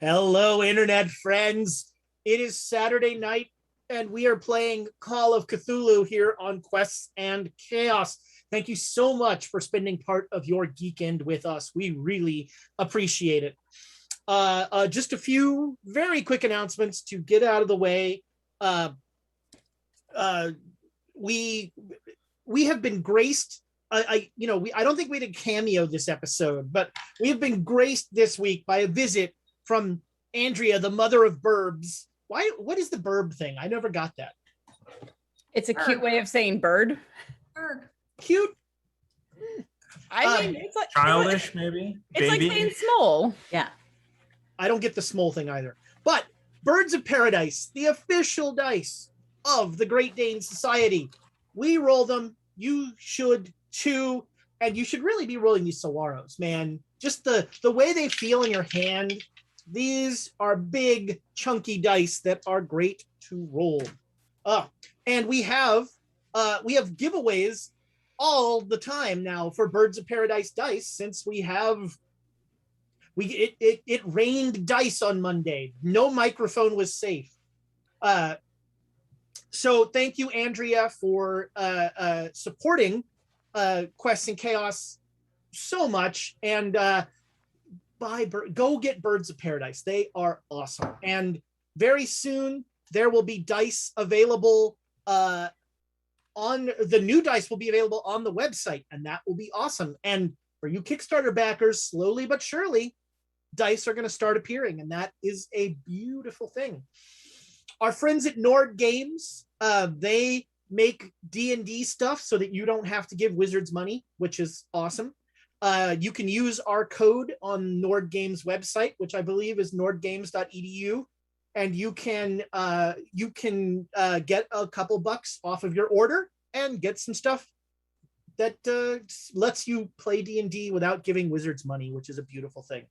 Hello, internet friends. It is Saturday night, and we are playing Call of Cthulhu here on Quests and Chaos. Thank you so much for spending part of your geekend with us. We really appreciate it. Just a few very quick announcements to get out of the way. Uh, uh, we have been graced. I don't think we did cameo this episode, but we have been graced this week by a visit from Andrea, the mother of burbs. What is the burb thing? I never got that. It's a cute way of saying bird. Bird. Cute. I mean, it's like childish, maybe. It's Baby. like saying small. Yeah. I don't get the small thing either. But Birds of Paradise, the official dice of the Great Dane Society. We roll them. You should too. And you should really be rolling these Saguaros, man. Just the way they feel in your hand. These are big, chunky dice that are great to roll. And we have giveaways all the time now for Birds of Paradise dice, since it rained dice on Monday. No microphone was safe. So thank you, Andrea, for supporting Quests and Chaos so much. And go get Birds of Paradise. They are awesome. And very soon there will be dice available the new dice will be available on the website, and that will be awesome. And for you Kickstarter backers, slowly but surely, dice are going to start appearing, and that is a beautiful thing. Our friends at Nord Games, they make D&D stuff so that you don't have to give wizards money, which is awesome. You can use our code on Nord Games website, which I believe is nordgames.edu, and you can get a couple bucks off of your order and get some stuff that lets you play D&D without giving wizards money, which is a beautiful thing.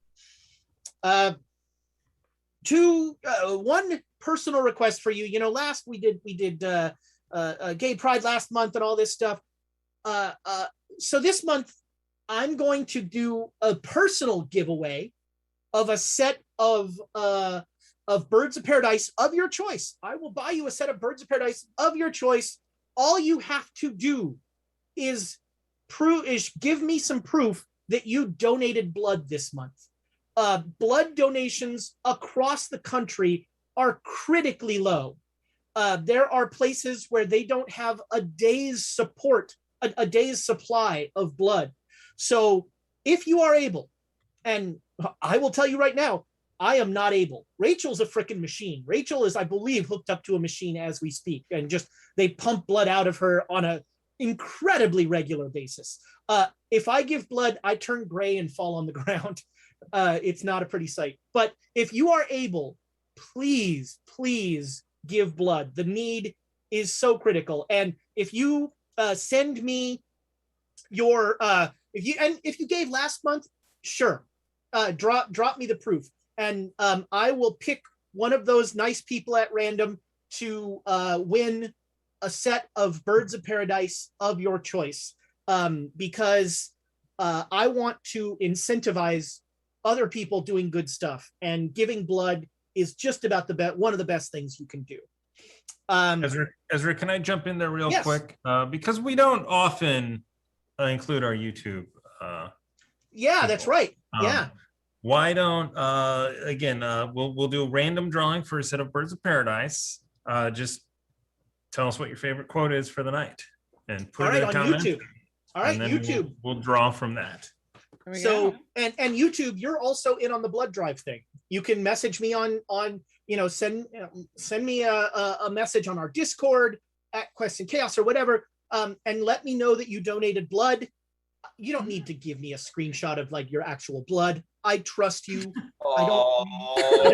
One personal request for you. You know, last we did Gay Pride last month and all this stuff. So this month I'm going to do a personal giveaway of a set of Birds of Paradise of your choice. I will buy you a set of Birds of Paradise of your choice. All you have to do is give me some proof that you donated blood this month. Blood donations across the country are critically low. There are places where they don't have a day's supply of blood. So if you are able, and I will tell you right now, I am not able. Rachel's a freaking machine. Rachel is, I believe, hooked up to a machine as we speak, and just they pump blood out of her on an incredibly regular basis. If I give blood, I turn gray and fall on the ground. It's not a pretty sight. But if you are able, please give blood. The need is so critical. And if you send me your if you gave last month, sure, drop me the proof, and I will pick one of those nice people at random to win a set of Birds of Paradise of your choice, because I want to incentivize other people doing good stuff, and giving blood is just about one of the best things you can do. Ezra, can I jump in there real Yes. quick? Because we don't often include our YouTube. Yeah, that's right. Yeah. Why don't we'll do a random drawing for a set of Birds of Paradise. Just tell us what your favorite quote is for the night, and put it in the comments. YouTube. All right, YouTube. We'll draw from that. So and YouTube, you're also in on the blood drive thing. You can message me on send me a message on our Discord at Quest and Chaos or whatever, and let me know that you donated blood. You don't need to give me a screenshot of like your actual blood. I trust you. I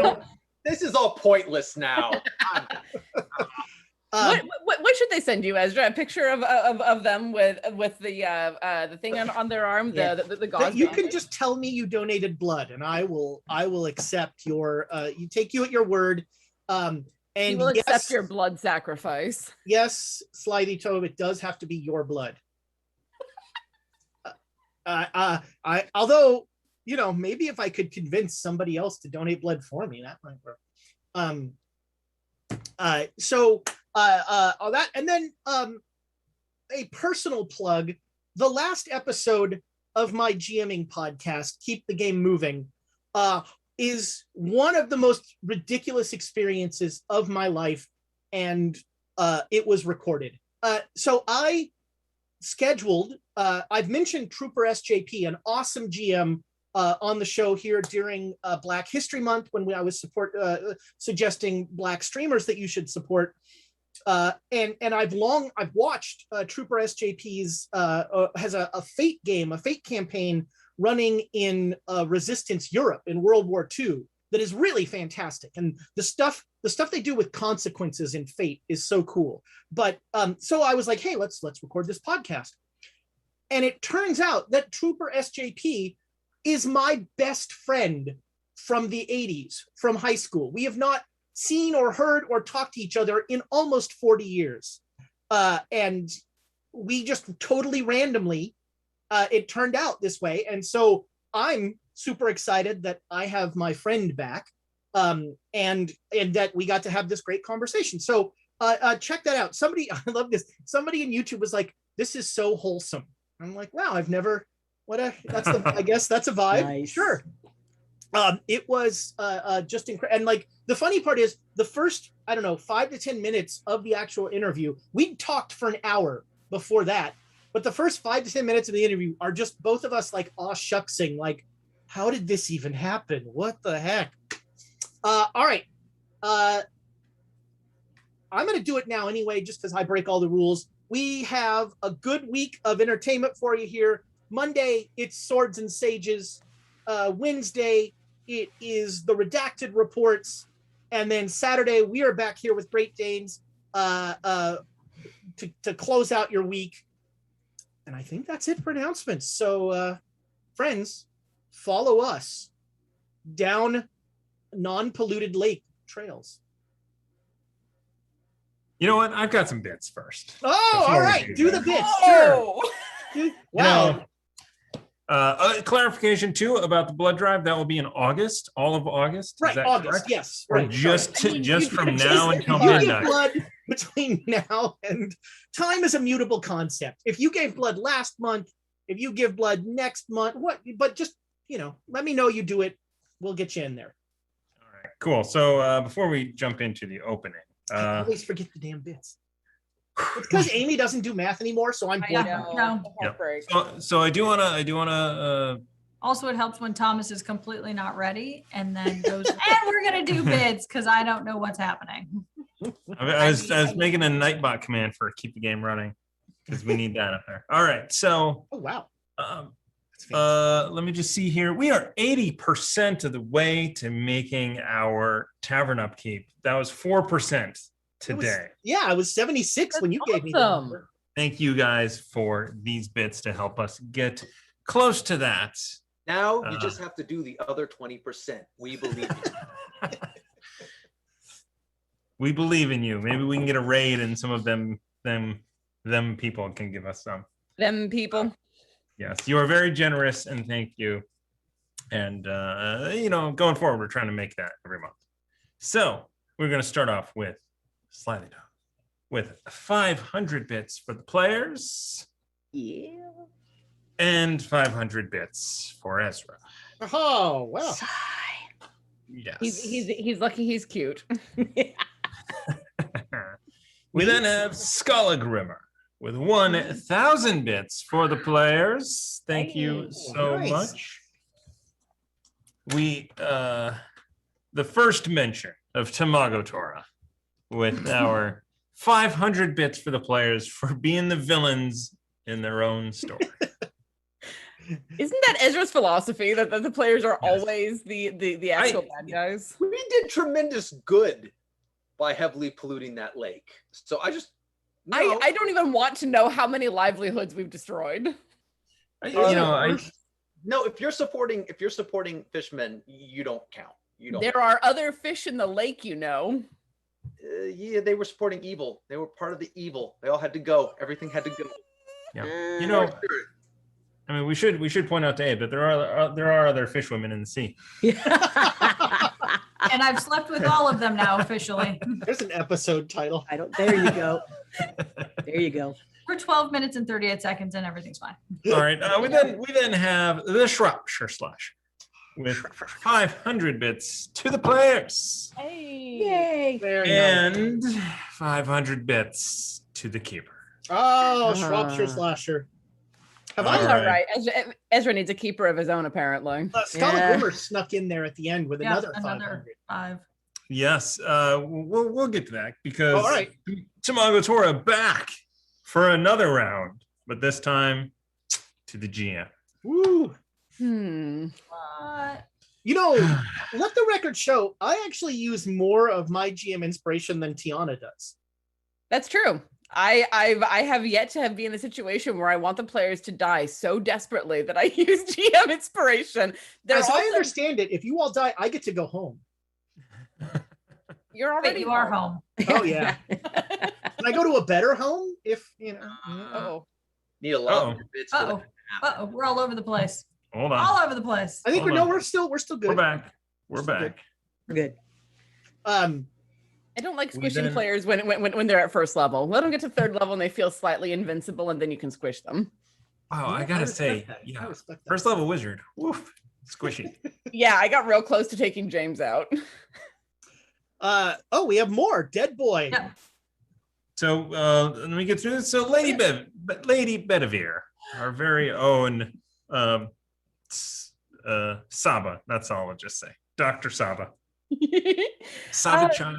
don't. This is all pointless now. What should they send you, Ezra? A picture of them with the thing on their arm, the gauze. You can just tell me you donated blood, and I will accept your take you at your word. And you will accept your blood sacrifice. Yes, Slithy Toe, it does have to be your blood. Although maybe if I could convince somebody else to donate blood for me, that might work. All that, and then a personal plug. The last episode of my GMing podcast, Keep the Game Moving, is one of the most ridiculous experiences of my life, and it was recorded. So I scheduled, I've mentioned Trooper SJP, an awesome GM on the show here during Black History Month, when I was suggesting Black streamers that you should support. And I've watched Trooper SJP's has a fate game, a fate campaign running in Resistance Europe in World War II that is really fantastic. And the stuff they do with consequences in fate is so cool. But so I was like, hey, let's record this podcast. And it turns out that Trooper SJP is my best friend from the 80s, from high school. We have not seen or heard or talked to each other in almost 40 years. And we just totally randomly, it turned out this way. And so I'm super excited that I have my friend back, and that we got to have this great conversation. So check that out. Somebody, I love this. Somebody in YouTube was like, this is so wholesome. I'm like, wow, I've never, I guess that's a vibe. Nice. Sure. It was just incredible. And like, the funny part is the first, 5 to 10 minutes of the actual interview, we talked for an hour before that, but the first 5 to 10 minutes of the interview are just both of us like aw shucksing, like, how did this even happen? What the heck? All right. I'm going to do it now anyway, just because I break all the rules. We have a good week of entertainment for you here. Monday, it's Swords and Sages. Wednesday, it is the Redacted Reports. And then Saturday, we are back here with Great Danes to close out your week. And I think that's it for announcements. So, friends, follow us down non-polluted lake trails. You know what? I've got some bits first. Oh, all right. Do the bits. Oh. Sure. Wow. Clarification too about the blood drive. That will be in August, all of August. Right, Is that August. correct? Yes. Or Right. just from now until you give midnight. blood between now and time is a mutable concept. If you gave blood last month, if you give blood next month, what? But just let me know you do it. We'll get you in there. All right, cool. So before we jump into the opening, I always forget the damn bits. It's because Amy doesn't do math anymore, so I'm I blanking. know. No. Heartbreak. so I do wanna Also, it helps when Thomas is completely not ready and then goes, and we're going to do bids because I don't know what's happening. I was making a Nightbot command for keep the game running because we need that up there. All right, so Oh wow. let me just see here. We are 80% of the way to making our tavern upkeep. That was 4% today. I was 76 when you gave me the awesome. number. Thank you guys for these bits to help us get close to that. Now you just have to do the other 20%. We believe you. We believe in you. Maybe we can get a raid and some of them people can give us some. Them people. Yes, you are very generous and thank you. And, going forward, we're trying to make that every month. So we're going to start off with slightly down with 500 bits for the players. Yeah. And 500 bits for Ezra. Oh wow. Yes. He's lucky he's cute. We then have Skullagrimmer with 1,000 bits for the players. Thank you so Nice. much. We the first mention of Tamago Tora with our 500 bits for the players for being the villains in their own story. Isn't that Ezra's philosophy that the players are Yes. always the actual bad guys? We did tremendous good by heavily polluting that lake. So I just I don't even want to know how many livelihoods we've destroyed. no. If you're supporting fishermen, you don't count. You don't. There are other fish in the lake, Yeah, they were supporting evil. They were part of the evil. They all had to go. Everything had to go. Yeah. I mean, we should point out to Abe that there are other fish women in the sea. And I've slept with all of them now officially. There's an episode title. There you go. There you go. We're 12 minutes and 38 seconds and everything's fine. All right. We then have the Shropshire Slush with 500 bits to the players. Yay. Very nice. And 500 bits to the keeper. Oh, Shropshire Slasher. Have All I? All right. right. Ezra needs a keeper of his own, apparently. Scarlet Yeah. Rumor snuck in there at the end with another 500. 5. Yes, we'll get to that because All right. Tamago Tora back for another round, but this time to the GM. Woo. What? You know, let the record show, I actually use more of my GM inspiration than Tiana does. That's true. I have yet to be in a situation where I want the players to die so desperately that I use GM inspiration. As I understand it, if you all die, I get to go home. You're But already you are home. Oh, yeah. Can I go to a better home if, you know? Oh, Need a lot of bits. for Uh-oh. that to happen. We're all over the place. Hold on, All over the place. I think Hold we're on. we're still good. we're back. We're Still good. back. We're good. I don't like We squishing then- players when they're at first level. Let them get to third level and they feel slightly invincible, and then you can squish them. Wow, I Yeah, gotta respect say, that. I yeah, respect that. first level wizard, woof, squishy. Yeah, I got real close to taking James out. We have more. Dead Boy. Yeah. So let me get through this. So Lady Bedivere, our very own Saba. That's all I'll just say. Dr. Saba. Saba Chai.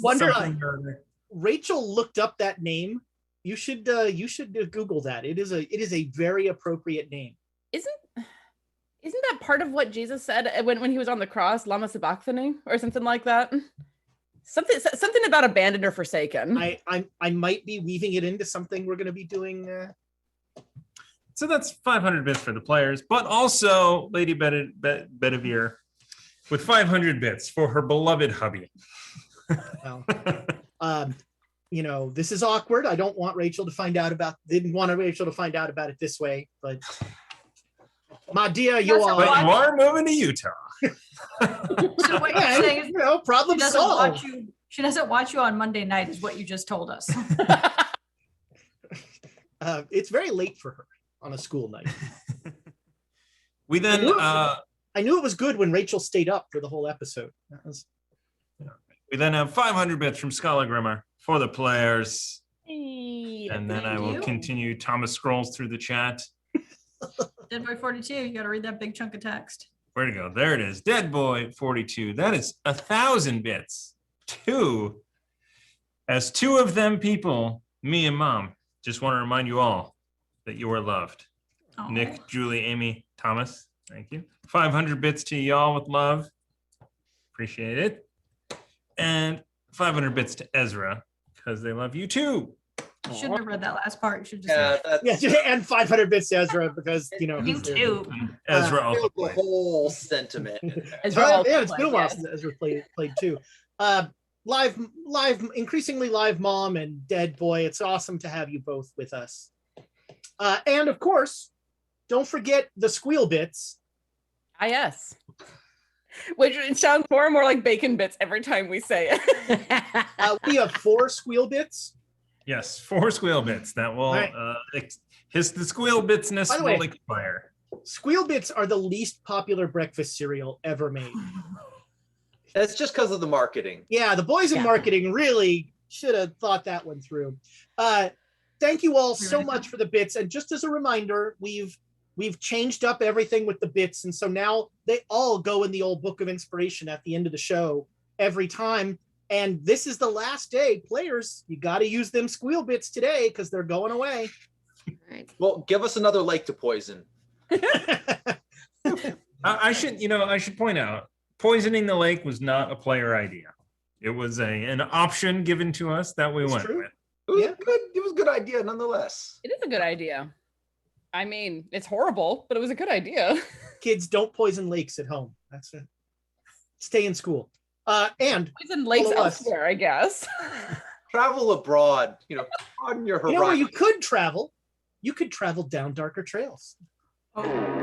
wonder- something or other. Rachel looked up that name. You should Google that. It is a very appropriate name. Isn't that part of what Jesus said when he was on the cross, lama sabachthani, or something like that? Something about abandoned or forsaken. I might be weaving it into something we're going to be doing. So that's 500 bits for the players, but also Lady Bedivere with 500 bits for her beloved hubby. Well, you know, this is awkward. I don't want Rachel to find out about. Didn't want Rachel to find out about it this way, but my dear, you That's are. But you are moving to Utah. So what you're Yeah, saying is you know, problem she doesn't watch solved. you. She doesn't watch you on Monday night, is what you just told us. It's very late for her on a school night. We then I knew it was good when Rachel stayed up for the whole episode. we then have 500 bits from Scholar Grimmer for the players. And then I Thank will you. continue. Thomas scrolls through the chat. Dead Boy 42. You got to read that big chunk of text. Where to go? There it is. Dead Boy 42. That is 1,000 bits. As two of them people, me and Mom, just want to remind you all that you are loved. Oh. Nick, Julie, Amy, Thomas, thank you. 500 bits to y'all with love. Appreciate it. And 500 bits to Ezra because they love you too. You shouldn't have read that last part. You should just Yeah, that's Yeah, and 500 bits to Ezra because you know you he's too. Ezra also the played. whole sentiment in there. Ezra also Yeah, it's been a played, while yes. since Ezra played too. Live, increasingly live Mom and Dead Boy. It's awesome to have you both with us. And of course, don't forget the squeal bits. Ah, yes. Which it sounds more and more like bacon bits every time we say it. We have 4 squeal bits. Yes, 4 squeal bits. That will Right. the squeal bitsness By the way- will expire. Squeal bits are the least popular breakfast cereal ever made. That's just because of the marketing. Yeah, the boys in Yeah. marketing really should have thought that one through. Thank you all so much for the bits. And just as a reminder, we've changed up everything with the bits, and so now they all go in the old book of inspiration at the end of the show every time. And this is the last day. Players, you got to use them squeal bits today because they're going away. Right. Well, give us another lake to poison. I should point out, poisoning the lake was not a player idea. It was an option given to us that we It's went true. with. It was Yeah. good. It was a good idea nonetheless. It is a good idea. I mean, it's horrible, but it was a good idea. Kids, don't poison lakes at home. That's it. Stay in school. And Poison lakes Follow us. elsewhere, I guess. Travel abroad. Broaden your you know where horizon. you could travel? You could travel down darker trails. Welcome.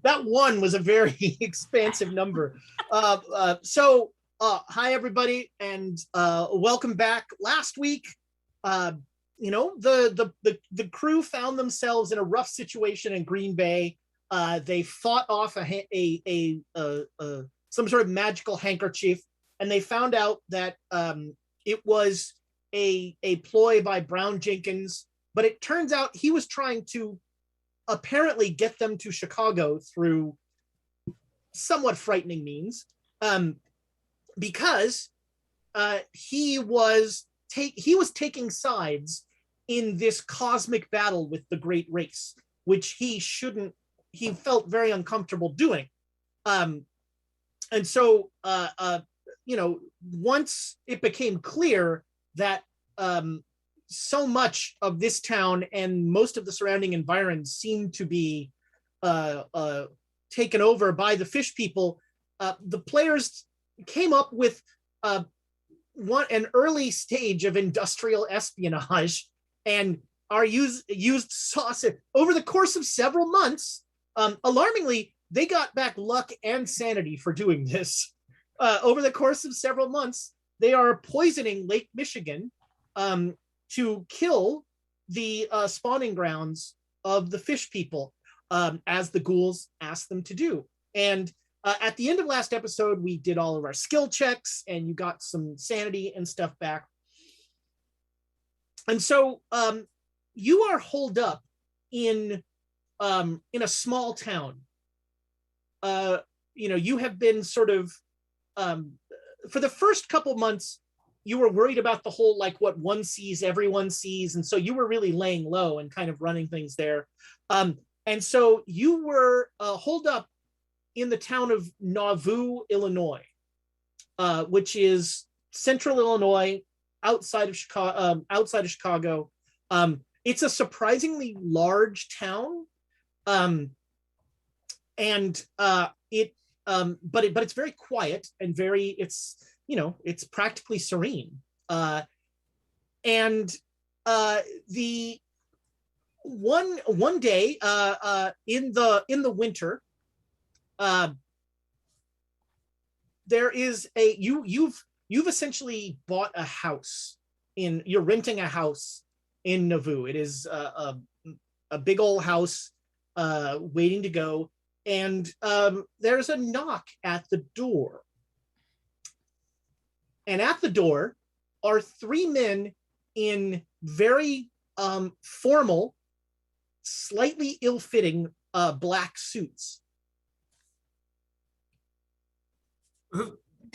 That one was a very expansive number. Hi everybody, and welcome back. Last week, the crew found themselves in a rough situation in Green Bay. They fought off some sort of magical handkerchief, and they found out that it was a ploy by Brown Jenkins. But it turns out he was trying to apparently get them to Chicago through somewhat frightening means, because he was taking sides in this cosmic battle with the Great Race, which he felt very uncomfortable doing. And so, once it became clear that so much of this town and most of the surrounding environs seemed to be taken over by the fish people, the players came up with an early stage of industrial espionage, and used sausage over the course of several months. Alarmingly, they got back luck and sanity for doing this. Over the course of several months, they are poisoning Lake Michigan to kill the spawning grounds of the fish people, as the ghouls asked them to do. And at the end of last episode, we did all of our skill checks, and you got some sanity and stuff back. And so you are holed up in a small town. You have been sort of, for the first couple months, you were worried about the whole, like, what one sees, everyone sees. And so you were really laying low and kind of running things there. And so you were holed up in the town of Nauvoo, Illinois, which is central Illinois, outside of Chicago. It's a surprisingly large town. But it's very quiet and it's practically serene. The one day in the winter, there is you've essentially bought a house you're renting a house in Nauvoo. It is a big old house waiting to go, and there's a knock at the door. And at the door are three men in very formal, slightly ill-fitting black suits.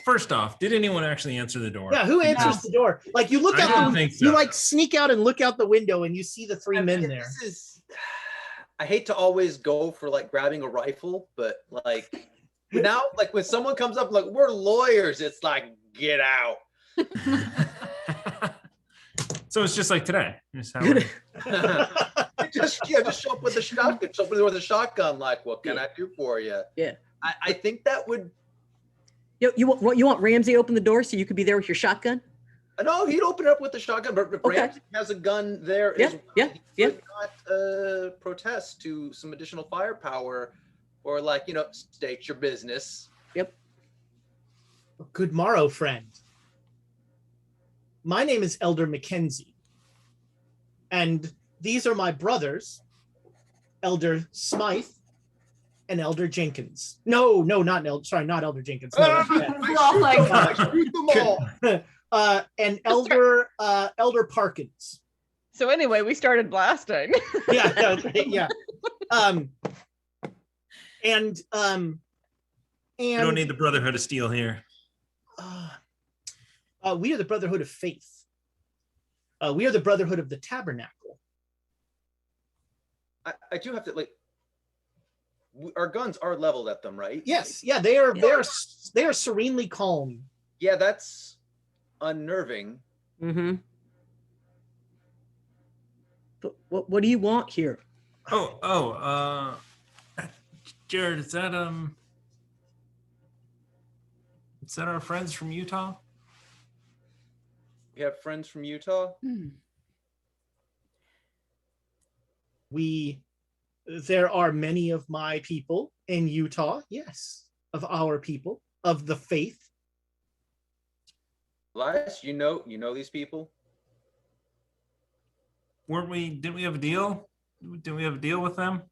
First off, did anyone actually answer the door? Yeah, who answers the door? Like, you look out, you like sneak out and look out the window, and you see the three men there. I hate to always go for like grabbing a rifle, but like now, like when someone comes up, like, we're lawyers, it's like, get out. So it's just like today. just show up with a shotgun. Somebody with a shotgun, like, what can I do for you? Yeah. I think that would. You want Ramsey to open the door so you could be there with your shotgun? No, he'd open up with the shotgun, but Okay. Ramsey has a gun there. Yeah, as well. yeah, He yeah. could not protest to some additional firepower, or like, state your business. Yep. Good morrow, friend. My name is Elder Mackenzie, and these are my brothers, Elder Smythe and Elder Jenkins. No, not Elder Jenkins. No, We're all like, Shoot them all. and Elder Parkins. So anyway, we started blasting. Yeah, that's right. Yeah. And You don't need the Brotherhood of Steel here. we are the Brotherhood of Faith. We are the Brotherhood of the Tabernacle. I do have to our guns are leveled at them, right? Yes, yeah, they are serenely calm. Yeah, that's unnerving. Mm-hmm. But what do you want here? Jared, is that our friends from Utah? You have friends from Utah? There are many of my people in Utah, yes, of our people, of the faith. Elias, you know these people? Didn't we have a deal? Didn't we have a deal with them?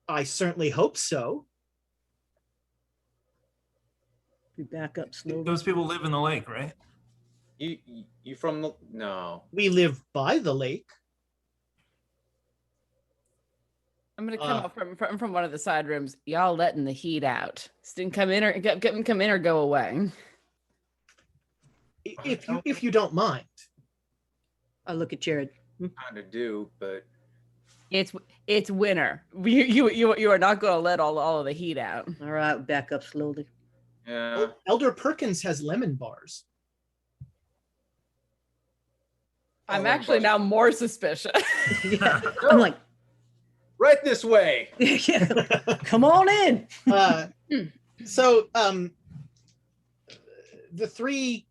I certainly hope so. We back up slowly. Those people live in the lake, right? You from the no. We live by the lake. I'm gonna come up from one of the side rooms. Y'all letting the heat out. Didn't come in or go away. If you don't mind. I look at Jared. Kind of do, but It's winter. You are not going to let all of the heat out. All right, back up slowly. yeah. Elder Perkins has lemon bars. I'm actually now more suspicious. Yeah. I'm like, Right this way. yeah, come on in. So the three,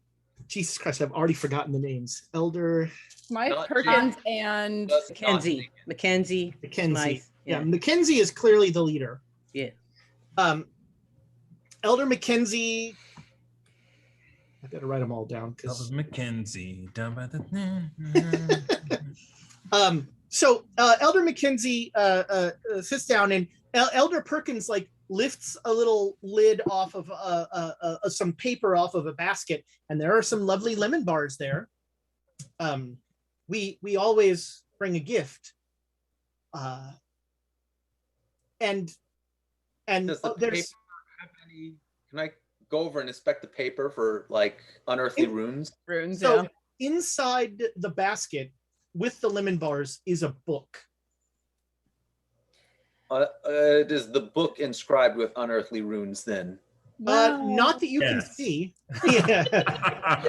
Jesus Christ, I've already forgotten the names. Elder Smythe, Not Perkins, Jack. and That's Mackenzie. Mackenzie. Mackenzie. Smythe. Yeah, Mackenzie is clearly the leader. Yeah. Elder Mackenzie. I gotta write them all down That was because Mackenzie down by the. so Elder Mackenzie sits down and Elder Perkins like lifts a little lid off of some paper off of a basket, and there are some lovely lemon bars there. We always bring a gift, and Does the paper there's have any? Can I go over and inspect the paper for like unearthly runes? runes. so Yeah. inside the basket with the lemon bars is a book. Is the book inscribed with unearthly runes then? Not that you can Yes. see. Yeah.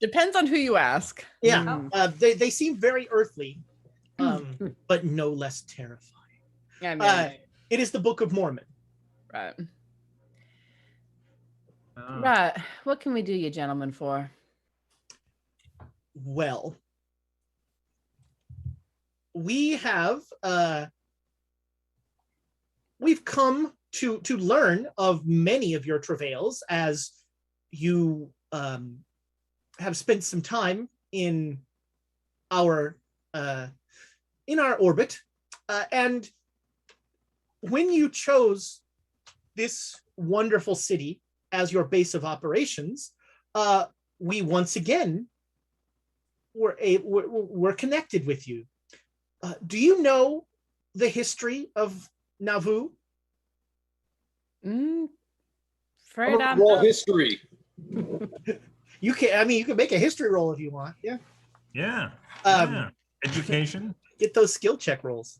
Depends on who you ask. Yeah. Mm. They seem very earthly, but no less terrifying. I mean, It is the Book of Mormon. right. Oh. Right. What can we do you gentlemen for? Well, we have we've come to learn of many of your travails as you have spent some time in our orbit, and when you chose this wonderful city as your base of operations, we once again were connected with you. Do you know the history of Nauvoo? Afraid I'm Roll not. history. You can. I mean, you can make a history roll if you want. Yeah. Yeah. Um, Yeah. Education. Get those skill check rolls.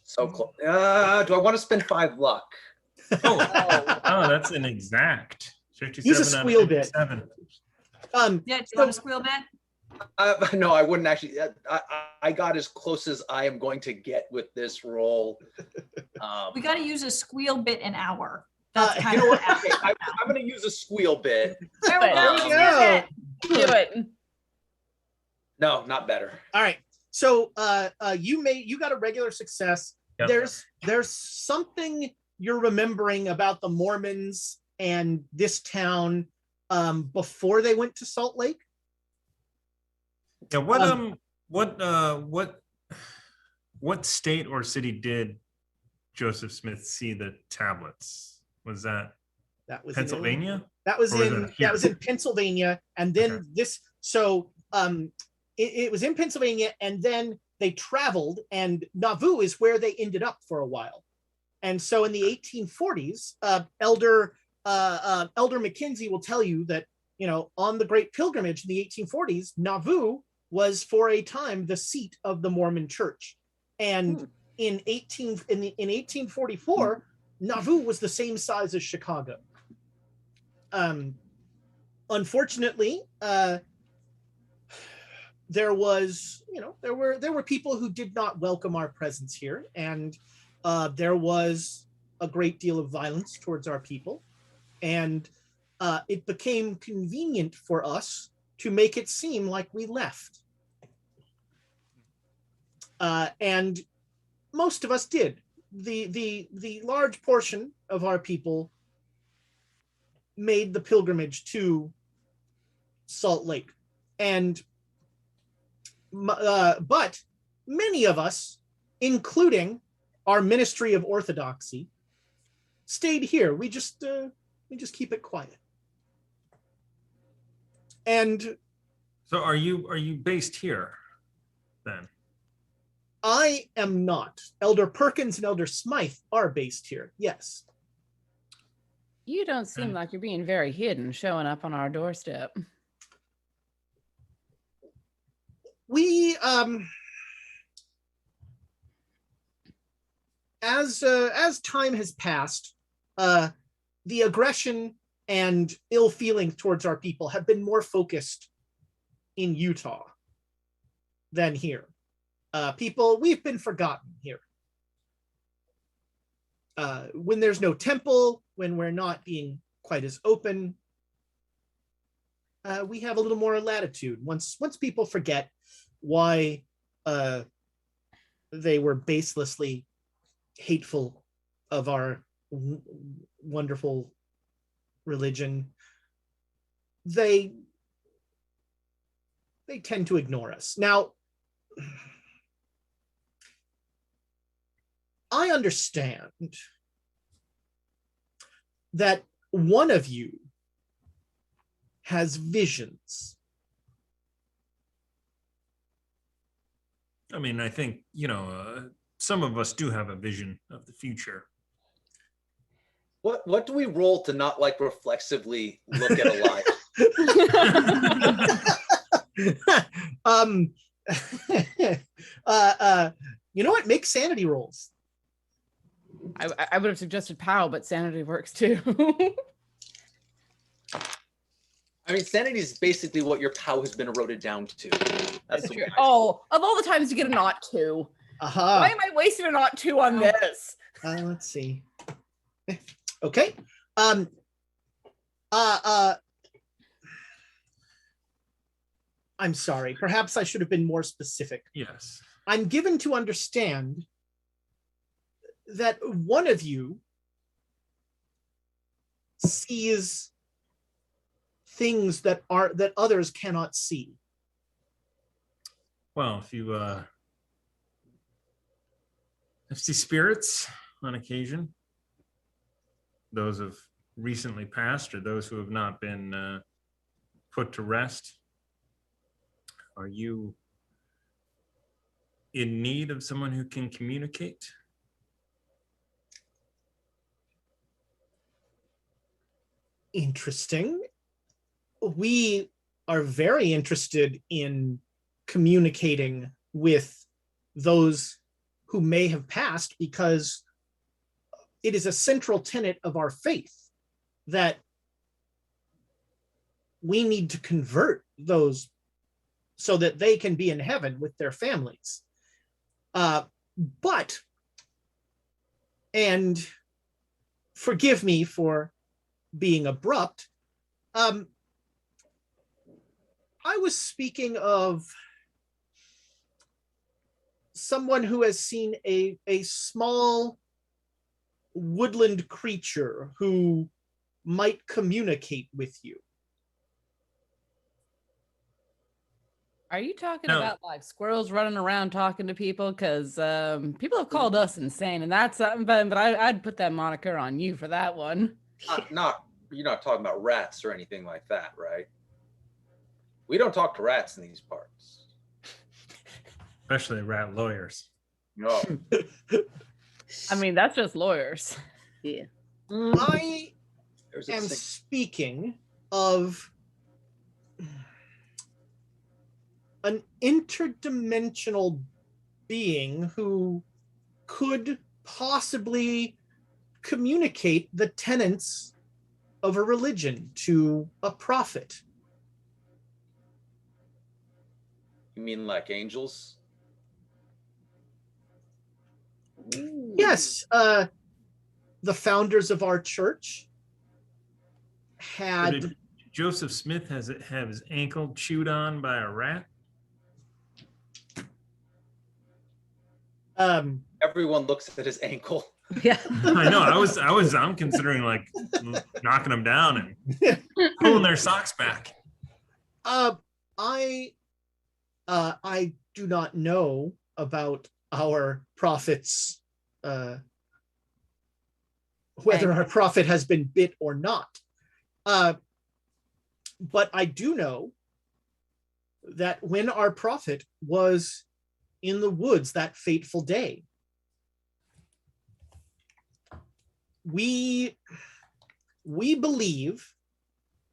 So close. Do I want to spend 5 luck? Oh, that's an exact 57 Use a out of squeal bit. 57. Yeah, do you want a squeal bit? No, I wouldn't actually. I got as close as I am going to get with this roll. We got to use a squeal bit an hour. Uh, That's kind You know of what? Okay, I'm going to use a squeal bit. There we There go. you go. Do it. No, not better. All right. So you got a regular success. Yep. There's something you're remembering about the Mormons and this town before they went to Salt Lake. Yeah. What state or city did Joseph Smith see the tablets? Was that That was in Pennsylvania? That was Or was in that here? Pennsylvania, and then Okay. this. So it was in Pennsylvania, and then they traveled, and Nauvoo is where they ended up for a while. And so in the 1840s, Elder Mackenzie will tell you that, you know, on the Great Pilgrimage in the 1840s, Nauvoo was for a time the seat of the Mormon Church, and in 1844, Nauvoo was the same size as Chicago. Unfortunately, there were people who did not welcome our presence here, and there was a great deal of violence towards our people, and it became convenient for us to make it seem like we left. And most of us did. The large portion of our people made the pilgrimage to Salt Lake, and but many of us, including our Ministry of Orthodoxy, stayed here. We just keep it quiet. And So are you based here then? I am not. Elder Perkins and Elder Smythe are based here. Yes. You don't seem like you're being very hidden, showing up on our doorstep. We as time has passed, the aggression and ill feeling towards our people have been more focused in Utah than here. We've been forgotten here. When there's no temple, when we're not being quite as open, we have a little more latitude. Once people forget why they were baselessly hateful of our wonderful religion, they tend to ignore us. Now, I understand that one of you has visions. I mean, I think, some of us do have a vision of the future. What do we roll to not like reflexively look at a lie? You know what? Make sanity rolls. I would have suggested POW, but sanity works too. I mean, sanity is basically what your POW has been eroded down to. That's the way I- Oh, of all the times you get a not two. Why am I wasting a not two on this? Let's see. Okay. I'm sorry. Perhaps I should have been more specific. Yes. I'm given to understand that one of you sees things that others cannot see. Well, if you see spirits on occasion, those have recently passed or those who have not been put to rest, are you in need of someone who can communicate? Interesting. We are very interested in communicating with those who may have passed, because it is a central tenet of our faith that we need to convert those so that they can be in heaven with their families. But, and forgive me for being abrupt, I was speaking of someone who has seen a small woodland creature who might communicate with you. Are you talking No. about like squirrels running around talking to people? Because people have called us insane, and that's something. But I'd put that moniker on you for that one. Not you're not talking about rats or anything like that, right? We don't talk to rats in these parts. Especially rat lawyers. No. I mean, that's just lawyers. Yeah. I There's a am sing- speaking of an interdimensional being who could possibly communicate the tenets of a religion to a prophet. You mean like angels? Yes, the founders of our church So had did Joseph Smith have his ankle chewed on by a rat? Everyone looks at his ankle. Yeah. I know. I'm considering like knocking them down and pulling their socks back. I do not know about our prophet's whether our prophet has been bit or not. But I do know that when our prophet was in the woods that fateful day, we believe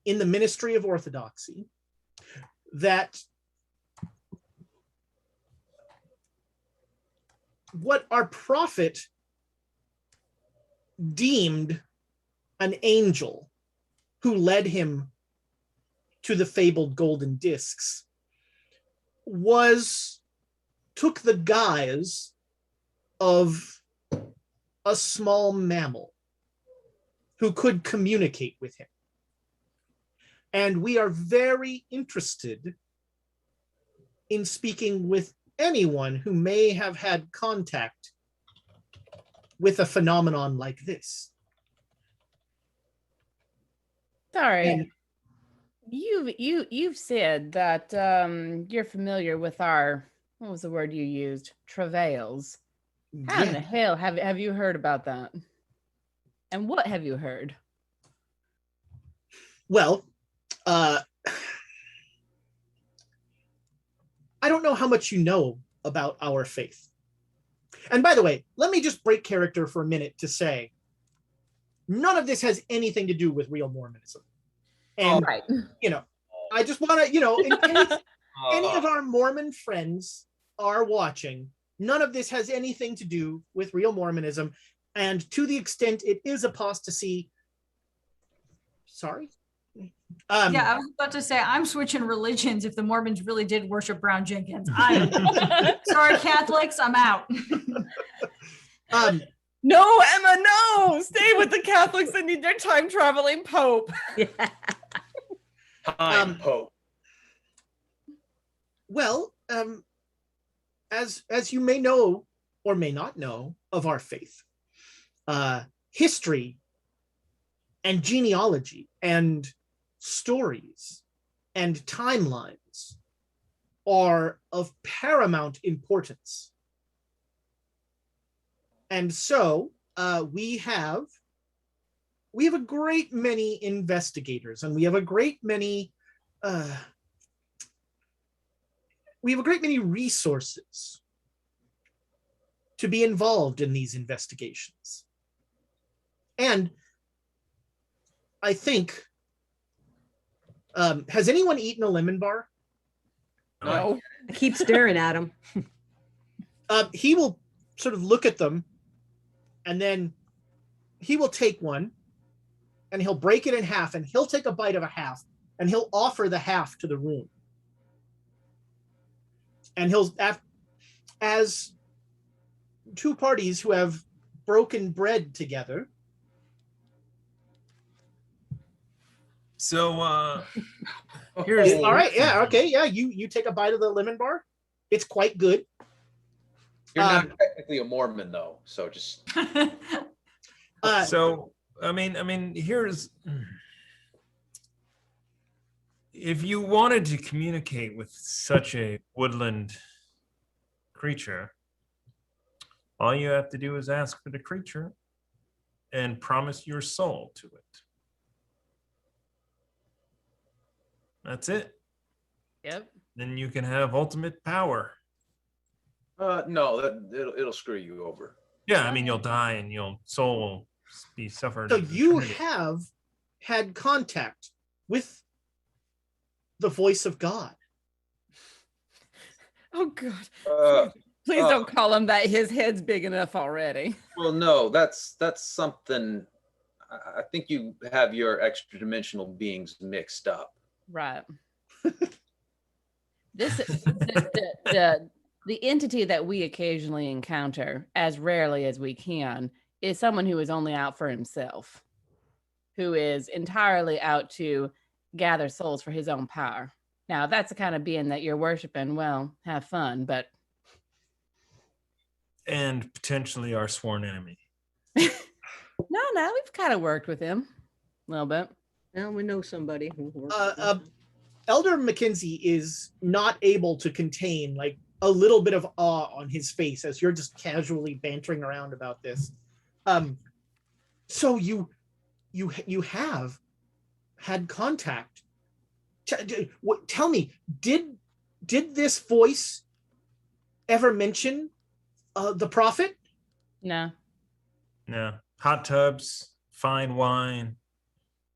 in the ministry of orthodoxy that what our prophet deemed an angel who led him to the fabled golden discs took the guise of a small mammal who could communicate with him. And we are very interested in speaking with anyone who may have had contact with a phenomenon like this. Sorry. And You've said that you're familiar with our, what was the word you used? Travails. How in the hell have you heard about that? And what have you heard? well, I don't know how much you know about our faith. And by the way, let me just break character for a minute to say, none of this has anything to do with real Mormonism. And, Right. I just want to, in case any of our Mormon friends are watching, none of this has anything to do with real Mormonism. And to the extent it is apostasy, sorry. Yeah, I was about to say I'm switching religions if the Mormons really did worship Brown Jenkins. I'm sorry, Catholics, I'm out. No, Emma, no. Stay with the Catholics. They need their time traveling Pope. Yeah. Time Pope. Well, as you may know or may not know of our faith, history and genealogy and stories and timelines are of paramount importance. And so we have a great many investigators, and we have a great many resources to be involved in these investigations. And I think, has anyone eaten a lemon bar? No. I keep staring at him. He will sort of look at them, and then he will take one and he'll break it in half, and he'll take a bite of a half, and he'll offer the half to the room. And he'll, as two parties who have broken bread together. So here's All right, yeah, okay, yeah. You take a bite of the lemon bar. It's quite good. You're not technically a Mormon though, so just so I mean here's, if you wanted to communicate with such a woodland creature, all you have to do is ask for the creature and promise your soul to it. That's it. Yep. Then you can have ultimate power. No, it'll screw you over. Yeah, I mean, you'll die and your soul will be suffered. So in you eternity. have had contact with the voice of God. Oh God. Uh, Please don't call him that. His head's big enough already. well, no, that's something. I think you have your extra dimensional beings mixed up. Right. The entity that we occasionally encounter, as rarely as we can, is someone who is only out for himself, who is entirely out to gather souls for his own power. Now, if that's the kind of being that you're worshiping, well, have fun, but And potentially our sworn enemy. no, we've kind of worked with him a little bit. Now we know somebody who works. Elder McKinsey is not able to contain like a little bit of awe on his face as you're just casually bantering around about this. So you have had contact. Tell me, did this voice ever mention the prophet? No. Yeah. Hot tubs, fine wine,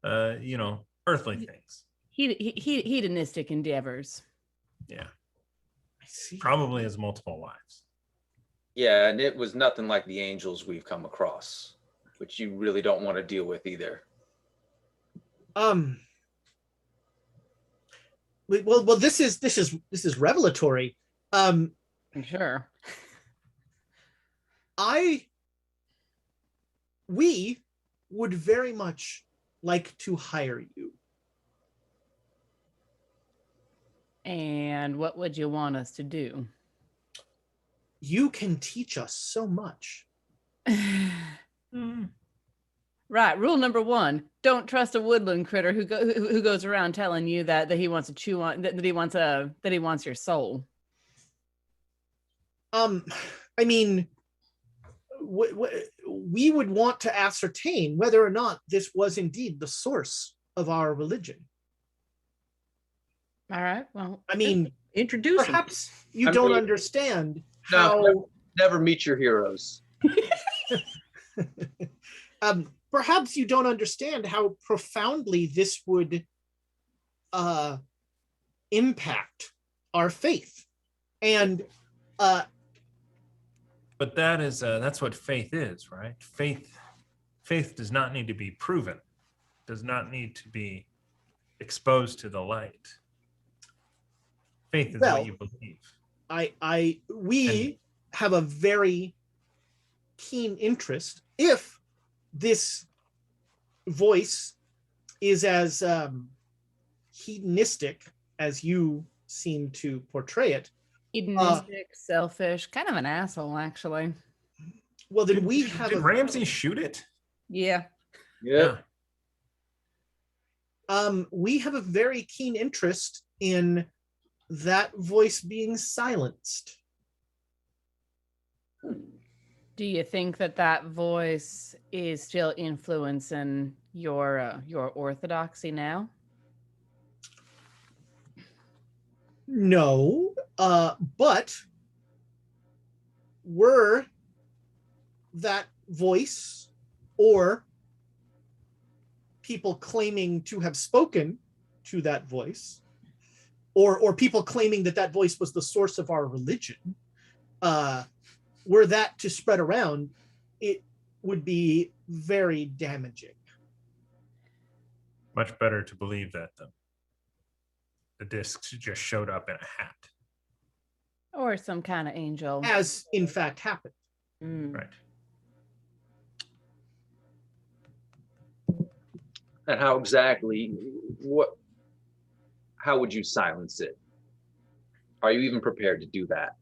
earthly things. Hedonistic endeavors. Yeah. I see. Probably has multiple wives. Yeah, and it was nothing like the angels we've come across, which you really don't want to deal with either. Well, this is revelatory. Sure. We would very much like to hire you. And what would you want us to do? You can teach us so much. Right. Rule number 1: don't trust a woodland critter who goes around telling you that he wants to chew on that he wants your soul. I mean, we would want to ascertain whether or not this was indeed the source of our religion. All right. Well, I mean, introduce perhaps you don't understand how. No, never meet your heroes. Perhaps you don't understand how profoundly this would impact our faith, and But that's what faith is, right? Faith does not need to be proven, does not need to be exposed to the light. Faith is what you believe. We have a very keen interest, if this voice is as hedonistic as you seem to portray it. Hedonistic, selfish, kind of an asshole, actually. Well, then Did Ramsey shoot it? Yeah. Yeah. We have a very keen interest in that voice being silenced. Do you think that voice is still influencing your orthodoxy now? No, but were that voice or people claiming to have spoken to that voice, or people claiming that voice was the source of our religion, were that to spread around, it would be very damaging. Much better to believe that the discs just showed up in a hat. Or some kind of angel. As in fact happened. Right. And how would you silence it? Are you even prepared to do that?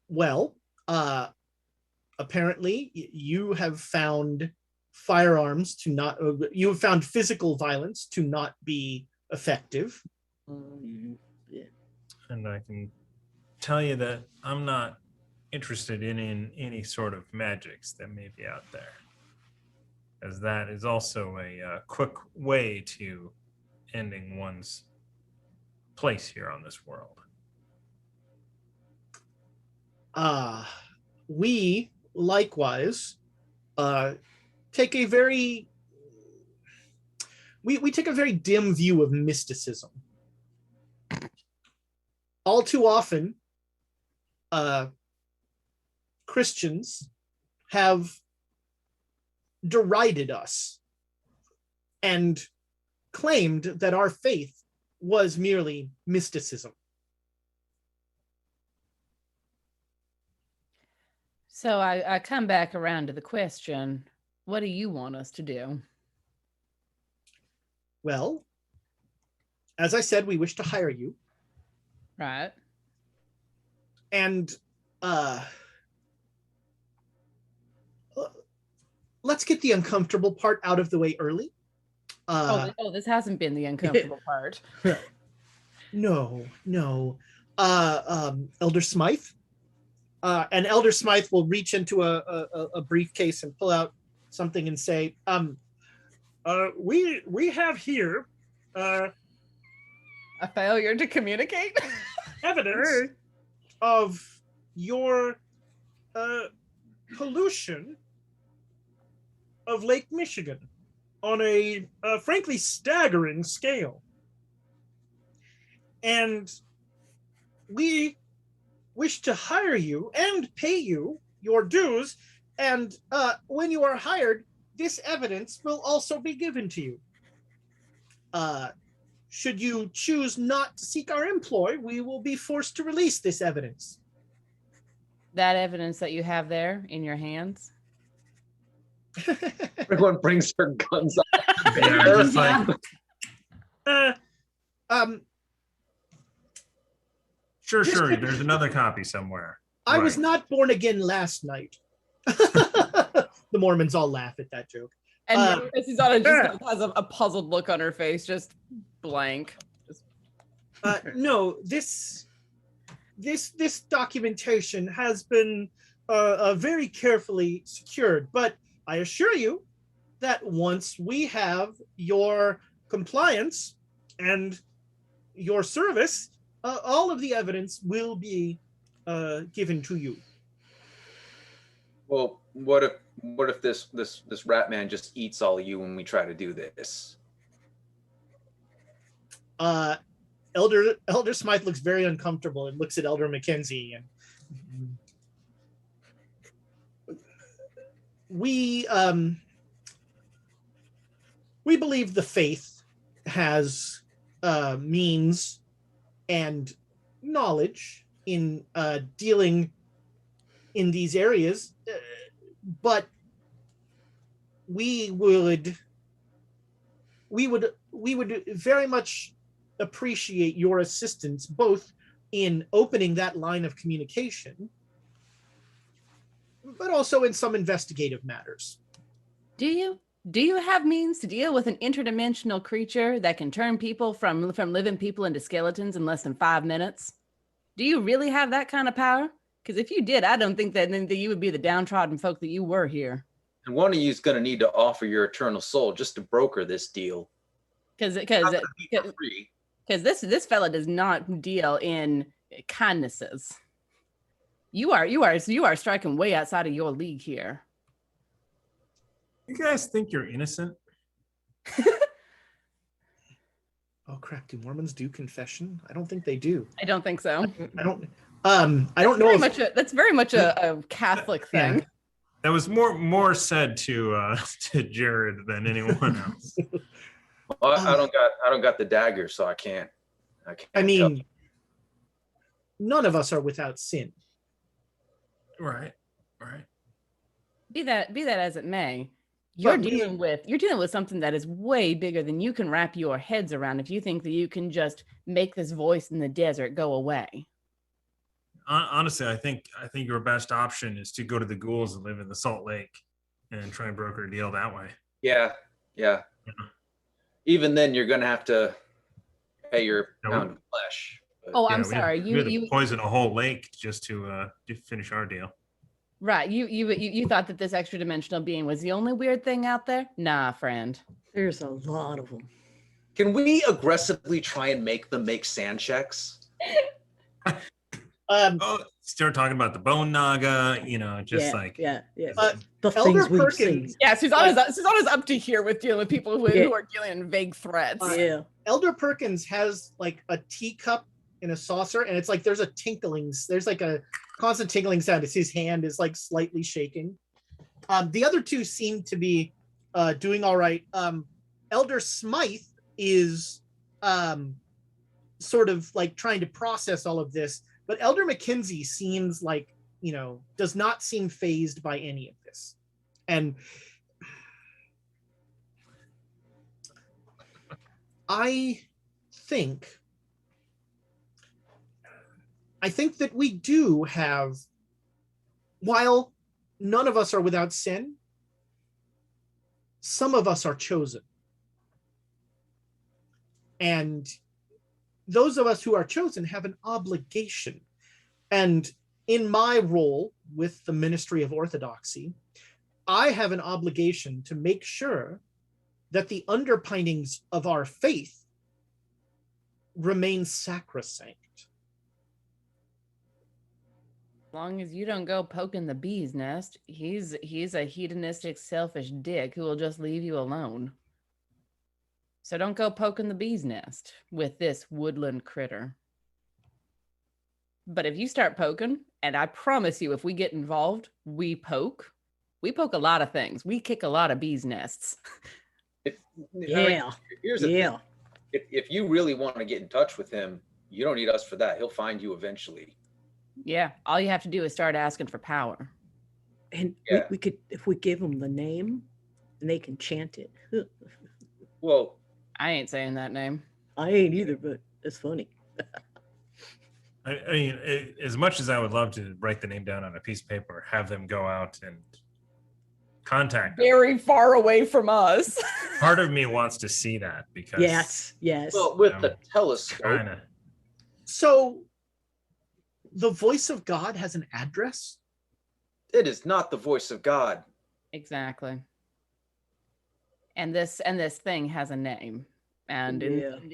Well, apparently you have found firearms to not, you have found physical violence to not be effective. Yeah. And I can tell you that I'm not interested in any sort of magics that may be out there, as that is also a quick way to ending one's place here on this world. We likewise take a very we take a very dim view of mysticism. All too often, Christians have derided us and claimed that our faith was merely mysticism. So I come back around to the question, what do you want us to do? Well, as I said, we wish to hire you. Right. And let's get the uncomfortable part out of the way early. This hasn't been the uncomfortable part. No. Elder Smythe. And Elder Smythe will reach into a briefcase and pull out something and say, we have here a failure to communicate? Evidence of your pollution of Lake Michigan on a frankly staggering scale. And we wish to hire you and pay you your dues. And when you are hired, this evidence will also be given to you. Should you choose not to seek our employ, we will be forced to release this evidence. That evidence that you have there in your hands? Everyone brings their guns up. Yeah, just like, sure. There's another copy somewhere. I was not born again last night. The Mormons all laugh at that joke. And Susanna just has a puzzled look on her face, just blank. No, this documentation has been very carefully secured, but I assure you that once we have your compliance and your service, all of the evidence will be given to you. Well, what if this rat man just eats all of you when we try to do this? Elder Smythe looks very uncomfortable and looks at Elder Mackenzie, and we believe the faith has means and knowledge in dealing in these areas, but we would very much appreciate your assistance both in opening that line of communication, but also in some investigative matters. Do you have means to deal with an interdimensional creature that can turn people from living people into skeletons in less than 5 minutes? Do you really have that kind of power? Because if you did, I don't think that you would be the downtrodden folk that you were here. And one of you is going to need to offer your eternal soul just to broker this deal. Because this fella does not deal in kindnesses. You are striking way outside of your league here. You guys think you're innocent? Oh crap! Do Mormons do confession? I don't think they do. I don't think so. I don't know. That's very much a Catholic thing. Yeah. That was more said to Jared than anyone else. Well, I don't got the dagger, so I can't. I mean, none of us are without sin. Right. Be that as it may, you're dealing with something that is way bigger than you can wrap your heads around if you think that you can just make this voice in the desert go away. Honestly, I think your best option is to go to the ghouls and live in the Salt Lake and try and broker a deal that way. Yeah. Even then, you're going to have to pay your pound of flesh. But, I'm sorry. We had to poison a whole lake just to finish our deal. Right. You thought that this extra dimensional being was the only weird thing out there? Nah, friend. There's a lot of them. Can we aggressively try and make them make sand checks? Start talking about the bone naga, just the Elder things we've Perkins. seen. Yeah, Susanna's up to here with dealing with people who are dealing in vague threats. Elder Perkins has like a teacup in a saucer, and it's like there's a tinkling. There's like a constant tinkling sound as his hand is like slightly shaking. The other two seem to be doing all right. Elder Smythe is sort of like trying to process all of this, but Elder McKinsey seems like, does not seem fazed by any of this. And I think that we do have, while none of us are without sin, some of us are chosen. And those of us who are chosen have an obligation. And in my role with the Ministry of Orthodoxy, I have an obligation to make sure that the underpinnings of our faith remain sacrosanct. As long as you don't go poking the bee's nest, he's a hedonistic, selfish dick who will just leave you alone. So don't go poking the bee's nest with this woodland critter. But if you start poking, and I promise you, if we get involved, we poke a lot of things. We kick a lot of bees' nests. Here's the thing. If you really want to get in touch with him, you don't need us for that. He'll find you eventually. Yeah, all you have to do is start asking for power. And we could, if we give them the name, and they can chant it. Well, I ain't saying that name. I ain't either, but it's funny. I mean, as much as I would love to write the name down on a piece of paper, have them go out and contact them. Very far away from us. Part of me wants to see that because yes. Well, with the telescope. Kinda. So the voice of God has an address? It is not the voice of God. Exactly. And this thing has a name. And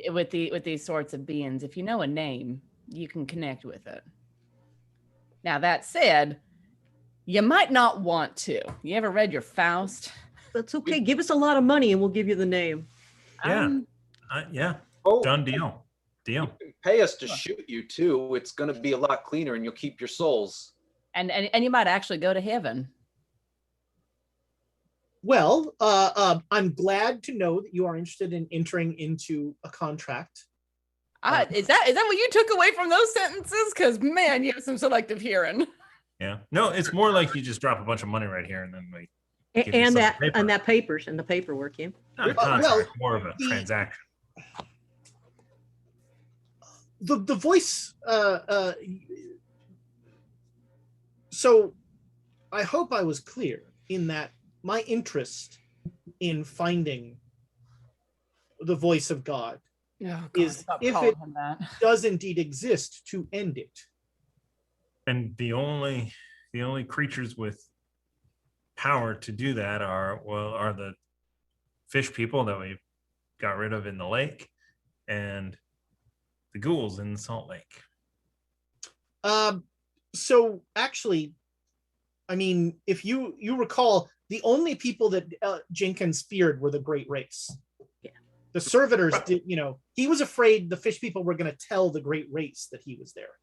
with these sorts of beings, if you know a name, you can connect with it. Now, that said, you might not want to. You ever read your Faust? That's okay. Give us a lot of money and we'll give you the name. Yeah. Done deal. You can pay us to shoot you too. It's going to be a lot cleaner, and you'll keep your souls. And you might actually go to heaven. Well, I'm glad to know that you are interested in entering into a contract. Is that what you took away from those sentences? Because man, you have some selective hearing. Yeah. No, it's more like you just drop a bunch of money right here, and then we and the paperwork. Yeah. Not a contract, more of a transaction. The voice. So, I hope I was clear in that my interest in finding the voice of God is, if it does indeed exist, to end it. And the only creatures with power to do that are the fish people that we got rid of in the lake and the ghouls in the Salt Lake. So actually, I mean, if you recall, the only people that Jenkins feared were the Great Race. Yeah. The servitors did, he was afraid the fish people were going to tell the Great Race that he was there.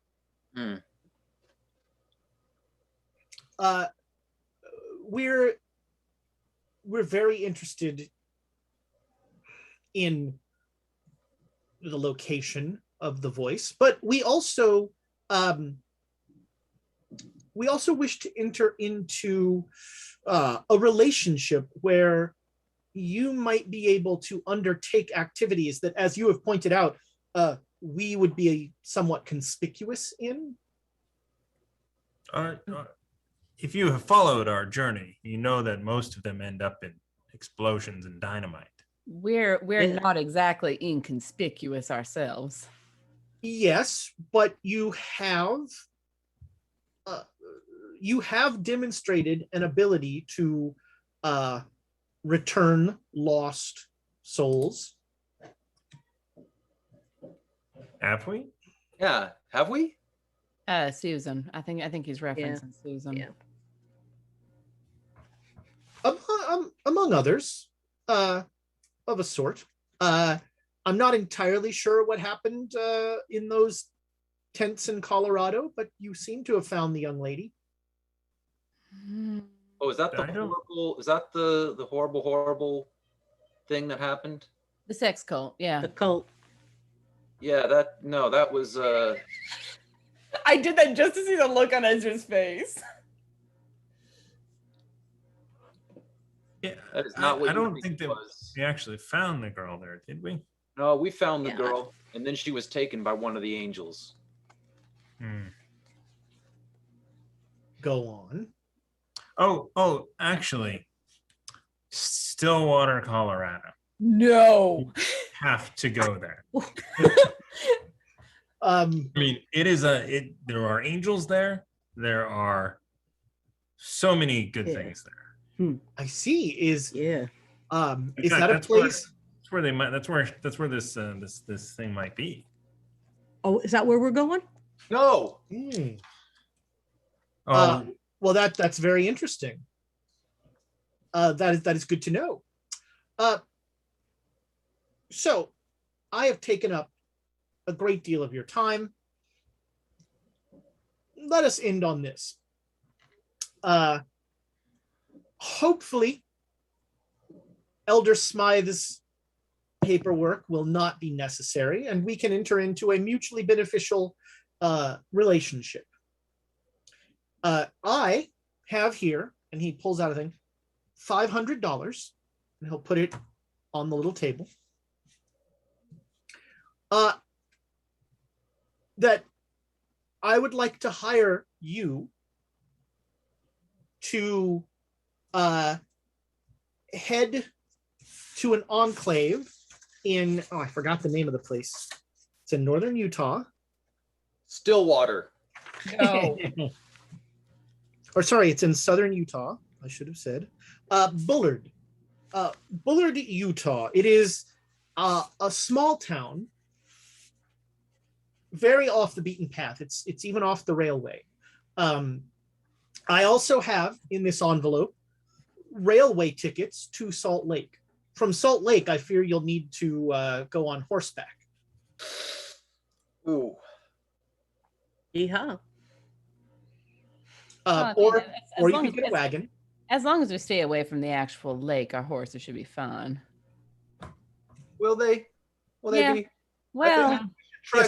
We're very interested in the location of the voice, but we also wish to enter into a relationship where you might be able to undertake activities that, as you have pointed out, we would be somewhat conspicuous in. If you have followed our journey, you know that most of them end up in explosions and dynamite. We're not exactly inconspicuous ourselves. Yes, but you have demonstrated an ability to return lost souls Have we? Yeah, have we? Susan. I think he's referencing Susan. Yeah. Among others, of a sort. I'm not entirely sure what happened in those tents in Colorado, but you seem to have found the young lady. Oh, is that the horrible? Is that the horrible thing that happened? The sex cult, yeah. The cult. Yeah, that was. I did that just to see the look on Ezra's face. Yeah, That is not what I you don't think think it that was. we actually found the girl there, did we? No, we found the Yeah. girl, and then she was taken by one of the angels. Go on. Oh, actually, Stillwater, Colorado. No. Have to go there. I mean, there are angels there. There are so many good things there. I see. Is Yeah. Is that a place? That's where they might. That's where this this thing might be. Oh, is that where we're going? No. Well, that's very interesting. That is good to know. So, I have taken up a great deal of your time. Let us end on this. Hopefully, Elder Smythe's paperwork will not be necessary, and we can enter into a mutually beneficial relationship. I have here, and he pulls out a thing, $500, and he'll put it on the little table. That I would like to hire you to head to an enclave in, I forgot the name of the place. It's in northern Utah. Stillwater. No. Or sorry, it's in southern Utah. I should have said. Bullard. Bullard, Utah. It is a small town, very off the beaten path. It's even off the railway. I also have in this envelope railway tickets to Salt Lake. From Salt Lake, I fear you'll need to go on horseback. Ooh. Yeehaw. Or you can get a wagon. As long as we stay away from the actual lake, our horses should be fine. Will they? Will they be? Well, try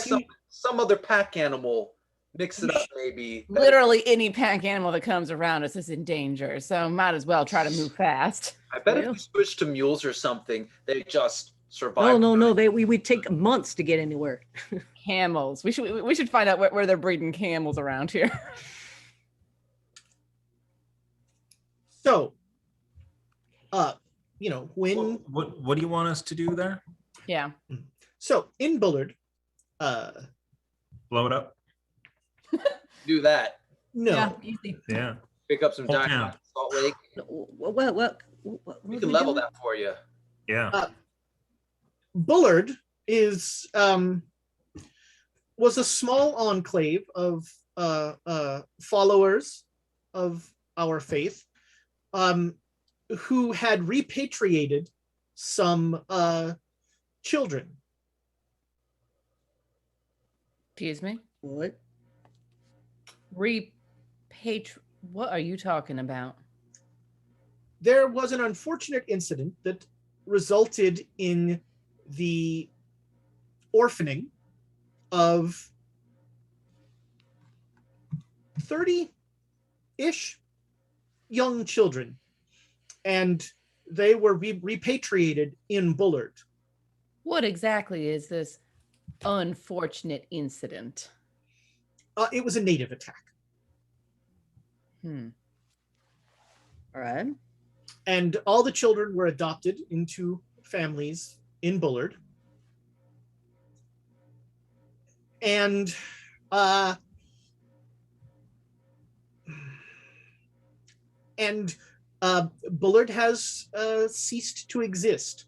some other pack animal. Mix it up, maybe. Literally any pack animal that comes around us is in danger, so might as well try to move fast. I bet if we switch to mules or something, they just survive. No. We'd take months to get anywhere. Camels. We should find out where they're breeding camels around here. So, when what do you want us to do there? Yeah. So in Bullard, blow it up. Do that. No. Yeah, easy. Yeah. Pick up some dynamite, Salt Lake. What We can level that for you. Yeah. Bullard is was a small enclave of followers of our faith, who had repatriated some children. Excuse me? What? What are you talking about? There was an unfortunate incident that resulted in the orphaning of 30-ish young children, and they were repatriated in Bullard. What exactly is this unfortunate incident? It was a native attack. All right. And all the children were adopted into families in Bullard. And Bullard has ceased to exist.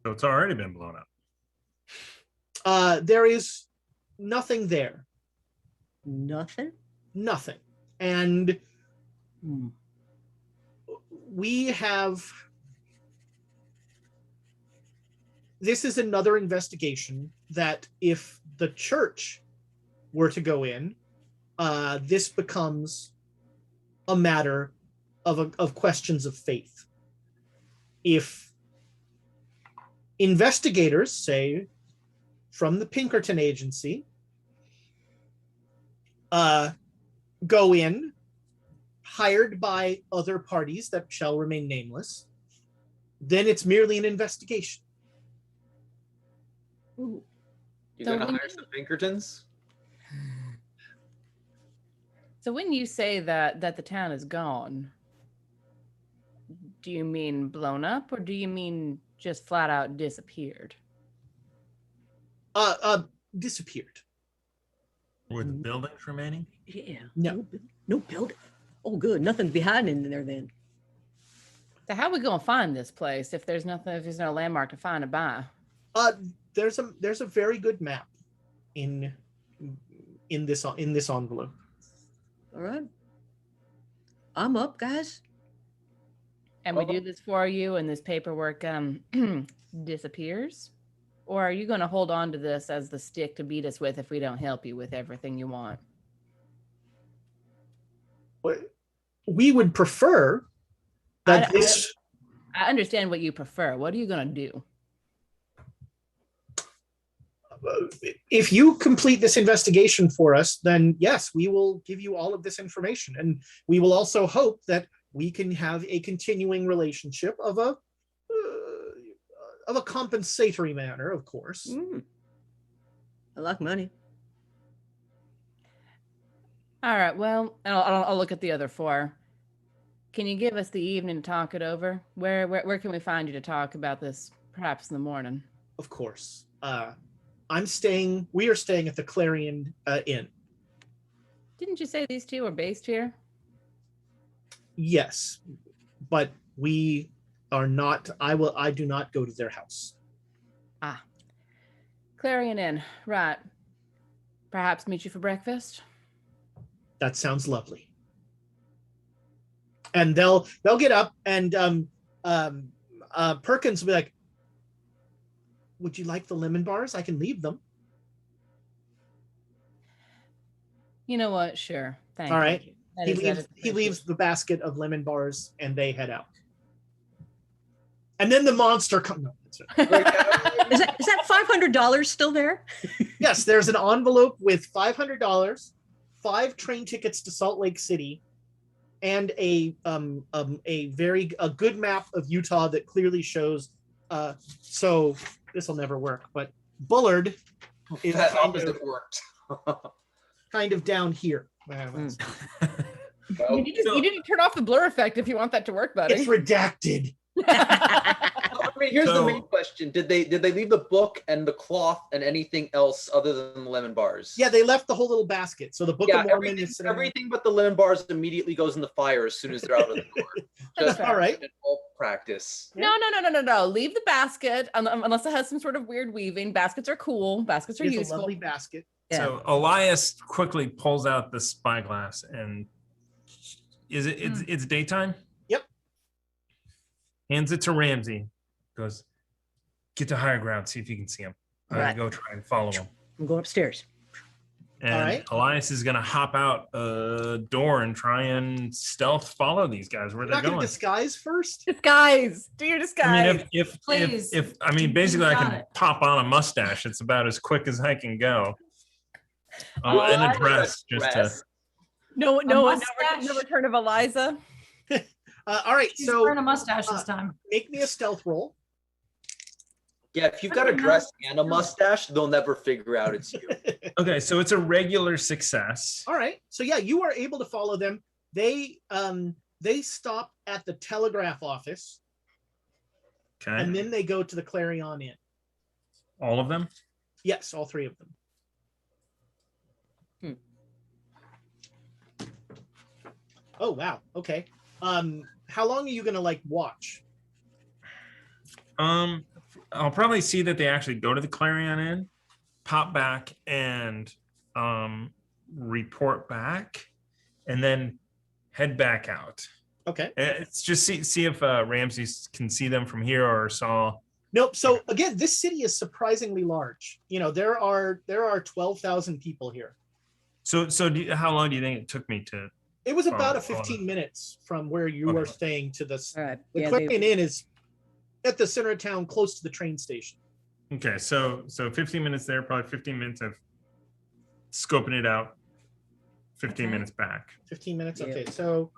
So it's already been blown up. There is nothing there. Nothing? Nothing. And Hmm. we have... This is another investigation that if the church were to go in, this becomes a matter of questions of faith. If investigators, say, from the Pinkerton Agency, go in, hired by other parties that shall remain nameless, then it's merely an investigation. Ooh. You're So gonna when hire some Pinkertons? So when you say that the town is gone, do you mean blown up or do you mean just flat out disappeared? Disappeared. Were the buildings remaining? Yeah. No. No building. Oh, good. Nothing behind in there then. So how are we gonna find this place if there's nothing, if there's no landmark to find it by? There's a very good map in this envelope. All right. I'm up, guys. And we do this for you and this paperwork disappears? Or are you gonna hold on to this as the stick to beat us with if we don't help you with everything you want? We would prefer that I understand what you prefer. What are you gonna do? if you complete this investigation for us, then yes, we will give you all of this information. And we will also hope that we can have a continuing relationship of a compensatory manner, of course. I like money. All right, well, I'll look at the other four. Can you give us the evening to talk it over? Where can we find you to talk about this, perhaps in the morning? Of course. We are staying at the Clarion Inn. Didn't you say these two are based here? Yes, but we are not, I do not go to their house. Ah, Clarion Inn, right. Perhaps meet you for breakfast? That sounds lovely. And they'll get up and Perkins will be like, would you like the lemon bars? I can leave them. You know what? Sure. Thank you. All right. That He leaves the basket of lemon bars and they head out. And then the monster comes. No, Is that $500 still there? yes, there's an envelope with $500, 5 train tickets to Salt Lake City, and a good map of Utah that clearly shows. So this will never work, but Bullard is That opposite worked. kind of down here. You need to turn off the blur effect if you want that to work, buddy. It's redacted. I mean, here's the main question: Did they leave the book and the cloth and anything else other than the lemon bars? Yeah, they left the whole little basket. So the Book of Mormon is everything but the lemon bars immediately goes in the fire as soon as they're out of the door. Just all right. Practice. No. Leave the basket unless it has some sort of weird weaving. Baskets are cool. Baskets are It's useful. a lovely basket. Yeah. So Elias quickly pulls out the spyglass and it's daytime? Yep. Hands it to Ramsey. Goes, get to higher ground, see if you can see him. Right. Go try and follow him. I'm going upstairs. And All right. Elias is gonna hop out a door and try and stealth follow these guys where You're they're not going going. to disguise first? Disguise. Do your disguise. I mean, Please. if I mean, basically, I got can it. pop on a mustache. It's about as quick as I can go. And a dress, just to. No mustache? return of Eliza. All right. She's So wearing a mustache this time. make me a stealth roll. Yeah, if you've got a dress and a mustache, they'll never figure out it's you. Okay, so it's a regular success. All right. So yeah, you are able to follow them. They stop at the telegraph office Okay, and then they go to the Clarion Inn. all of them. Yes, all 3 of them. Oh wow. Okay. How long are you gonna watch? I'll probably see that they actually go to the Clarion Inn, pop back and report back, and then head back out. Okay. It's just see if Ramsey can see them from here or saw. Nope. So again, this city is surprisingly large. There are 12,000 people here. So how long do you think it took me to? It was about a 15 minutes from where you are staying to this. All right. The Clarion Inn is at the center of town, close to the train station. Okay, so 15 minutes there, probably 15 minutes of scoping it out. 15 minutes back. 15 minutes. Yeah. Okay, so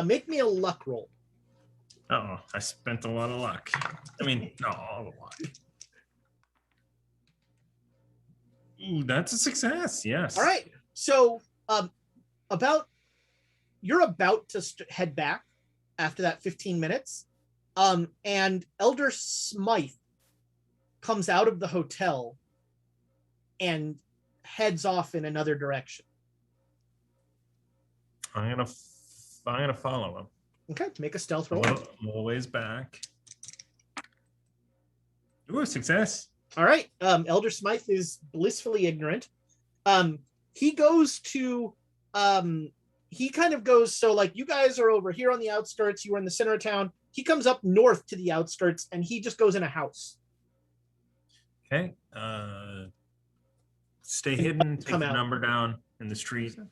make me a luck roll. Uh-oh, I spent a lot of luck. I mean, not all the luck. Ooh, that's a success. Yes. All right. So you're about to head back after that 15 minutes. And Elder Smythe comes out of the hotel and heads off in another direction. I'm gonna follow him. Okay, make a stealth roll. I'm a little ways back. Ooh, success. All right. Elder Smythe is blissfully ignorant. He goes to he kind of goes, so like you guys are over here on the outskirts, you were in the center of town. He comes up north to the outskirts and he just goes in a house. Okay. Stay hidden, take Come the out. number down in the street. And,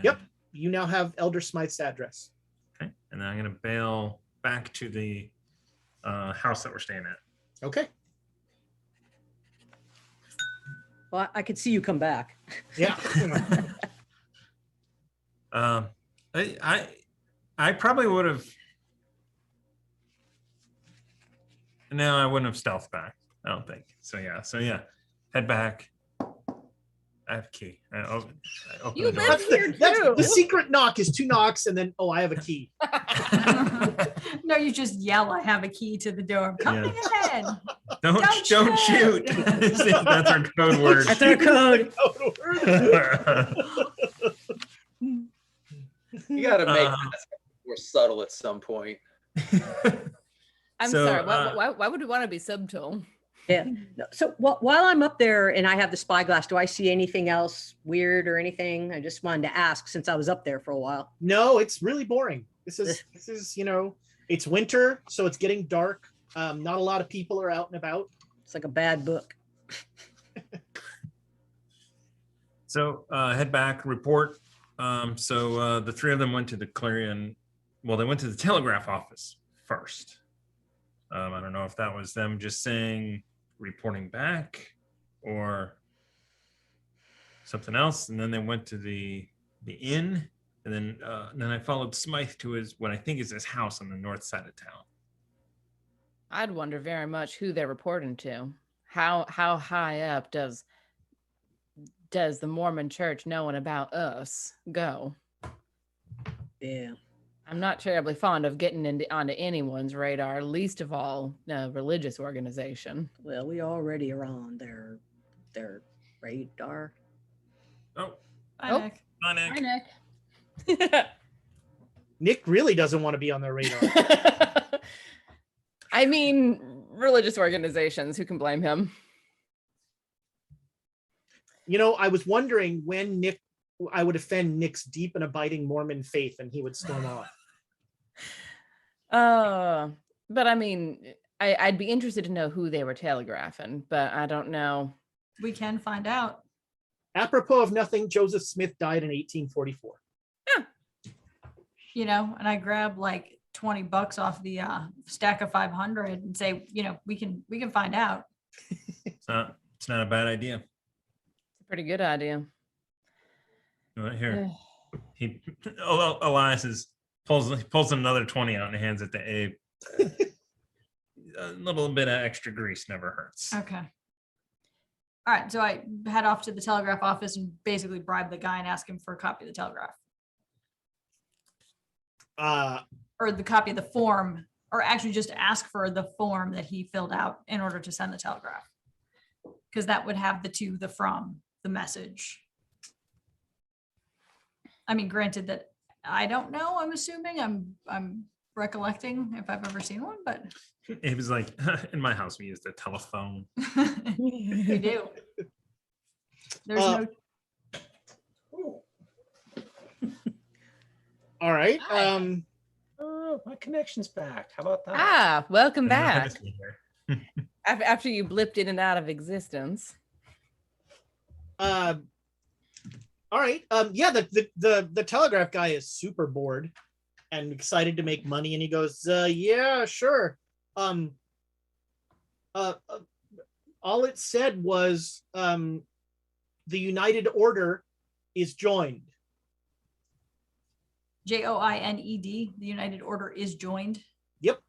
Yep. You now have Elder Smythe's address. Okay. And then I'm gonna bail back to the house that we're staying at. Okay. Well, I could see you come back. Yeah. I probably would have. No, I wouldn't have stealthed back. I don't think. So yeah. Head back. I have a key. I open You the door. live here That's too. the secret knock is 2 knocks and then I have a key. No, you just yell, I have a key to the door. Coming ahead. Don't Don't shoot. shoot. That's our code word. That's our code. You got to make that more subtle at some point. I'm So, sorry. Why would we want to be subtle? Yeah. No, so while I'm up there and I have the spyglass, do I see anything else weird or anything? I just wanted to ask since I was up there for a while. No, it's really boring. This is it's winter, so it's getting dark. Not a lot of people are out and about. It's like a bad book. So head back, report. So the three of them went to the Clarion. Well, they went to the telegraph office first. I don't know if that was them just saying reporting back or something else. And then they went to the inn, and then I followed Smythe to what I think is his house on the north side of town. I'd wonder very much who they're reporting to. How high up does the Mormon Church knowing about us go? Yeah. I'm not terribly fond of getting onto anyone's radar, least of all a religious organization. Well, we already are on their radar. Oh, Bye, Nick. hi, Nick. Hi, Nick. Nick really doesn't want to be on their radar. I mean, religious organizations, who can blame him? I was wondering when I would offend Nick's deep and abiding Mormon faith and he would storm off. But I mean, I'd be interested to know who they were telegraphing, but I don't know. We can find out. Apropos of nothing, Joseph Smith died in 1844. And I grab like $20 off the stack of 500 and say, we can find out. It's not a bad idea. It's a pretty good idea. Right here. Elias pulls another 20 out and hands it to Abe. A little bit of extra grease never hurts. Okay. All right. So I head off to the telegraph office and basically bribe the guy and ask him for a copy of the telegraph. Or the copy of the form, or actually just ask for the form that he filled out in order to send the telegraph. Because that would have the to, the from, the message. I mean, granted that I don't know, I'm assuming, I'm recollecting if I've ever seen one, but Abe was like, in my house, we used a telephone. we do. There's Uh, no. All right. Hi. Oh, my connection's back. How about that? Ah, welcome back. Nice to be here. After you blipped in and out of existence. All right. Yeah, the telegraph guy is super bored and excited to make money, and he goes, yeah, sure. All it said was the United Order is joined. JOINED, the United Order is joined. Yep.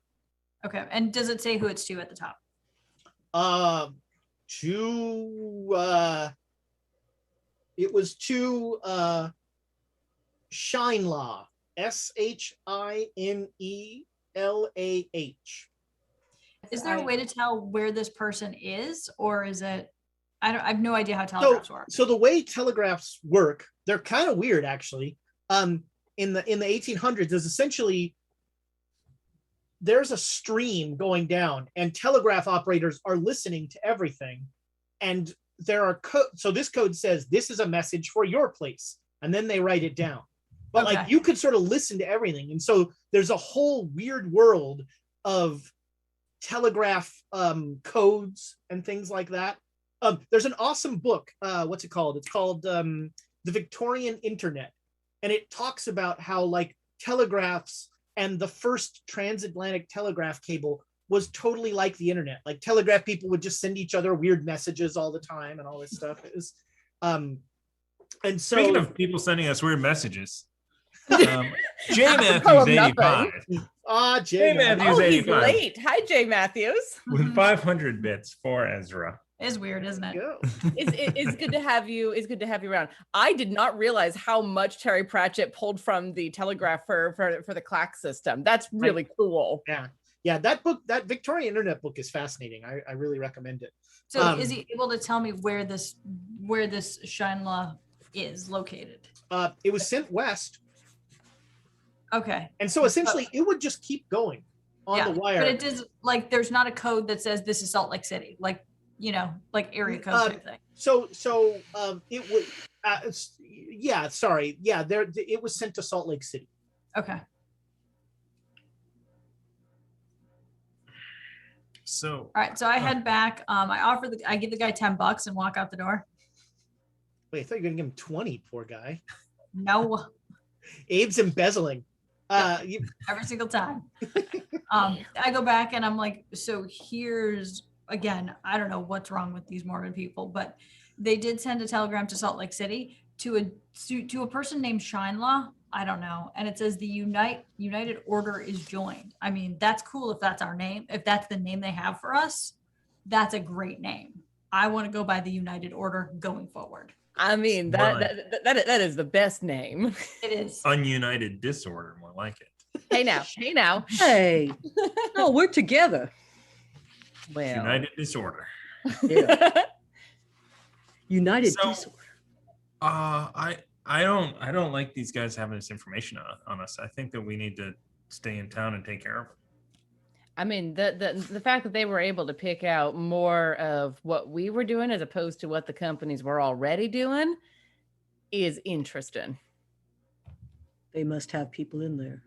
Okay. And does it say who it's to at the top? It was to Shinelaw, SHINELAH. Is there a way to tell where this person is, or is it? I have no idea how telegraphs work. So the way telegraphs work, they're kind of weird, actually. In the 1800s, is essentially there's a stream going down, and telegraph operators are listening to everything, and there are so this code says this is a message for your place, and then they write it down. But Okay. like you could sort of listen to everything, and so there's a whole weird world of telegraph codes and things like that. There's an awesome book. What's it called? It's called The Victorian Internet, and it talks about how like telegraphs and the first transatlantic telegraph cable was totally like the internet. Like telegraph people would just send each other weird messages all the time and all this stuff. It was, and so Speaking of people sending us weird messages, Jay Apropos of Matthews nothing. 85 Jay, Hey, man. Matthews. Oh, he's 85. late. Hi, Jay Matthews. with 500 bits for Ezra. It's weird, isn't it? Go. It's good to have you. It's good to have you around. I did not realize how much Terry Pratchett pulled from the telegraph for the clack system. That's really cool. Yeah, that book, that Victorian Internet book is fascinating. I really recommend it. So is he able to tell me where this Shinelaw is located? It was sent west, Okay. and so essentially it would just keep going on the wire. But it does, like, there's not a code that says this is Salt Lake City, like, you know, like area code type thing. So it would, yeah, sorry, yeah, it was sent to Salt Lake City. Okay. So All right. So I head back. I give the guy $10 and walk out the door. Wait, I thought you were gonna give him 20, poor guy. No, Abe's embezzling. every single time. I go back and I'm like, so here's, again, I don't know what's wrong with these Mormon people, but they did send a telegram to Salt Lake City to a person named Shinelaw. I don't know. And it says the United Order is joined. I mean, that's cool if that's our name. If that's the name they have for us, that's a great name. I want to go by the United Order going forward. I mean, that is the best name. It is. ununited disorder, more like it. Hey now. Hey, no, we're together. Well, United disorder. Yeah. United So- disorder. I don't like these guys having this information on us. I think that we need to stay in town and take care of them. I mean, the fact that they were able to pick out more of what we were doing as opposed to what the companies were already doing is interesting. They must have people in there.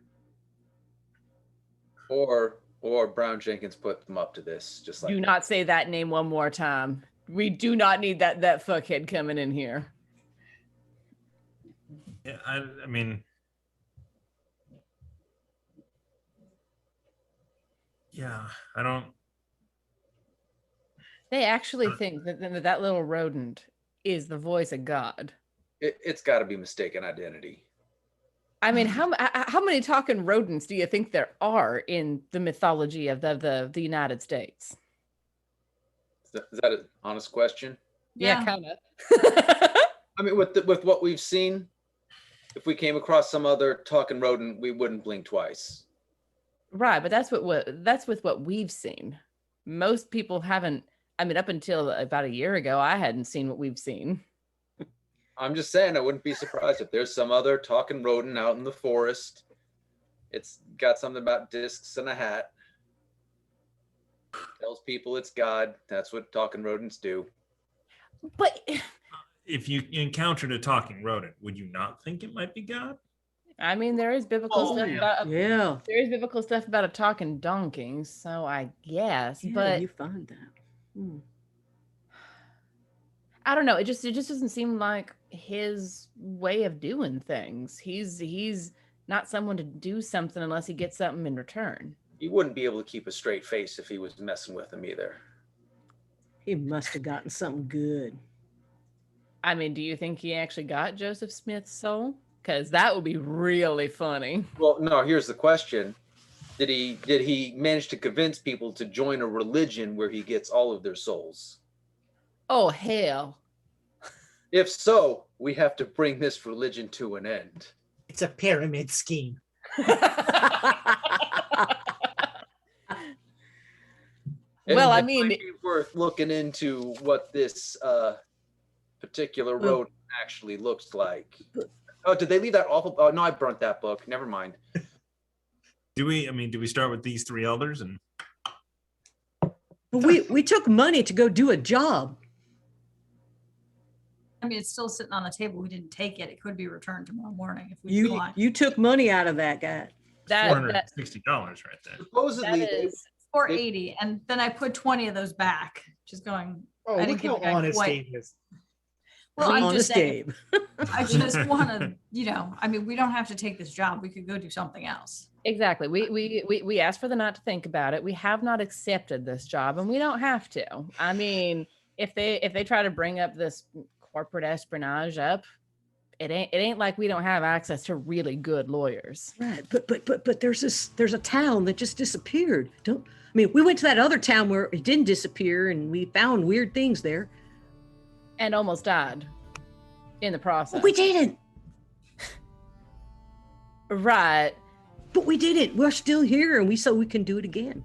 Or Brown Jenkins put them up to this, just like Do not say that name one more time. We do not need that fuckhead coming in here. Yeah, I mean, yeah, I don't. They actually think that little rodent is the voice of God. It's got to be mistaken identity. I mean, how many talking rodents do you think there are in the mythology of the United States? Is that an honest question? Yeah, kind of. I mean, with what we've seen, if we came across some other talking rodent, we wouldn't blink twice. Right, but that's with what we've seen. Most people haven't. I mean, up until about a year ago, I hadn't seen what we've seen. I'm just saying, I wouldn't be surprised if there's some other talking rodent out in the forest. It's got something about discs and a hat. Tells people it's God. That's what talking rodents do. But if you encountered a talking rodent, would you not think it might be God? I mean, there is biblical stuff about Yeah. there is biblical stuff about a talking donkey, so I guess. Yeah, but you find that. Hmm. I don't know. It just doesn't seem like his way of doing things. He's not someone to do something unless he gets something in return. You wouldn't be able to keep a straight face if he was messing with him either. He must have gotten something good. I mean, do you think he actually got Joseph Smith's soul? Because that would be really funny. Well, no, here's the question. Did he manage to convince people to join a religion where he gets all of their souls? Oh, hell. If so, we have to bring this religion to an end. It's a pyramid scheme. Well, I It mean, might be worth looking into what this particular road actually looks like. Oh, did they leave that awful? Oh no, I burnt that book. Never mind. Do we start with these three elders and But we took money to go do a job. I mean, it's still sitting on the table. We didn't take it. It could be returned tomorrow morning if we want. You took money out of that guy. that $460 right there? Supposedly, that they- is 480, and then I put 20 of those back. Just going. Oh, I didn't look give how the guy honest quite- Dave is. Well, I'm Honest just saying. Dave. I just want to, I mean, we don't have to take this job. We could go do something else. exactly. We asked for the not to think about it. We have not accepted this job, and we don't have to. I mean, if they try to bring up this corporate espionage up, it ain't like we don't have access to really good lawyers. Right, but there's a town that just disappeared. We went to that other town where it didn't disappear, and we found weird things there. And almost died in the process. But we didn't. Right. But we didn't. We're still here, and we can do it again.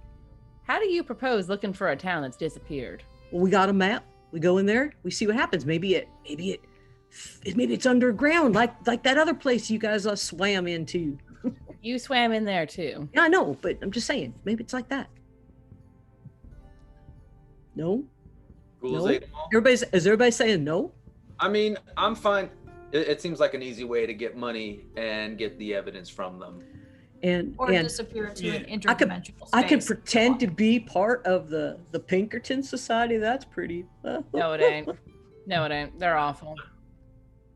How do you propose looking for a town that's disappeared? Well, we got a map. We go in there. We see what happens. Maybe it's underground, like that other place you guys swam into. You swam in there too. Yeah, I know, but I'm just saying, maybe it's like that. No? Ghouls No? ate 'em all. Is everybody saying no? I mean, I'm fine. It seems like an easy way to get money and get the evidence from them. Or And disappear to an Yeah. interdimensional space. I can pretend to be part of the Pinkerton Society. That's pretty. No, it ain't. No, it ain't. They're awful.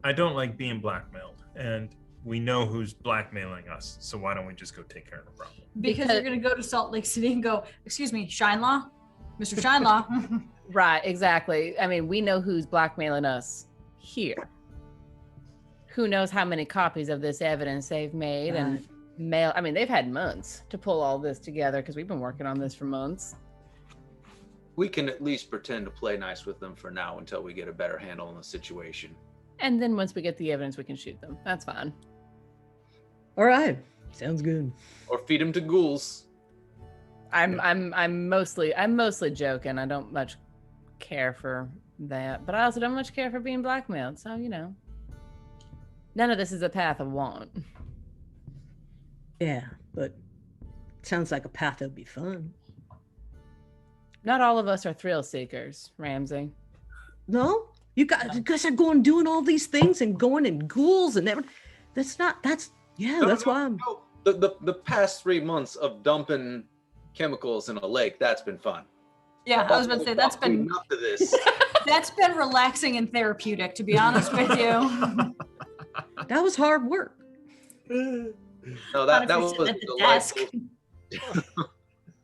I don't like being blackmailed, and we know who's blackmailing us. So why don't we just go take care of the problem? Because you're going to go to Salt Lake City and go, excuse me, Shinelaw? Mr. Shinelaw. Right, exactly. I mean, we know who's blackmailing us here. Who knows how many copies of this evidence they've made and mail. I mean, they've had months to pull all this together because we've been working on this for months. We can at least pretend to play nice with them for now until we get a better handle on the situation. And then once we get the evidence, we can shoot them. That's fine. All right, sounds good. Or feed them to ghouls. I'm mostly joking. I don't much care for that, but I also don't much care for being blackmailed. So none of this is a path I want. Yeah, but it sounds like a path that would be fun. Not all of us are thrill seekers, Ramsey. No, you guys are going doing all these things and going in ghouls and everything. That's why I'm. No. The past 3 months of dumping chemicals in a lake, that's been fun. Yeah, I was about to say that's been up to this. that's been relaxing and therapeutic, to be honest with you. That was hard work. No, Not that if was you're sitting at the desk. delightful.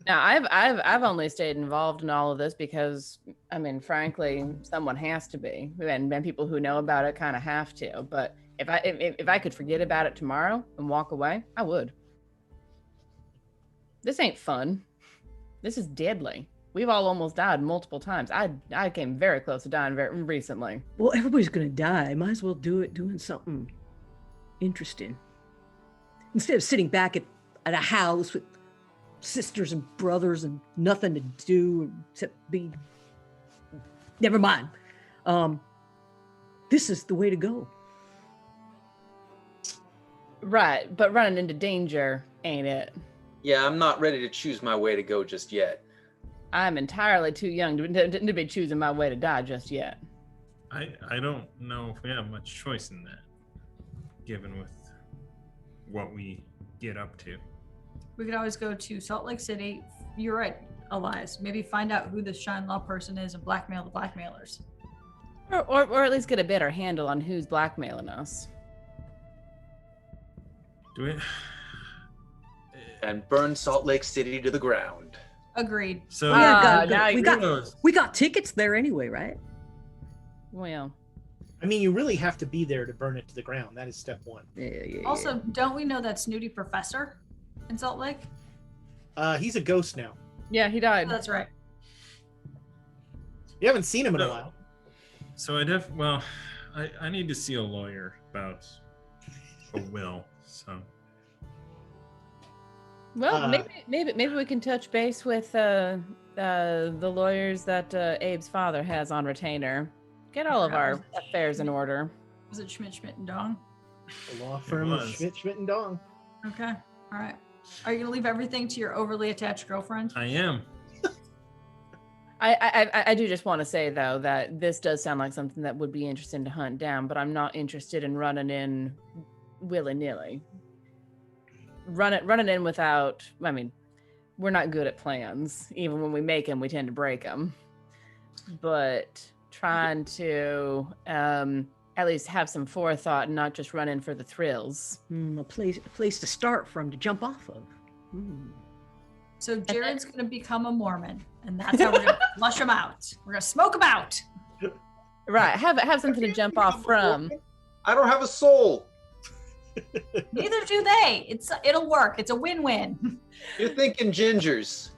Now, I've only stayed involved in all of this because, I mean, frankly, someone has to be, and people who know about it kind of have to. But if I could forget about it tomorrow and walk away, I would. This ain't fun. This is deadly. We've all almost died multiple times. I came very close to dying very recently. Well, everybody's gonna die. Might as well do it doing something interesting instead of sitting back at a house with sisters and brothers and nothing to do except be. Never mind. This is the way to go. Right, but running into danger ain't it. Yeah, I'm not ready to choose my way to go just yet. I'm entirely too young to be choosing my way to die just yet. I don't know if we have much choice in that, given with what we get up to. We could always go to Salt Lake City. You're right, Elias. Maybe find out who the Shine Law person is and blackmail the blackmailers. Or at least get a better handle on who's blackmailing us. Do we? And burn Salt Lake City to the ground. Agreed. So now we got tickets there anyway, right? Well, I mean, you really have to be there to burn it to the ground. That is step one. Yeah. Also, don't we know that snooty professor in Salt Lake? He's a ghost now. yeah, he Oh, died. that's right. You haven't seen him in a No. while. So I need to see a lawyer about a will. So Well, maybe we can touch base with the lawyers that Abe's father has on retainer. Get all of our affairs in order. Was it Schmidt, and Dong? The law firm of was. Schmidt and Dong. Okay. All right. Are you going to leave everything to your overly attached girlfriend? I am. I do just want to say though that this does sound like something that would be interesting to hunt down, but I'm not interested in running in willy-nilly. Running in without. I mean, we're not good at plans. Even when we make them, we tend to break them. But trying to at least have some forethought and not just run in for the thrills. A place to start from, to jump off of. So Jared's going to become a Mormon, and that's how we're going to flush him out. We're going to smoke him out. Right, have something to jump off from. I don't have a soul. Neither do they. It'll work. It's a win-win. You're thinking gingers.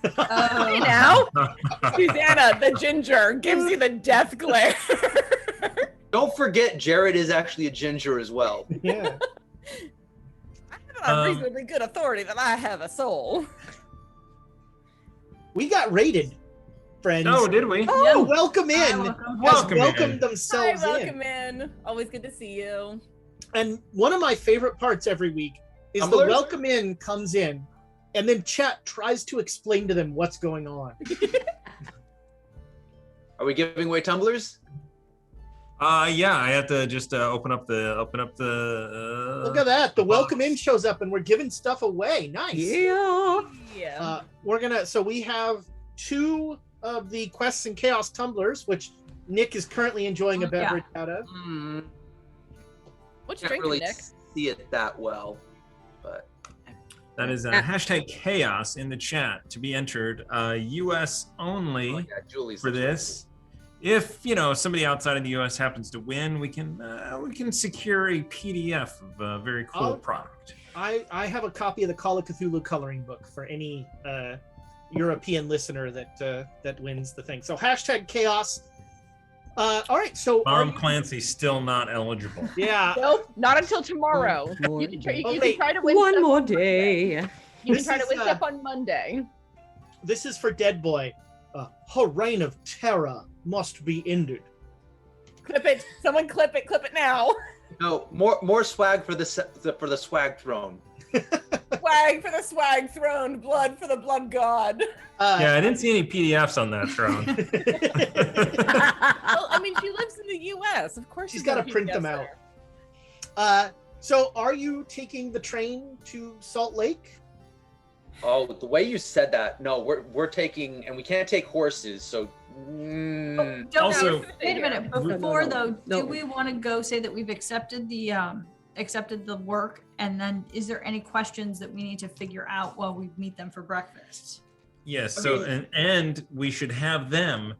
Hey now, Susanna, the ginger gives you the death glare. Don't forget, Jared is actually a ginger as well. Yeah. I have a reasonably good authority that I have a soul. We got raided, friends. Oh, did we? Oh, welcome in. Hi, Has welcome welcomed in. themselves welcome in. Always good to see you. And one of my favorite parts every week is the Tumblers? welcome in comes in, and then chat tries to explain to them what's going on. Are we giving away tumblers? Yeah, I have to just open up the. Look at that. The welcome in shows up, and we're giving stuff away. Nice. Yeah. Yeah. So we have 2 of the Quests and Chaos tumblers, which Nick is currently enjoying a beverage out of. What you Can't drinking, really Nick? see it that well, but That is hashtag chaos in the chat to be entered. U.S. only oh, yeah, Julie's for this. If somebody outside of the U.S. happens to win, we can secure a PDF of a very cool product. I have a copy of the Call of Cthulhu coloring book for any European listener that wins the thing. So hashtag chaos. All right, so Tom Clancy's still not eligible. yeah. Nope, not until tomorrow. More You can try, you Oh, can wait. try to win One stuff more on Monday. day. You This can try to is, win stuff on Monday. This is for Dead Boy. Her reign of terror must be ended. Clip it. Someone clip it. Clip it now. No, more swag for the swag throne. Swag for the swag throne. Blood for the blood god. Yeah, I didn't see any PDFs on that throne. Well, I mean, she lives in the U.S. Of course, She's got gotta print them out. So are you taking the train to Salt Lake? Oh, the way you said that. No, we're taking, and we can't take horses. So Don't Also- wait a minute. No, Before no. though, No. do we want to go say that we've accepted the work, and then is there any questions that we need to figure out while we meet them for breakfast? Yes. So and we should have them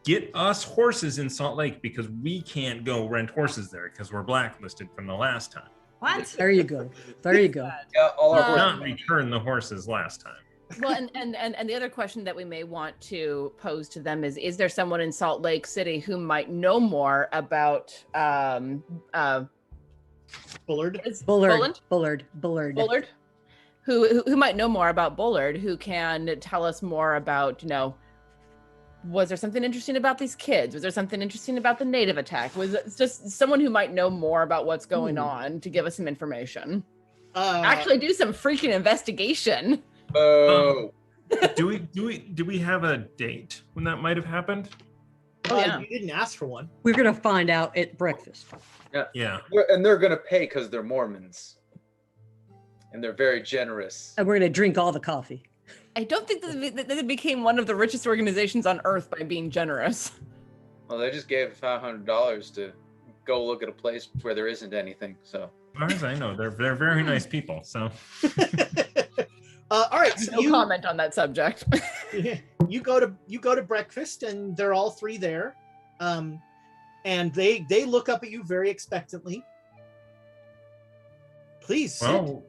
get us horses in Salt Lake because we can't go rent horses there because we're blacklisted from the last time. What? There you go. There you go. yeah, all our Uh, horses. Not return the horses last time. Well, and the other question that we may want to pose to them is there someone in Salt Lake City who might know more about Bullard? Bullard, who might know more about Bullard, who can tell us more about, was there something interesting about these kids? Was there something interesting about the native attack? Was it just someone who might know more about what's going on to give us some information? Actually do some freaking investigation. Oh, Do we have a date when that might have happened? Oh, yeah. You didn't ask for one. We're gonna find out at breakfast. Yeah. And they're gonna pay because they're Mormons, and they're very generous. And we're gonna drink all the coffee. I don't think that they became one of the richest organizations on earth by being generous. Well, they just gave $500 to go look at a place where there isn't anything. So, As far as I know, they're very nice people. So, All right, so No comment on that subject. you go to breakfast, and they're all three there, and they look up at you very expectantly. Please sit. well,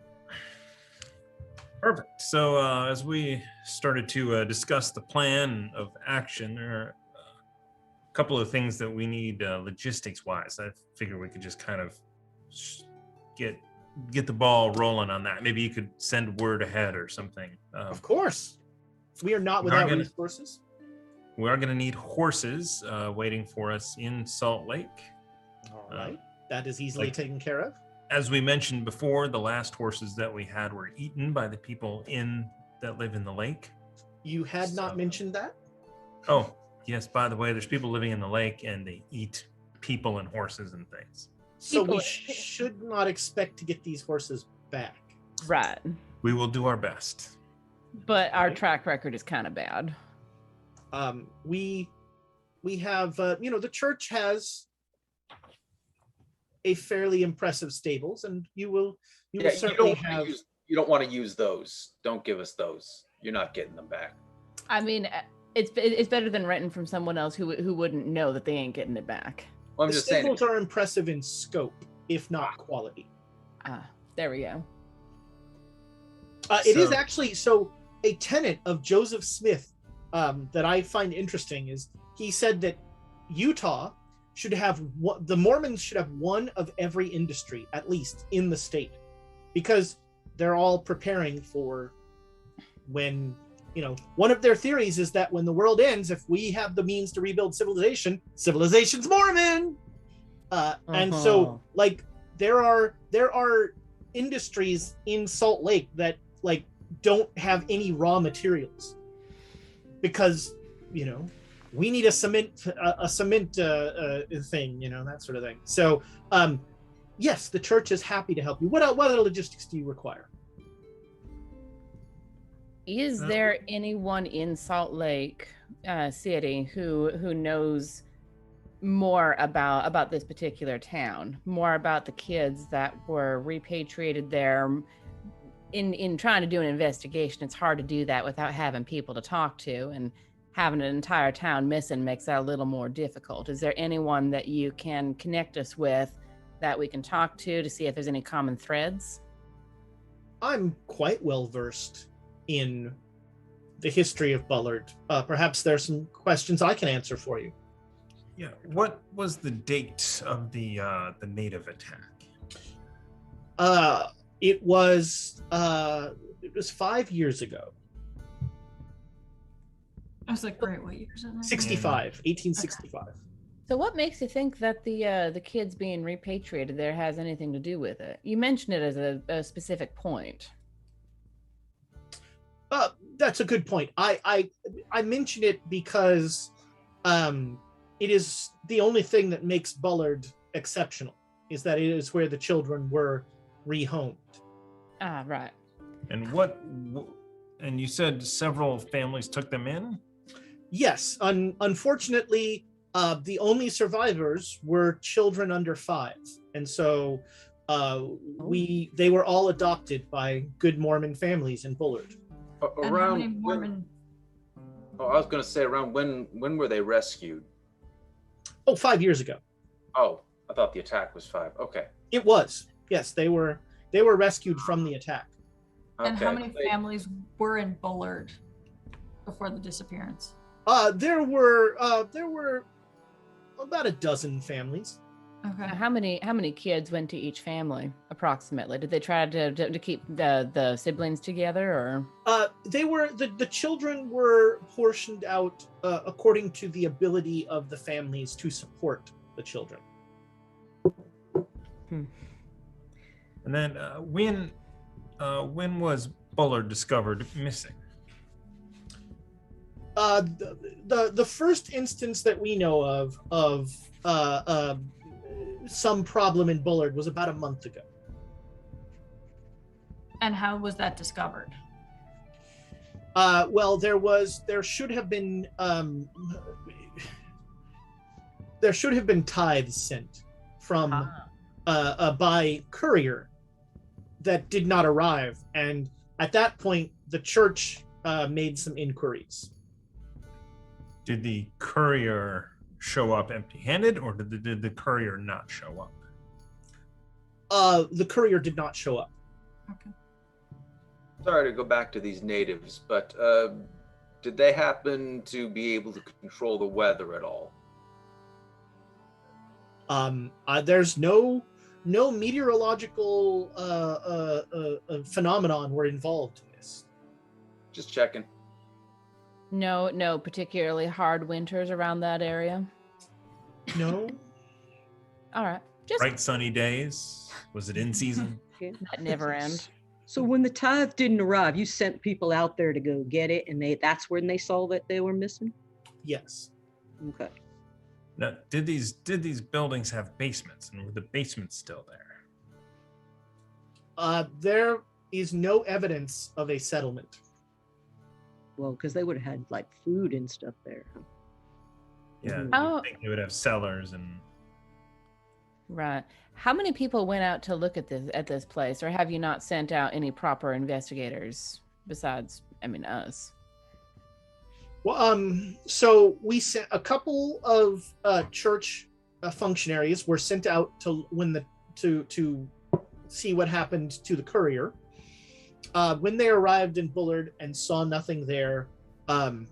perfect. So, as we started to discuss the plan of action, there are a couple of things that we need logistics-wise. I figure we could just kind of get the ball rolling on that. Maybe you could send word ahead or something. Of course, we are not we are without gonna- resources. We are going to need horses waiting for us in Salt Lake. All right, that is easily like- taken care of. As we mentioned before, the last horses that we had were eaten by the people that live in the lake. You had not So- mentioned that. Oh, yes, by the way, there's people living in the lake and they eat people and horses and things. So we People- should not expect to get these horses back. Right. We will do our best. But our Okay. track record is kind of bad. We have the church has a fairly impressive stables, and you will yeah, certainly have. you don't want to use those. Don't give us those. You're not getting them back. I mean, it's better than renting from someone else who wouldn't know that they ain't getting it back. Well, I'm The just saying. stables are impressive in scope, if not quality. Ah, there we go. It is So- actually so. A tenet of Joseph Smith that I find interesting is he said that Utah should have the Mormons should have one of every industry at least in the state, because they're all preparing for when one of their theories is that when the world ends, if we have the means to rebuild civilization's Mormon. And so like there are industries in Salt Lake that like don't have any raw materials because we need a cement thing, that sort of thing. So yes, the church is happy to help you. What other logistics do you require? Is there anyone in Salt Lake City who knows more about this particular town, more about the kids that were repatriated there? In trying to do an investigation, it's hard to do that without having people to talk to, and having an entire town missing makes that a little more difficult. Is there anyone that you can connect us with that we can talk to see if there's any common threads? I'm quite well versed in the history of Bullard. Perhaps there's some questions I can answer for you. Yeah. What was the date of the native attack? It was 5 years ago. I was like, great, what year is it? 1865. So what makes you think that the kids being repatriated there has anything to do with it? You mentioned it as a specific point. That's a good point. I mention it because it is the only thing that makes Bullard exceptional, is that it is where the children were rehomed. Ah, right. And and you said several families took them in? Yes, unfortunately, the only survivors were children under 5, and so they were all adopted by good Mormon families in Bullard. And how Around many Mormon? I was going to say around when were they rescued? 5 years ago. Oh, I thought the attack was 5. Okay. It was. Yes, they were rescued from the attack. And how Okay. many families were in Bullard before the disappearance? There were about a dozen families. Okay. How many kids went to each family approximately? Did they try to keep the siblings together, or? They were the children were portioned out according to the ability of the families to support the children. And then when was Bullard discovered missing? The first instance that we know of some problem in Bullard was about a month ago. And how was that discovered? Well, there should have been tithes sent from by courier that did not arrive, and at that point, the church made some inquiries. Did the courier show up empty-handed, or did the courier not show up? The courier did not show up. Okay. Sorry to go back to these natives, but did they happen to be able to control the weather at all? There's no meteorological phenomenon were involved in this. Just checking. No particularly hard winters around that area. No. All right. Just Bright sunny days. Was it in season? that never end. So when the tithe didn't arrive, you sent people out there to go get it, and that's when they saw that they were missing? Yes. Okay. Now, did these buildings have basements, and were the basements still there? There is no evidence of a settlement. Well, because they would have had like food and stuff there. Yeah, Mhm. Oh. I think they would have cellars and. Right. How many people went out to look at this place, or have you not sent out any proper investigators besides, us? Well, so we sent a couple of church functionaries were sent out to to see what happened to the courier. When they arrived in Bullard and saw nothing there,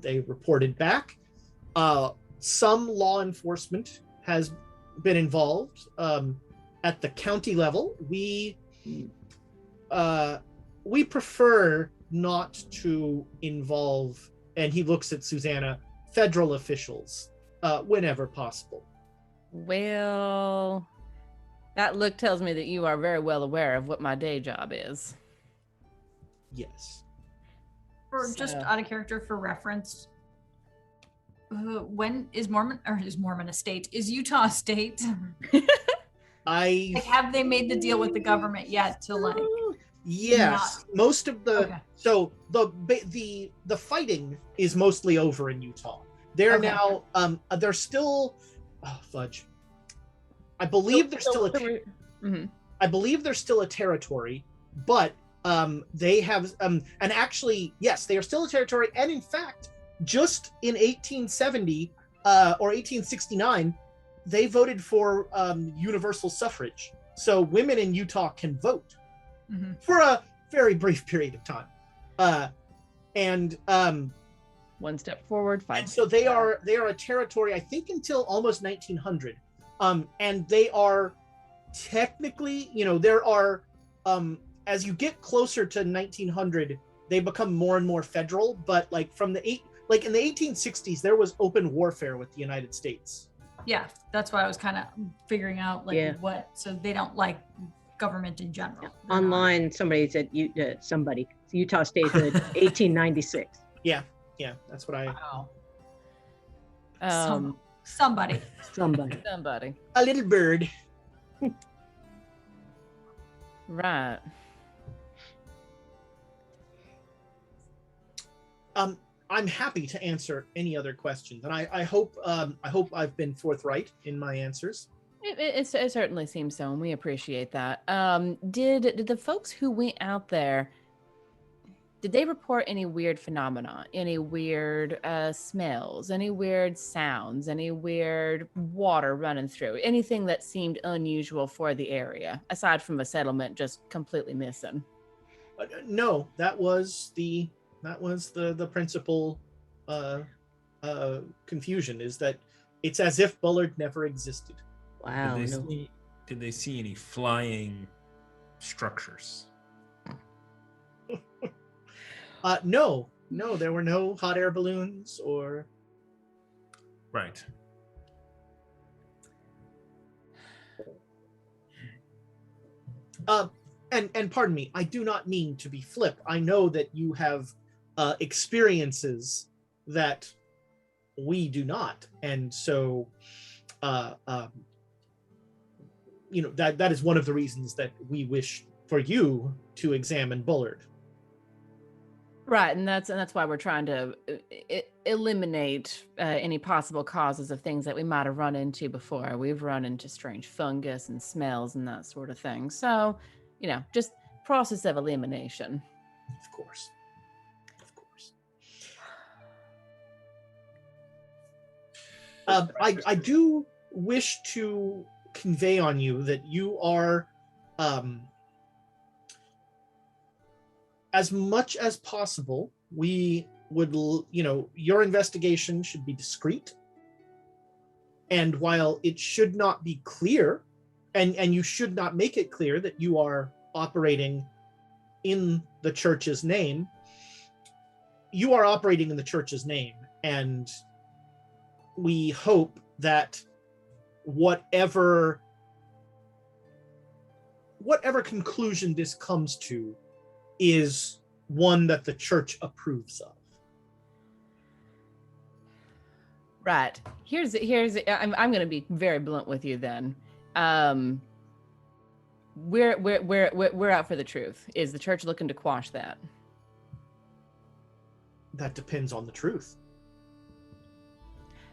they reported back. Some law enforcement has been involved at the county level. We prefer not to involve, and he looks at Susanna, federal officials whenever possible. Well, that look tells me that you are very well aware of what my day job is. Yes. For just So- out of character for reference, when is Mormon a state? Is Utah a state? Like, have they made the deal with the government yet to like? Yes, most of the Okay. so the fighting is mostly over in Utah. They're Okay. now they're still fudge. I believe there's still Mhm. I believe there's still a territory, but they have and actually yes, they are still a territory, and in fact, just in 1870 or 1869, they voted for universal suffrage. So women in Utah can vote for a very brief period of time. One step forward, five. And so they are a territory, I think, until almost 1900. And they are technically, there are as you get closer to 1900, they become more and more federal. But like in the 1860s, there was open warfare with the United States. Yeah, that's why I was kind of figuring out what. So they don't like government in general. They're not- Online, somebody said Utah statehood 1896. Yeah, that's what I. Wow. Um, Somebody. Somebody. somebody. A little bird. Right. I'm happy to answer any other questions, and I hope I've been forthright in my answers. It certainly seems so, and we appreciate that. Did the folks who went out there, did they report any weird phenomena, any weird smells, any weird sounds, any weird water running through, anything that seemed unusual for the area, aside from a settlement just completely missing? No, that was the principal confusion, is that it's as if Bullard never existed. Wow. Did they see any flying structures? No, there were no hot air balloons or. Right. And pardon me, I do not mean to be flip. I know that you have experiences that we do not. And so, that is one of the reasons that we wish for you to examine Bullard. Right, and that's why we're trying to eliminate any possible causes of things that we might have run into before. We've run into strange fungus and smells and that sort of thing. So, just process of elimination. Of course. I do wish to convey on you that you are, as much as possible, we would, your investigation should be discreet. And while it should not be clear, and you should not make it clear that you are operating in the church's name, you are operating in the church's name. And we hope that whatever conclusion this comes to is one that the church approves of. Right. Here's I'm going to be very blunt with you then. We're out for the truth. Is the church looking to quash that? That depends on the truth.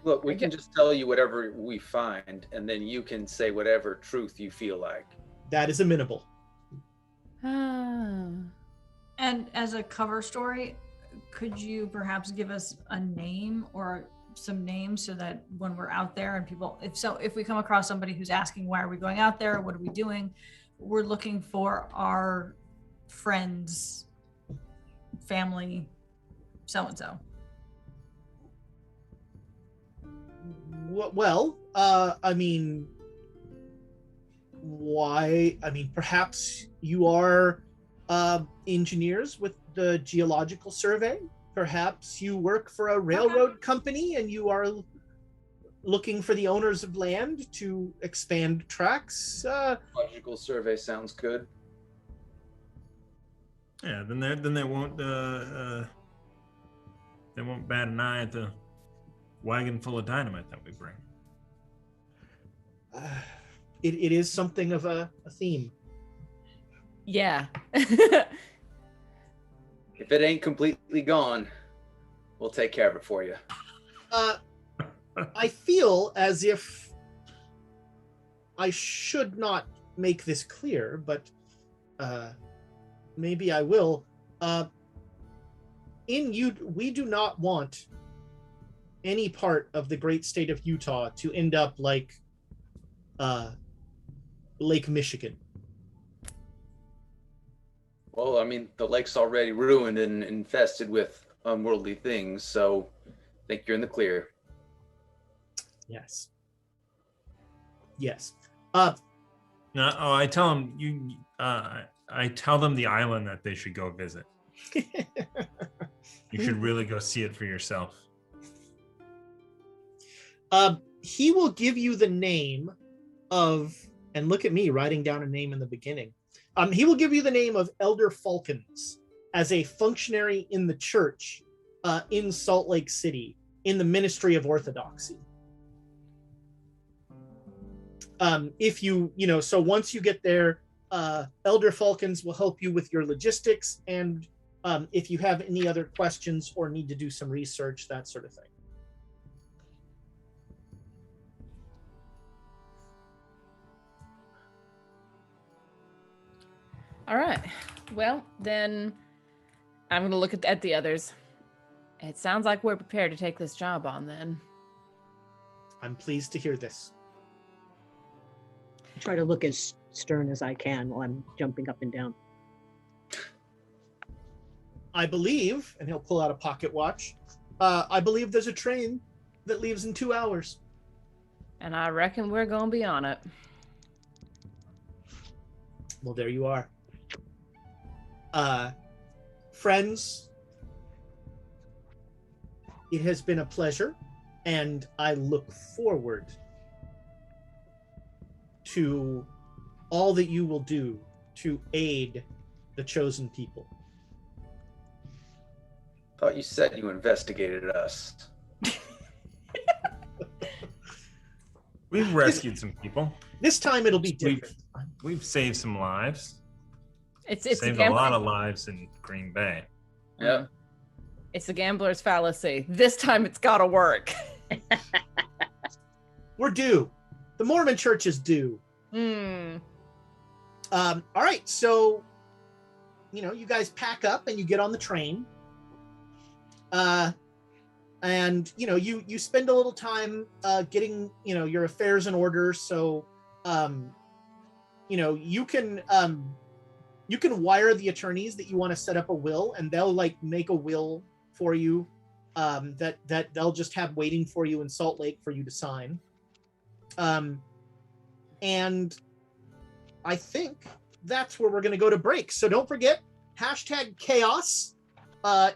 Look, we can just tell you whatever we find, and then you can say whatever truth you feel like. That is amenable. Oh. And as a cover story, could you perhaps give us a name or some names so that when we're out there and people, if we come across somebody who's asking, why are we going out there? What are we doing? We're looking for our friends, family, so-and-so. Well, perhaps you are engineers with the Geological Survey. Perhaps you work for a railroad company and you are looking for the owners of land to expand tracks. Geological Survey sounds good. Yeah, then they won't bat an eye at the wagon full of dynamite that we bring. It is something of a theme. Yeah. If it ain't completely gone, we'll take care of it for you. I feel as if I should not make this clear, but maybe I will. We do not want any part of the great state of Utah to end up like Lake Michigan. Well, the lake's already ruined and infested with unworldly things, so I think you're in the clear. Yes. No, I tell them I tell them the island that they should go visit. You should really go see it for yourself. He will give you the name of, and look at me writing down a name in the beginning. He will give you the name of Elder Falcons as a functionary in the church in Salt Lake City in the Ministry of Orthodoxy. So once you get there, Elder Falcons will help you with your logistics, and if you have any other questions or need to do some research, that sort of thing. All right. Well, then I'm going to look at the others. It sounds like we're prepared to take this job on then. I'm pleased to hear this. I try to look as stern as I can while I'm jumping up and down. I believe, and he'll pull out a pocket watch, I believe there's a train that leaves in 2 hours. And I reckon we're going to be on it. Well, there you are. Friends, it has been a pleasure, and I look forward to all that you will do to aid the chosen people. Thought you said you investigated us. We've rescued some people. This time it'll be different. We've saved some lives. It's Saved a lot of lives in Green Bay. Yeah. It's a gambler's fallacy. This time it's gotta work. We're due. The Mormon Church is due. Hmm. All right, so you guys pack up and you get on the train. And you spend a little time getting your affairs in order. So you can wire the attorneys that you want to set up a will, and they'll make a will for you that they'll just have waiting for you in Salt Lake for you to sign. And I think that's where we're going to go to break. So don't forget, #chaos.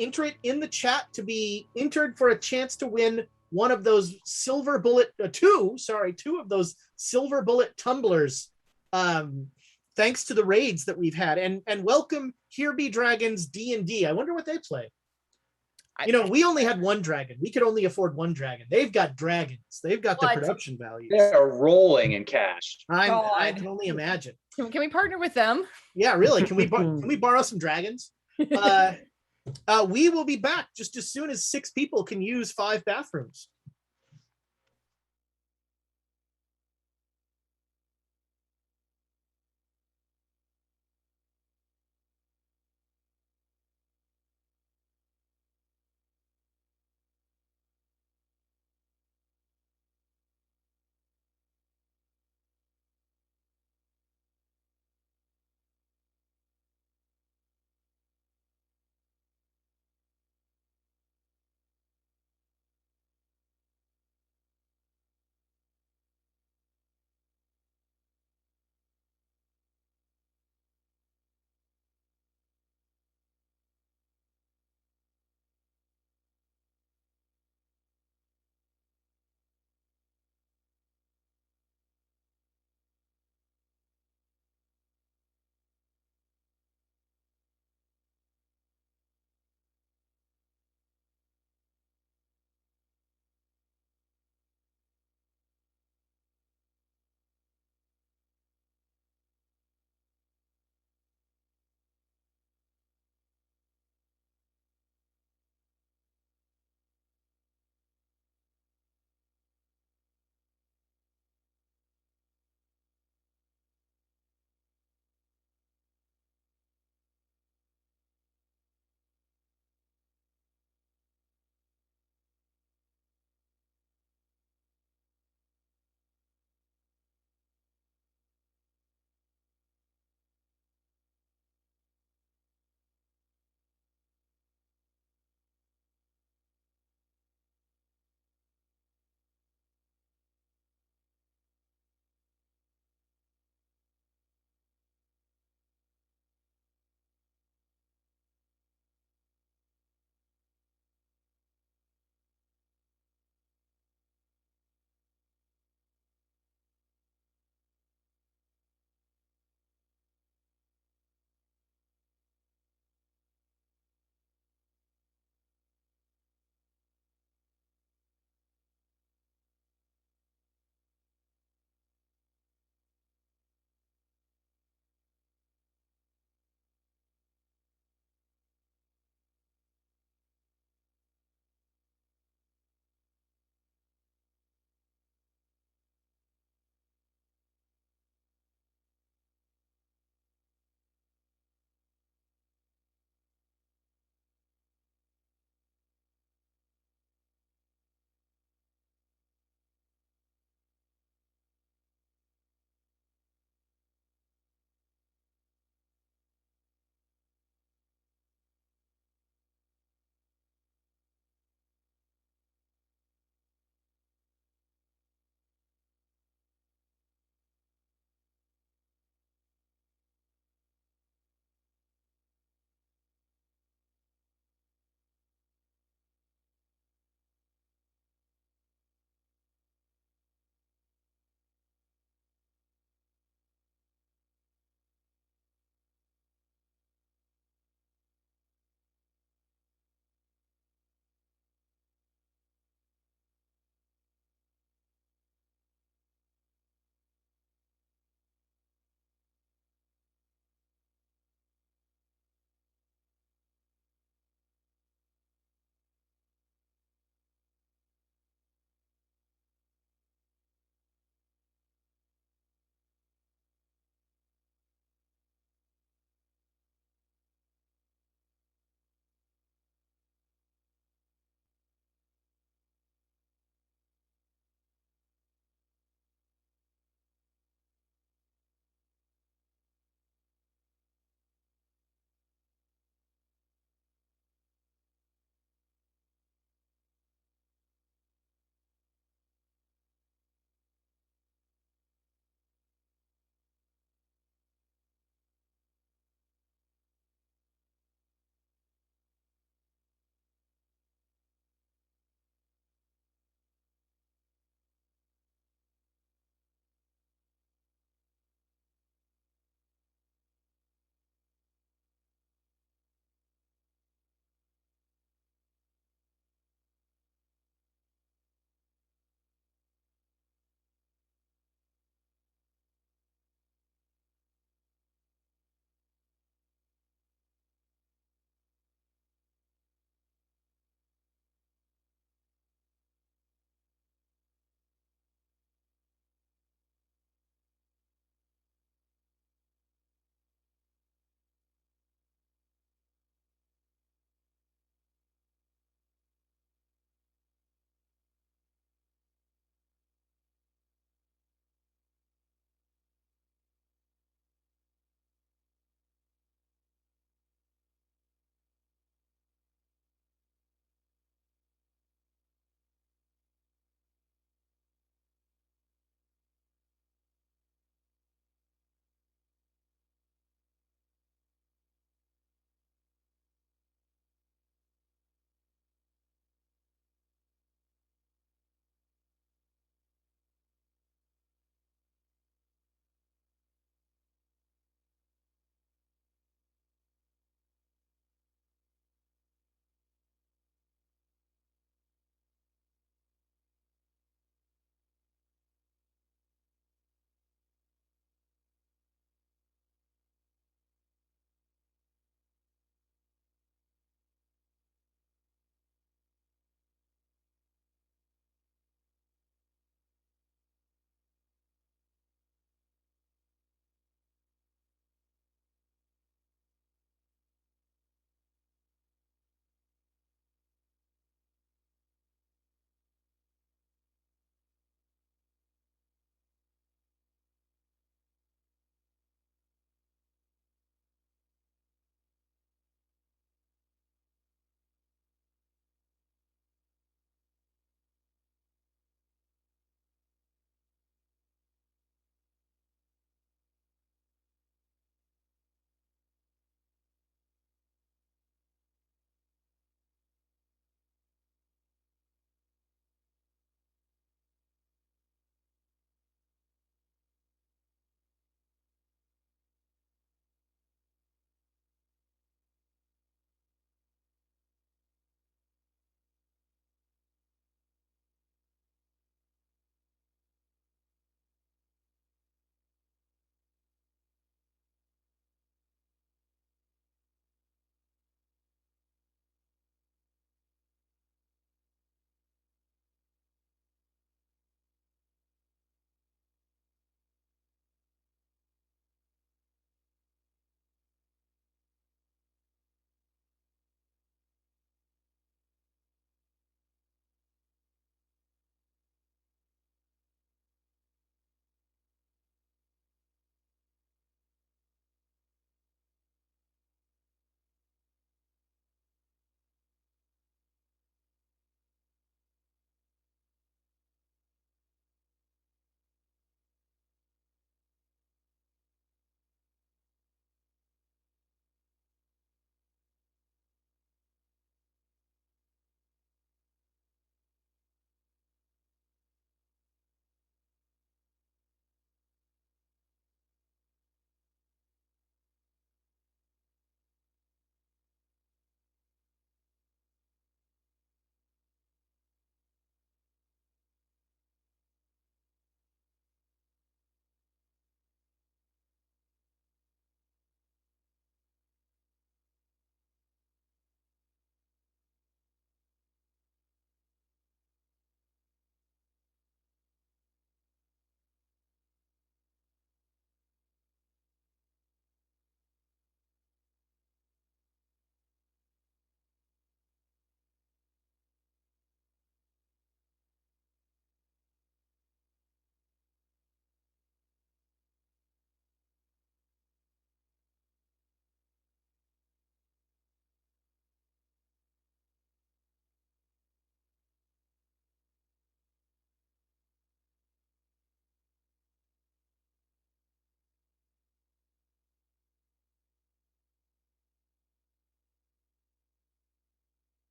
Enter it in the chat to be entered for a chance to win one of those silver bullet, two of those silver bullet tumblers. Thanks to the raids that we've had, and welcome Here Be Dragons D&D. I wonder what they play. We only had one dragon. We could only afford one dragon. They've got dragons. They've got the production value. They're rolling in cash. I can only imagine. Can we partner with them? Yeah, really. Can we borrow some dragons? We will be back just as soon as 6 people can use 5 bathrooms.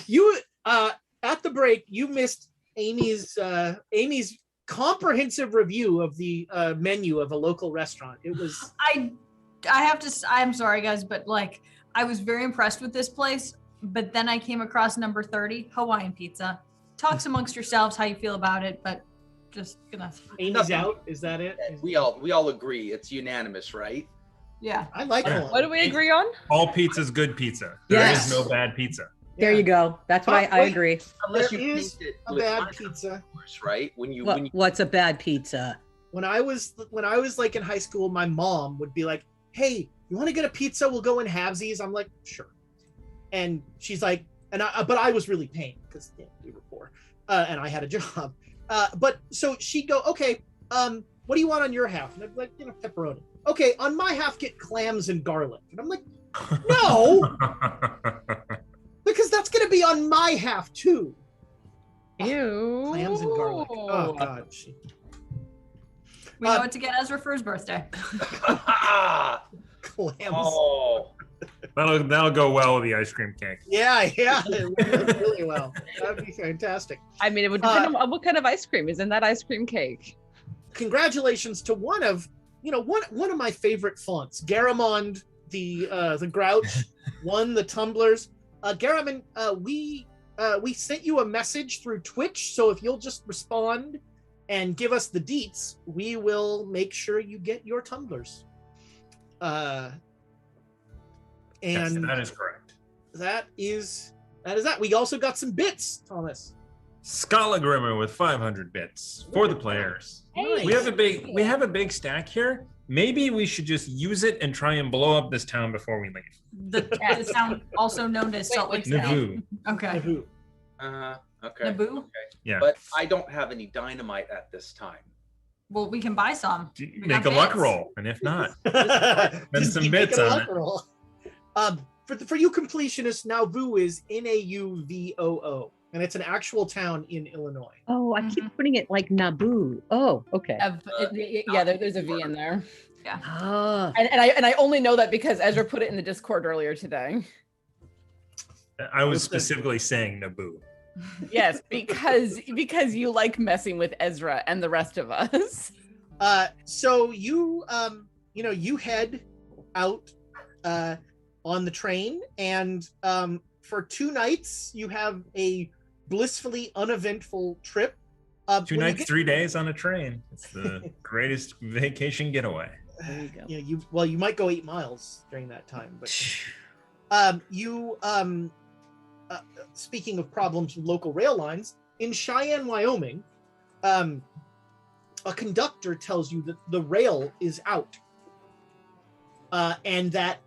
You at the break, you missed Amy's comprehensive review of the menu of a local restaurant. It was I'm sorry guys, but like I was very impressed with this place, but then I came across number 30, Hawaiian pizza. Talks amongst yourselves how you feel about it, but just gonna Amy's out. Is that it? We all agree. It's unanimous, right? Yeah. I like Yeah. Hawaiian. What do we agree on? All pizza's good pizza. There Yes. is no bad pizza. There you go. That's why I Wait. agree. Unless There you is paint it a with bad icon pizza. colors, right? When you What's a bad pizza? When I was like in high school, my mom would be like, "Hey, you want to get a pizza? We'll go in halvesies." I'm like, "Sure." And she's like, but I was really paying because we were poor, and I had a job. But so she'd go, "Okay, what do you want on your half?" And I'd be like, "Pepperoni." "Okay, on my half, get clams and garlic." And I'm like, "No, because that's gonna be on my half too." Ew. Clams and garlic. Oh God. We know what to get Ezra for his birthday. Clams. Oh, That'll go well with the ice cream cake. Yeah, it would really well. That'd be fantastic. I mean, it would depend on what kind of ice cream is in that ice cream cake. Congratulations to one of my favorite fonts, Garamond, the Grouch, won the tumblers. Garamond, we sent you a message through Twitch, so if you'll just respond and give us the deets, we will make sure you get your tumblers. Yes, And that is correct. that is that. We also got some bits, Thomas. Scala with 500 bits for the players. Hey, We have a big stack here. Maybe we should just use it and try and blow up this town before we leave. The town also known as Salt Lake City. Naboo. Okay. Who? okay. Naboo? Yeah. But I don't have any dynamite at this time. Well, we can buy some. Make a got luck bits. roll, and if not, Just some keep bits making a on luck it. roll. For you completionists, Nauvoo is Nauvoo, and it's an actual town in Illinois. Oh, I keep putting it like Naboo. Oh, okay. There's a V in there. Ah, And I only know that because Ezra put it in the Discord earlier today. I was specifically saying Naboo. Yes, because you like messing with Ezra and the rest of us. So you you head out on the train, and for 2 nights you have a blissfully uneventful trip. 2 nights, 3 days on a train. It's the greatest vacation getaway. there you go. You might go 8 miles during that time, but speaking of problems with local rail lines, in Cheyenne, Wyoming, a conductor tells you that the rail is out, and that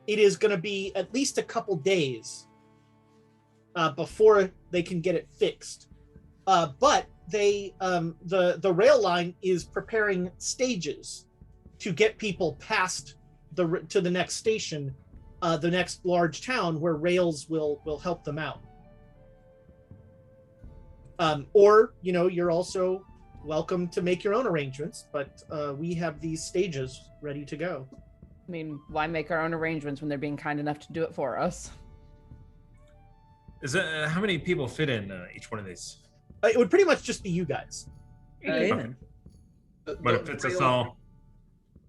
it is going to be at least a couple days before they can get it fixed. But the rail line is preparing stages to get people past to the next station, the next large town where rails will help them out. Or you're also welcome to make your own arrangements, but we have these stages ready to go. I mean, why make our own arrangements when they're being kind enough to do it for us? Is that how many people fit in each one of these? It would pretty much just be you guys. Okay, then. But if it's us all,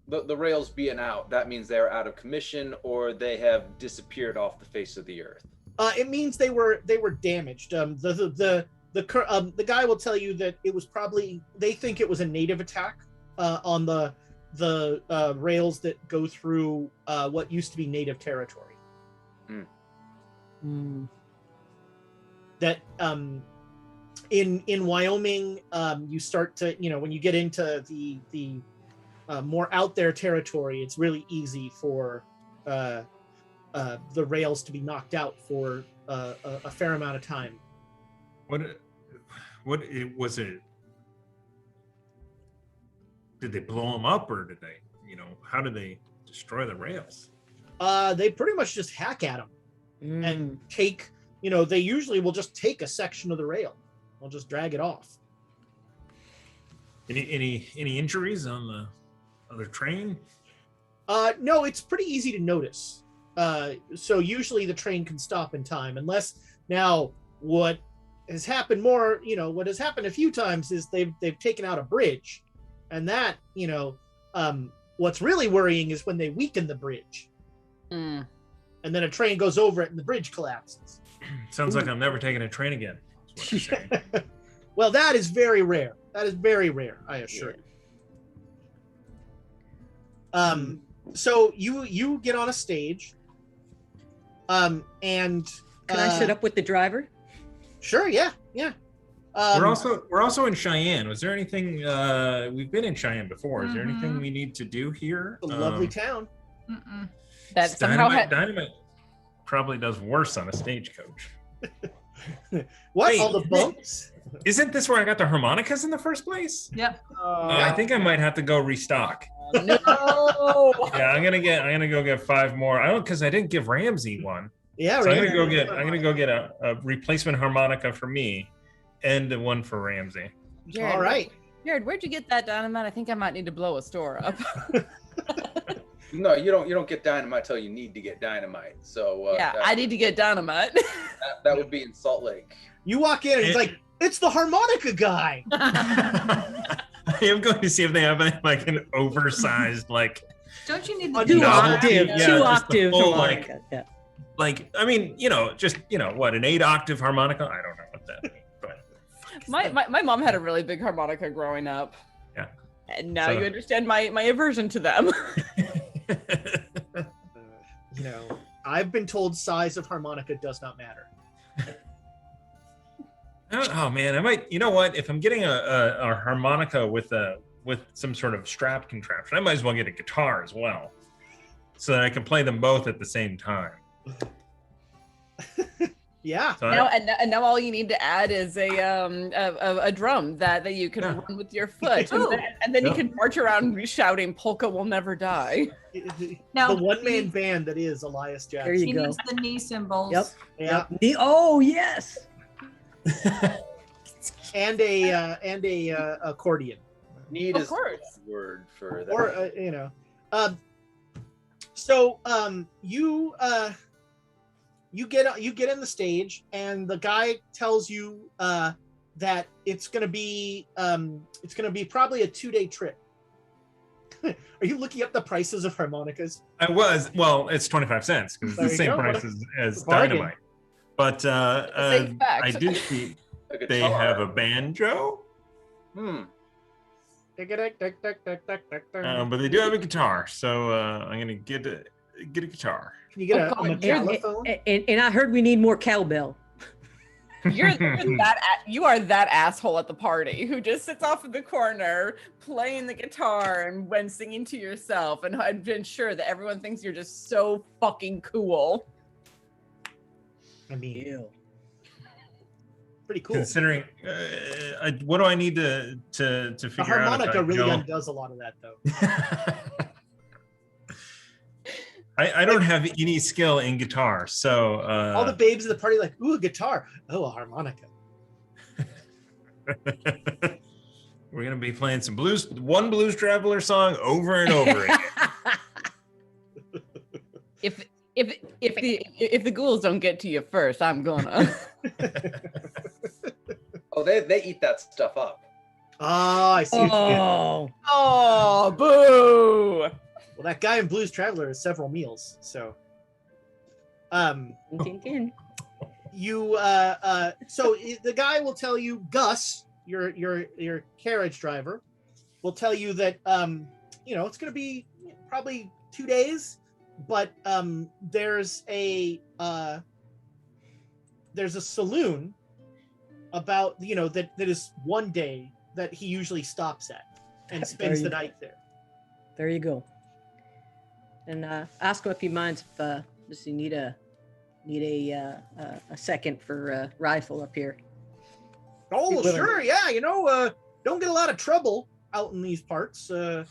The rails being out, that means they're out of commission or they have disappeared off the face of the earth. It means they were damaged. The guy will tell you that it was probably, they think it was a native attack on the rails that go through what used to be native territory. That in Wyoming, you start to, when you get into the more out there territory, it's really easy for the rails to be knocked out for a fair amount of time. What was it? Did they blow them up, or did they, how did they destroy the rails? They pretty much just hack at them and take, they usually will just take a section of the rail. They'll just drag it off. Any injuries on the other train? No, it's pretty easy to notice. so usually the train can stop in time, unless now what has happened more, what has happened a few times is they've taken out a bridge, and that, what's really worrying is when they weaken the bridge, and then a train goes over it and the bridge collapses. Sounds like I'm never taking a train again. That's what you're saying. Well, that is very rare. That is very rare, I assure you. So you get on a stage, and Can I sit up with the driver? Sure, yeah. We're also in Cheyenne. Was there anything? We've been in Cheyenne before. Is there anything we need to do here? A lovely town. That somehow Dynamite probably does worse on a stagecoach. What? Wait, all the bumps? Isn't this where I got the harmonicas in the first place? Yep. I think I might have to go restock. No. Yeah, I'm gonna go get 5 more. because I didn't give Ramsey one. Yeah, So right. I'm gonna go get a replacement harmonica for me, and one for Ramsey. Jared, All right. Jared, where'd you get that dynamite? I think I might need to blow a store up. No, you don't get dynamite till you need to get dynamite. So Yeah, I need to get dynamite. that would be in Salt Lake. You walk in and it's like, it's the harmonica guy. I am going to see if they have like an oversized Don't you need A the two novelty, octave, yeah, two just the octave full, harmonica. Yeah. I mean, what, an 8-octave harmonica? I don't know what that means, but my mom had a really big harmonica growing up. Yeah. And now So- you understand my aversion to them. I've been told size of harmonica does not matter. Oh man, I might. You know what? If I'm getting a harmonica with some sort of strap contraption, I might as well get a guitar as well, so that I can play them both at the same time. Yeah. So and now all you need to add is a drum that you can run with your foot, and then you can march around shouting "Polka will never die." Now, the one-man band that is Elias Jackson. There you He go. needs the knee cymbals. Yep. Yeah. Yep. Oh yes. And a accordion. Need Of is course. the word for that. Or so you get in the stage, and the guy tells you that it's gonna be probably a 2-day trip. Are you looking up the prices of harmonicas? I was. Well, it's 25 cents because it's the There you same go. price as Bargain. dynamite. But safe fact. I did see A they guitar. have a banjo, Hmm. but they do have a guitar. So I'm gonna get a guitar. Can you get Oh, a God, you're- telephone? And I heard we need more cowbell. You are that asshole at the party who just sits off in the corner playing the guitar and when singing to yourself and ensure that everyone thinks you're just so fucking cool. I mean, Ew. pretty cool. Considering, what do I need to The figure out? harmonica really don't? undoes a lot of that, though. I don't have any skill in guitar, so All the babes at the party like, ooh, a guitar. Oh, a harmonica. we're gonna be playing some one Blues Traveler song over and over again. If the ghouls don't get to you first, I'm gonna. Oh, they eat that stuff up. Oh, I see. Oh. Oh, boo! Well, that guy in Blues Traveler has several meals, so you the guy will tell you, Gus, your carriage driver, will tell you that it's going to be probably 2 days, but there's a saloon about that is 1 day that he usually stops at and spends the night there. There you go. And ask him if he minds if does he need a second for a rifle up here. Oh, Be willing. sure, yeah. Don't get a lot of trouble out in these parts. You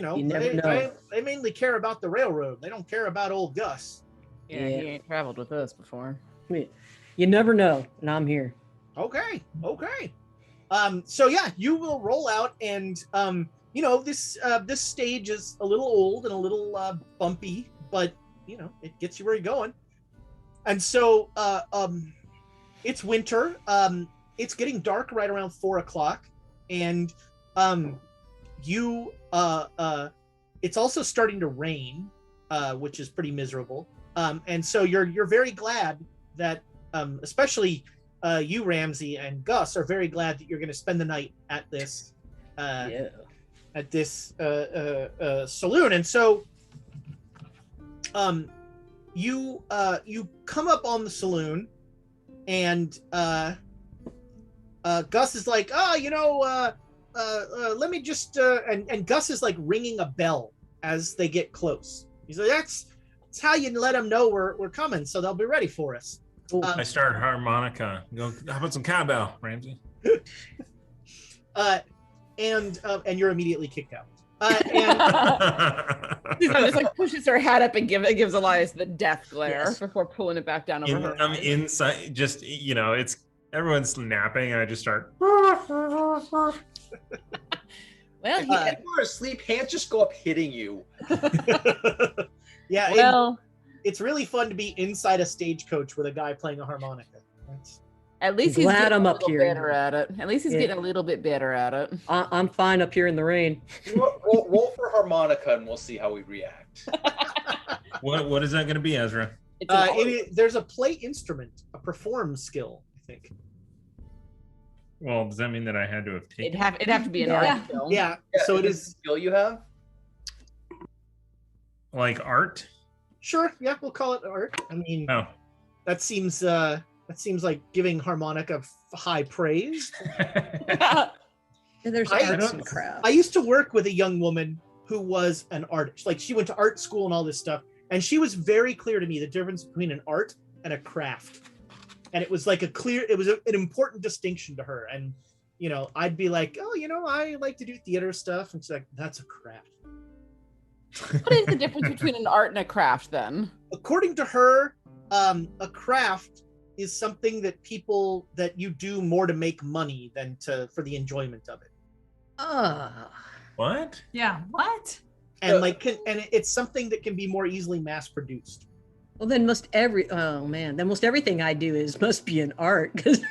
never know. They mainly care about the railroad. They don't care about old Gus. Yeah, he ain't traveled with us before. I mean, you never know, and I'm here. Okay. So yeah, you will roll out, and this stage is a little old and a little bumpy, but it gets you where you're going. And so it's winter. It's getting dark right around 4:00, and it's also starting to rain, which is pretty miserable. And so you're very glad that, especially you, Ramsey, and Gus are very glad that you're going to spend the night at this saloon. And so you come up on the saloon, and Gus is like, let me just and Gus is like ringing a bell as they get close. He's like, that's how you let them know we're coming, so they'll be ready for us. I start harmonica. Go, how about some cowbell, Ramsey? And you're immediately kicked out. Just like pushes her hat up and gives Elias the death glare before pulling it back down over her. I'm inside, just it's everyone's napping, and I just start. Well, if you are asleep, hands just go up hitting you. Yeah. Well, it's really fun to be inside a stagecoach with a guy playing a harmonica. At least he's getting a little better at it. At least he's getting a little bit better at it. I'm fine up here in the rain. Roll for harmonica, and we'll see how we react. What is that going to be, Ezra? There's a play instrument, a perform skill, I think. Well, does that mean that I had to have taken? It'd have to be an art skill. Yeah. So it is a skill you have. Like art? Sure. Yeah, we'll call it art. I mean, that seems like giving harmonica high praise. There's arts and crafts. I used to work with a young woman who was an artist. Like, she went to art school and all this stuff, and she was very clear to me the difference between an art and a craft. And it was like an important distinction to her. And I'd be like, I like to do theater stuff, and she's like, that's a craft. What is the difference between an art and a craft, then? According to her, a craft is something that you do more to make money than for the enjoyment of it. What? Yeah, what? And and it's something that can be more easily mass produced. Well, then most everything I do must be an art, because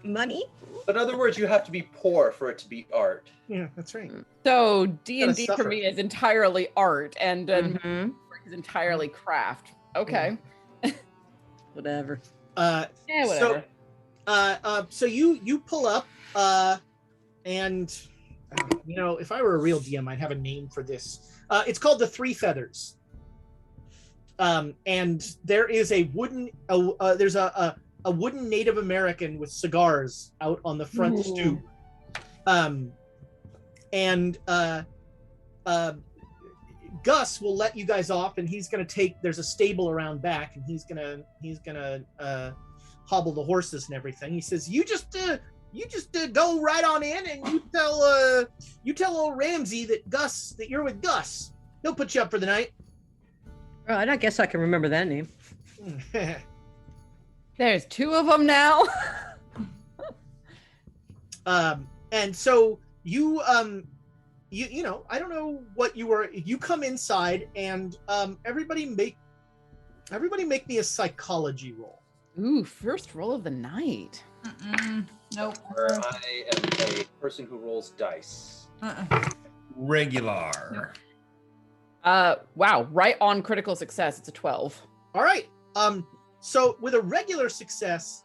money. In other words, you have to be poor for it to be art. Yeah, that's right. So D&D for me is entirely art, and work is entirely craft. Okay. Whatever. Whatever. So you pull up, and if I were a real DM, I'd have a name for this. It's called the Three Feathers. And there is a wooden Native American with cigars out on the front stoop. Gus will let you guys off, and he's gonna there's a stable around back, and he's gonna hobble the horses and everything. He says, you just go right on in, and you tell old Ramsey that you're with Gus. He'll put you up for the night. All right, I guess I can remember that name. There's two of them now. And so you I don't know what you come inside, and everybody make me a psychology roll. Ooh, first roll of the night. Nope. Where I am a person who rolls dice. Regular. Wow, right on critical success. It's a 12. All right. So with a regular success,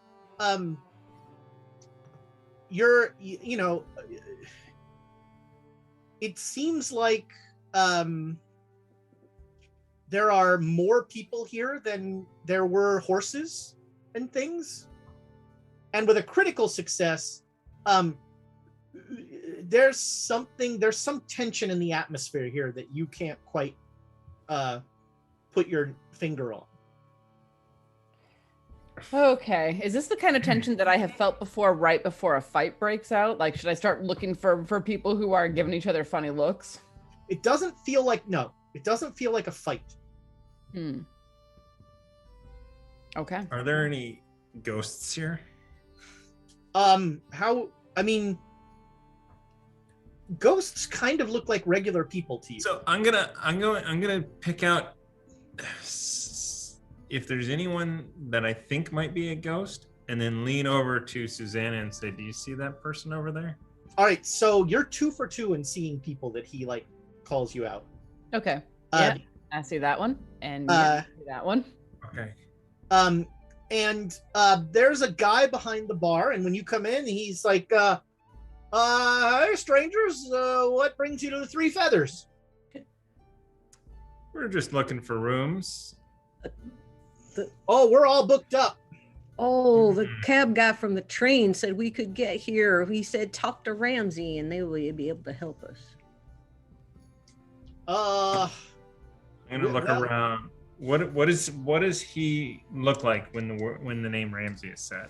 it seems like there are more people here than there were horses and things. And with a critical success, there's some tension in the atmosphere here that you can't quite put your finger on. Okay. Is this the kind of tension that I have felt before, right before a fight breaks out? Like, should I start looking for people who are giving each other funny looks? It doesn't feel like a fight. Okay. Are there any ghosts here? Ghosts kind of look like regular people to you. So I'm gonna pick out if there's anyone that I think might be a ghost, and then lean over to Susanna and say, "Do you see that person over there?" All right, so you're 2 for 2 in seeing people that he like calls you out. Okay. Uh, Yeah, I see that one, and I see that one. Okay. And there's a guy behind the bar, and when you come in, he's like, "Hi, strangers. What brings you to the Three Feathers?" We're just looking for rooms. Oh, we're all booked up. Oh, the cab guy from the train said we could get here. He said talk to Ramsey and they will be able to help us. Uh, I'm gonna look well- around. What does he look like when the name Ramsey is said?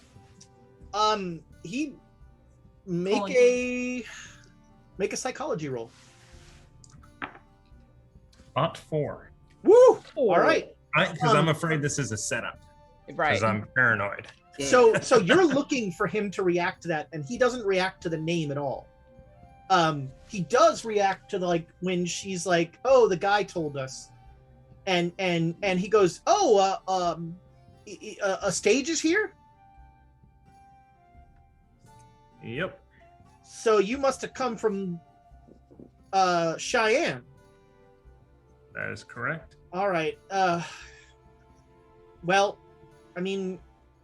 he make a psychology roll. Not 4. Woo! All right. Because I'm afraid this is a setup. Right. Because I'm paranoid. So you're looking for him to react to that, and he doesn't react to the name at all. He does react to like when she's like, "Oh, the guy told us," and he goes, "Oh, a stage is here." Yep. So you must have come from Cheyenne. That is correct. All right. Well, I mean,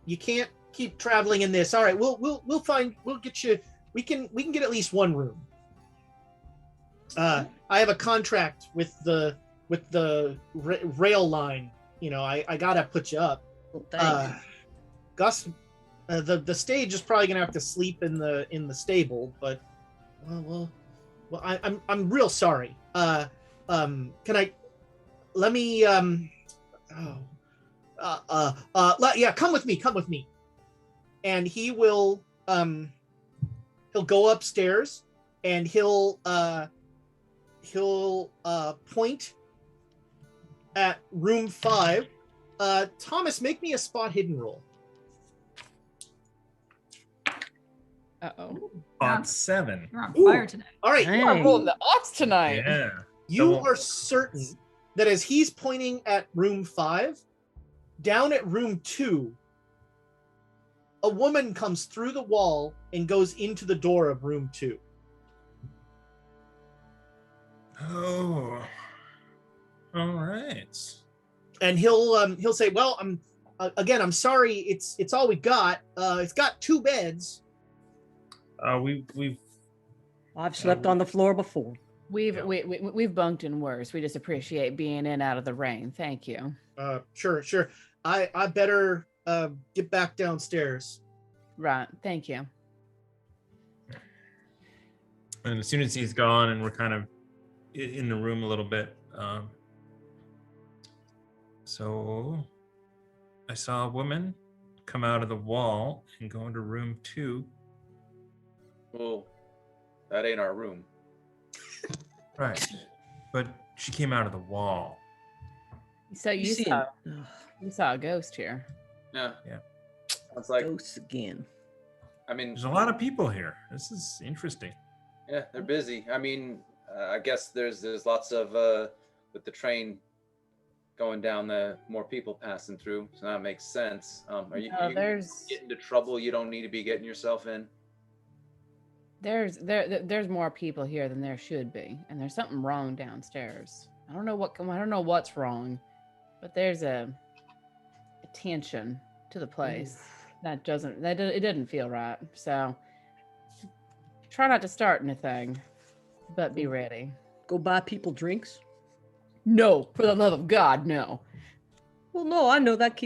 you can't keep traveling in this. All right, we'll get you. We can get at least one room. I have a contract with the rail line. You know, I gotta put you up. Well, thanks. Gus, the stage is probably gonna have to sleep in the stable, but well, I'm real sorry. Can I? Let me. Yeah, come with me. And he will. He'll go upstairs, and he'll point at room 5. Thomas, make me a spot hidden roll. Uh-oh. On 7. You're on fire today. All right. Hey. I'm rolling the odds tonight. Yeah. You Double. are certain that as he's pointing at room 5, down at room 2, a woman comes through the wall and goes into the door of room 2. Oh. All right. And he'll say, "Well, I'm sorry. It's all we got. It's got 2 beds." We've I've slept on the floor before. We've bunked in worse. We just appreciate being in and out of the rain. Thank you. Sure. I better get back downstairs. Right. Thank you. And as soon as he's gone and we're kind of in the room a little bit, so I saw a woman come out of the wall and go into room 2. Well, that ain't our room. Right. But she came out of the wall. So you see saw him. you saw a ghost here. Yeah. Yeah. It's like, Ghosts again. I mean, There's a lot of people here. This is interesting. yeah, they're busy. I mean, I guess there's lots of with the train going down, the more people passing through, so that makes sense. Are you There's get into trouble you don't need to be getting yourself in? there's more people here than there should be, and there's something wrong downstairs. I don't know what's wrong, but there's a tension to the place that it didn't feel right. So try not to start anything, but be ready. Go buy people drinks. No, for the love of God, no. Well, no, I know that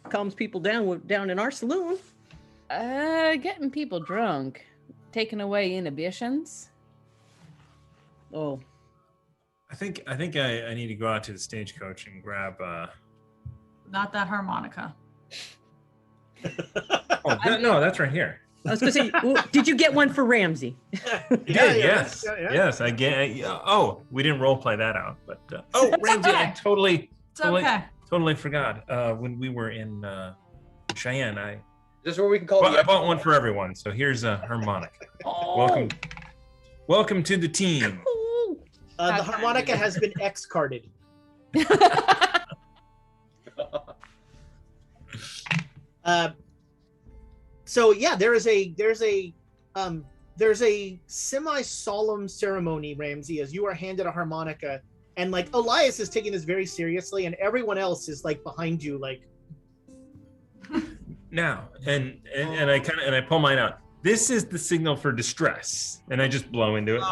calms people down in our saloon. Getting people drunk, taking away inhibitions. Oh, I think I need to go out to the stagecoach and grab Not that harmonica. no, that's right here. I was gonna say, well, did you get one for Ramsey? Yes. I get. We didn't role play that out, but Ramsey, okay. I totally It's okay. forgot. When we were in Cheyenne, I Just where we can call I bought one for everyone. So here's a harmonica. Oh. Welcome to the team. The harmonica has been X-carded. So yeah, there's a semi-solemn ceremony, Ramsey, as you are handed a harmonica, and like Elias is taking this very seriously, and everyone else is like behind you, like now, and I pull mine out. This is the signal for distress, and I just blow into it.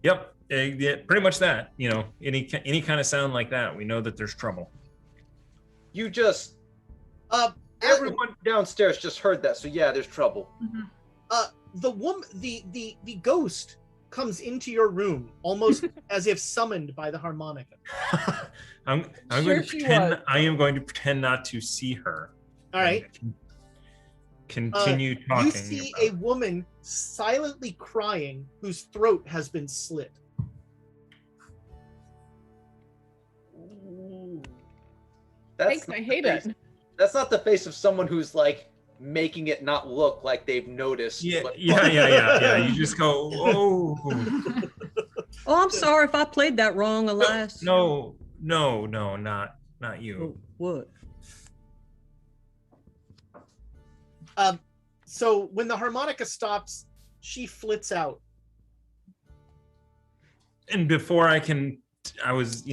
Yep, yeah, pretty much that. You know, any kind of sound like that, we know that there's trouble. You just everyone downstairs just heard that, so yeah, there's trouble. the woman, the ghost comes into your room almost as if summoned by the harmonica. I'm Sure going to she pretend. was. I am going to pretend not to see her. All right. Continue talking. You see a woman silently crying whose throat has been slit. Thanks, I hate it. That's not the face of someone who's like making it not look like they've noticed. Yeah, what- yeah. You just go, oh. Oh, I'm sorry if I played that wrong, Elias. No, not you. Oh, what? So when the harmonica stops, she flits out. And before I was,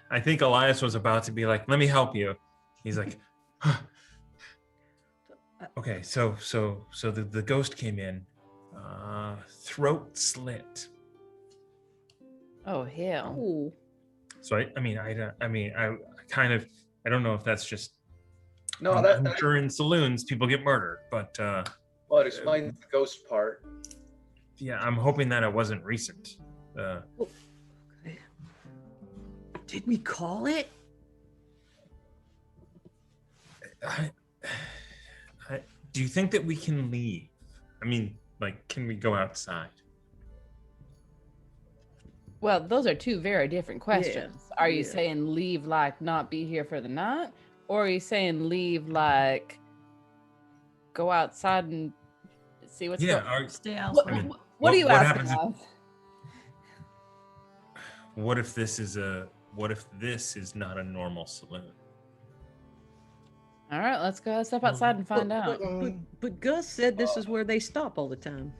I think Elias was about to be like, let me help you. He's like, huh. Okay, so the ghost came in, throat slit. Oh hell. Oh, So I don't know if that's just. No, I'm sure in saloons people get murdered, but well, it explains the ghost part. yeah, I'm hoping that it wasn't recent. okay. Did we call it? Do you think that we can leave? I mean, like, can we go outside? Well, those are two very different questions. Are you yeah. saying leave like not be here for the night? Or are you saying leave like go outside and see what's going on? Stay What, elsewhere. I mean, what are you what asking happens us? What if this is not a normal saloon? All right, let's go step outside and find out. But Gus said this is where they stop all the time.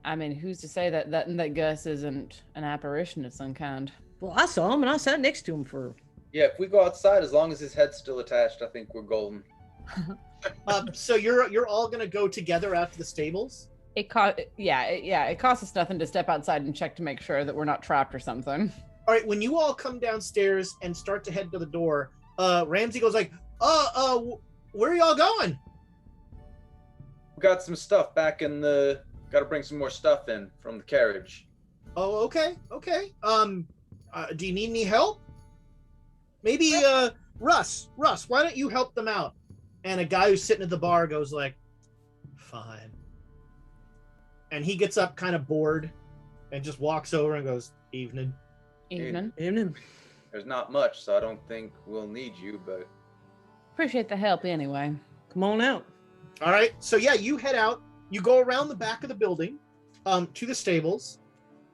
I mean, who's to say that Gus isn't an apparition of some kind? Well, I saw him and I sat next to him for. Yeah, if we go outside, as long as his head's still attached, I think we're golden. So you're all gonna go together out to the stables? It costs us nothing to step outside and check to make sure that we're not trapped or something. All right. When you all come downstairs and start to head to the door, Ramsey goes like, where are y'all going? We got some stuff back in the. Got to bring some more stuff in from the carriage. Oh, okay. Do you need any help? Maybe Russ, why don't you help them out? And a guy who's sitting at the bar goes like, fine. And he gets up kind of bored and just walks over and goes, evening. Evening. Evening. There's not much, so I don't think we'll need you, but Appreciate the help anyway. Come on out. All right. So yeah, you head out. You go around the back of the building to the stables.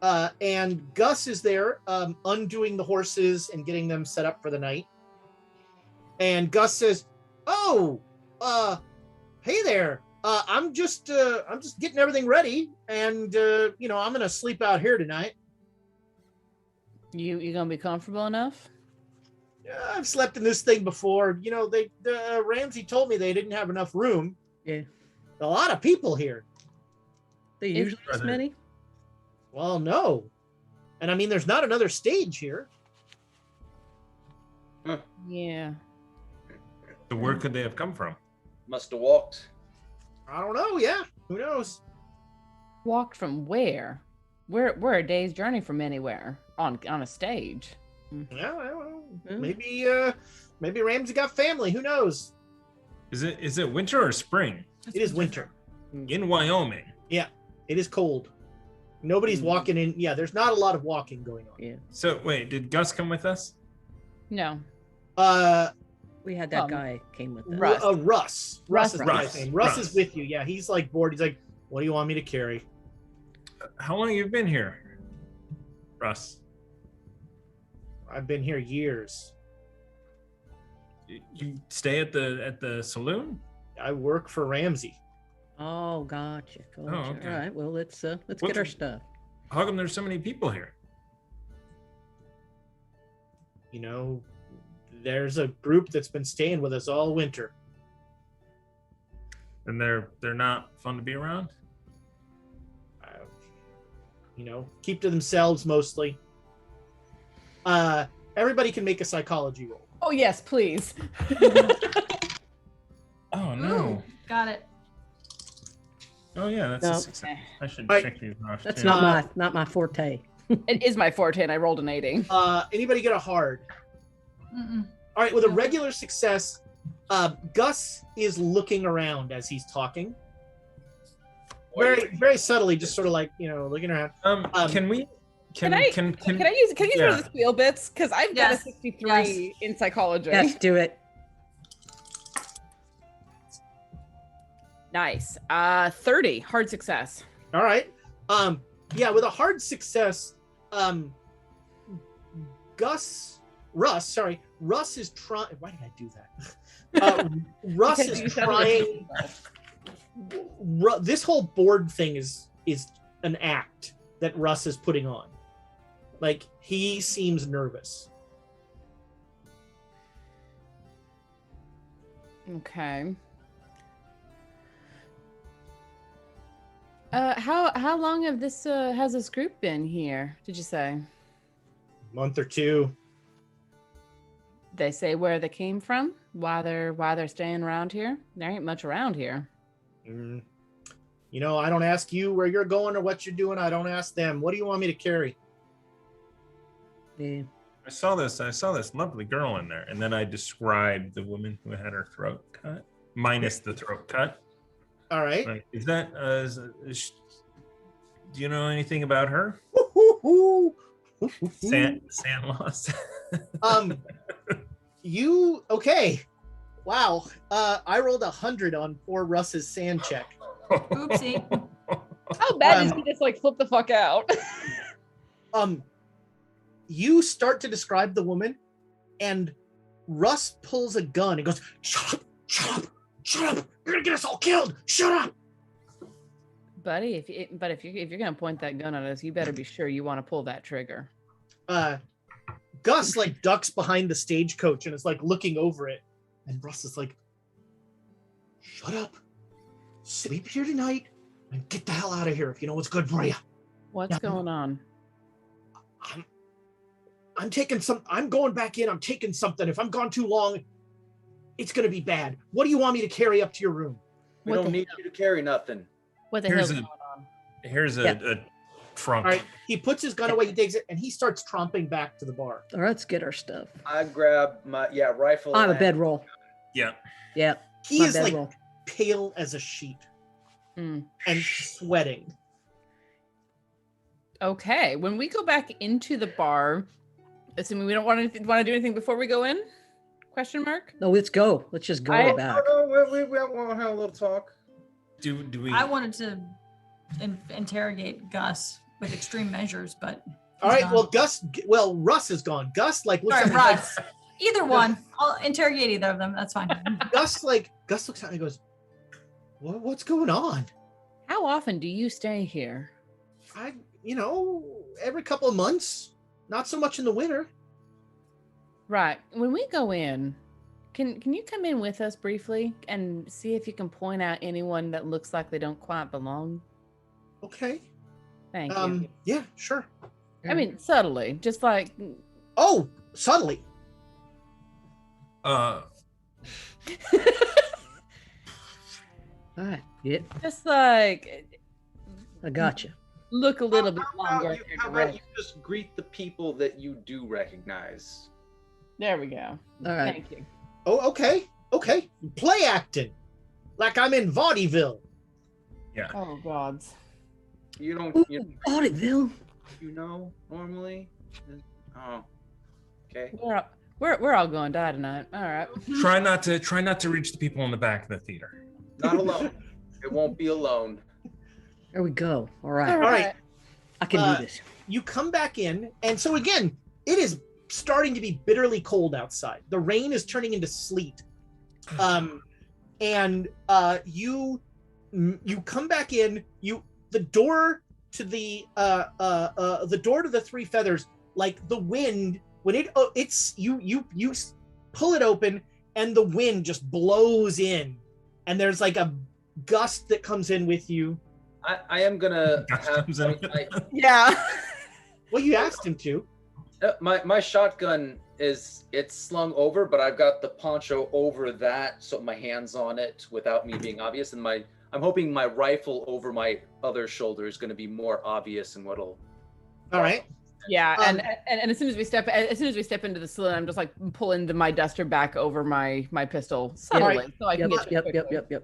And Gus is there undoing the horses and getting them set up for the night. And Gus says, "Oh, hey there. I'm just getting everything ready, and I'm gonna sleep out here tonight. You gonna be comfortable enough? I've slept in this thing before. Ramsey told me they didn't have enough room. Yeah. A lot of people here. They If- usually this many? Well, no. And I mean, there's not another stage here. Yeah. So where could they have come from? must have walked. I don't know. Yeah. Who knows? Walked from where? We're a day's journey from anywhere on a stage. Yeah, I don't know. Yeah. Maybe Ramsey got family. Who knows? Is it winter or spring It is winter. in Wyoming? It is cold. Nobody's walking in. Yeah, there's not a lot of walking going on. Yeah. So wait, did Gus come with us? No. We had that Um, guy came with us. Russ. Russ. Russ is the guy's Russ. name. Russ is Russ. with you. Yeah, he's like bored. He's like, "What do you want me to carry?" How long have you been here, Russ? I've been here years. you stay at the saloon? I work for Ramsey. Oh, gotcha. okay. All right. Well, let's What- get our stuff. How come there's so many people here? You know, there's a group that's been staying with us all winter. And they're not fun to be around? You know, keep to themselves mostly. Everybody can make a psychology roll. Oh yes, please. Oh no. Ooh, got it. Oh yeah, that's No. a success. I should Right. check these off. That's too. not my forte. It is my forte, and I rolled an 80. Anybody get a hard? Mm-mm. All right, with a No. regular success, Gus is looking around as he's talking. Very, very subtly, just sort of like, you know, looking around. Can we? Can I use one yeah. of the squeal bits? Because I've got a Yes. 63 in psychology. Yes, do it. Nice. 30 hard success. All right. Yeah, with a hard success, Russ is trying. Why did I do that? Russ Because you is said it trying. This whole board thing is an act that Russ is putting on. Like, he seems nervous. Okay. How long have this has this group been here? Did you say? Month or two. They say where they came from? Why they're staying around here? There ain't much around here. Mm. You know, I don't ask you where you're going or what you're doing. I don't ask them. What do you want me to carry? Yeah. I saw this lovely girl in there, and then I described the woman who had her throat cut, minus the throat cut. All right. Like, is that? Do you know anything about her? Sand loss. You okay? Wow. I rolled 100 on poor Russ's sand check. Oopsie. How bad is he just like flip the fuck out? You start to describe the woman, and Russ pulls a gun and goes, "Shut up! Shut up! Shut up! You're gonna get us all killed! Shut up!" Buddy, if you're gonna point that gun at us, you better be sure you want to pull that trigger. Gus like ducks behind the stagecoach and is like looking over it, and Russ is like, "Shut up! Sleep here tonight and get the hell out of here if you know what's good for you." What's Yeah. going on? I'm going back in. I'm taking something. If I'm gone too long, it's gonna be bad. What do you want me to carry up to your room? We What don't the need you to carry nothing. What the Here's hell's a- going on? Here's a, Yeah. a trunk. All right. He puts his gun away. He takes it, and he starts tromping back to the bar. All right, let's get our stuff. I grab my rifle. I have a and- bedroll. Yeah. Yeah, He my is like bedroll. pale as a sheet Hmm. and sweating. Okay, when we go back into the bar, assuming we don't want to do anything before we go in? Question mark. No, let's go. Let's just go I- back. We want to have a little talk. Do we? I wanted to interrogate Gus with extreme measures, but All right. he's gone. Well, Russ is gone. Gus like looks Sorry, at me like, Russ. Either one. I'll interrogate either of them. That's fine. Gus looks at me and goes, "What's going on?" How often do you stay here? Every couple of months. Not so much in the winter. Right. When we go in, can you come in with us briefly and see if you can point out anyone that looks like they don't quite belong? Okay. Thank you. Yeah, sure. I mean, subtly, just like Oh, subtly. All right. Yeah, just like I got you. look a little bit How about longer. you- in your how about direction. you just greet the people that you do recognize? There we go. All right. Thank you. Oh, okay. Okay. Play acting. Like I'm in vaudeville. Yeah. Oh gods. You don't. Ooh, You, vaudeville. you know normally. Oh. Okay. We're all going to die tonight. All right. Try not to reach the people in the back of the theater. Not alone. It won't be alone. There we go. All right. All right. I can do this. You come back in, and so again, it is starting to be bitterly cold outside. The rain is turning into sleet. And you come back in. The door to the Three Feathers, like the wind when you pull it open and the wind just blows in, and there's like a gust that comes in with you. I am gonna have Yeah. Well, you asked him to. my shotgun it's slung over, but I've got the poncho over that, so my hand's on it without me being obvious, and I'm hoping my rifle over my other shoulder is going to be more obvious and what'll. All right. Yeah, and as soon as we step into the saloon, I'm just like pulling my duster back over my pistol subtly, Right. so I can get you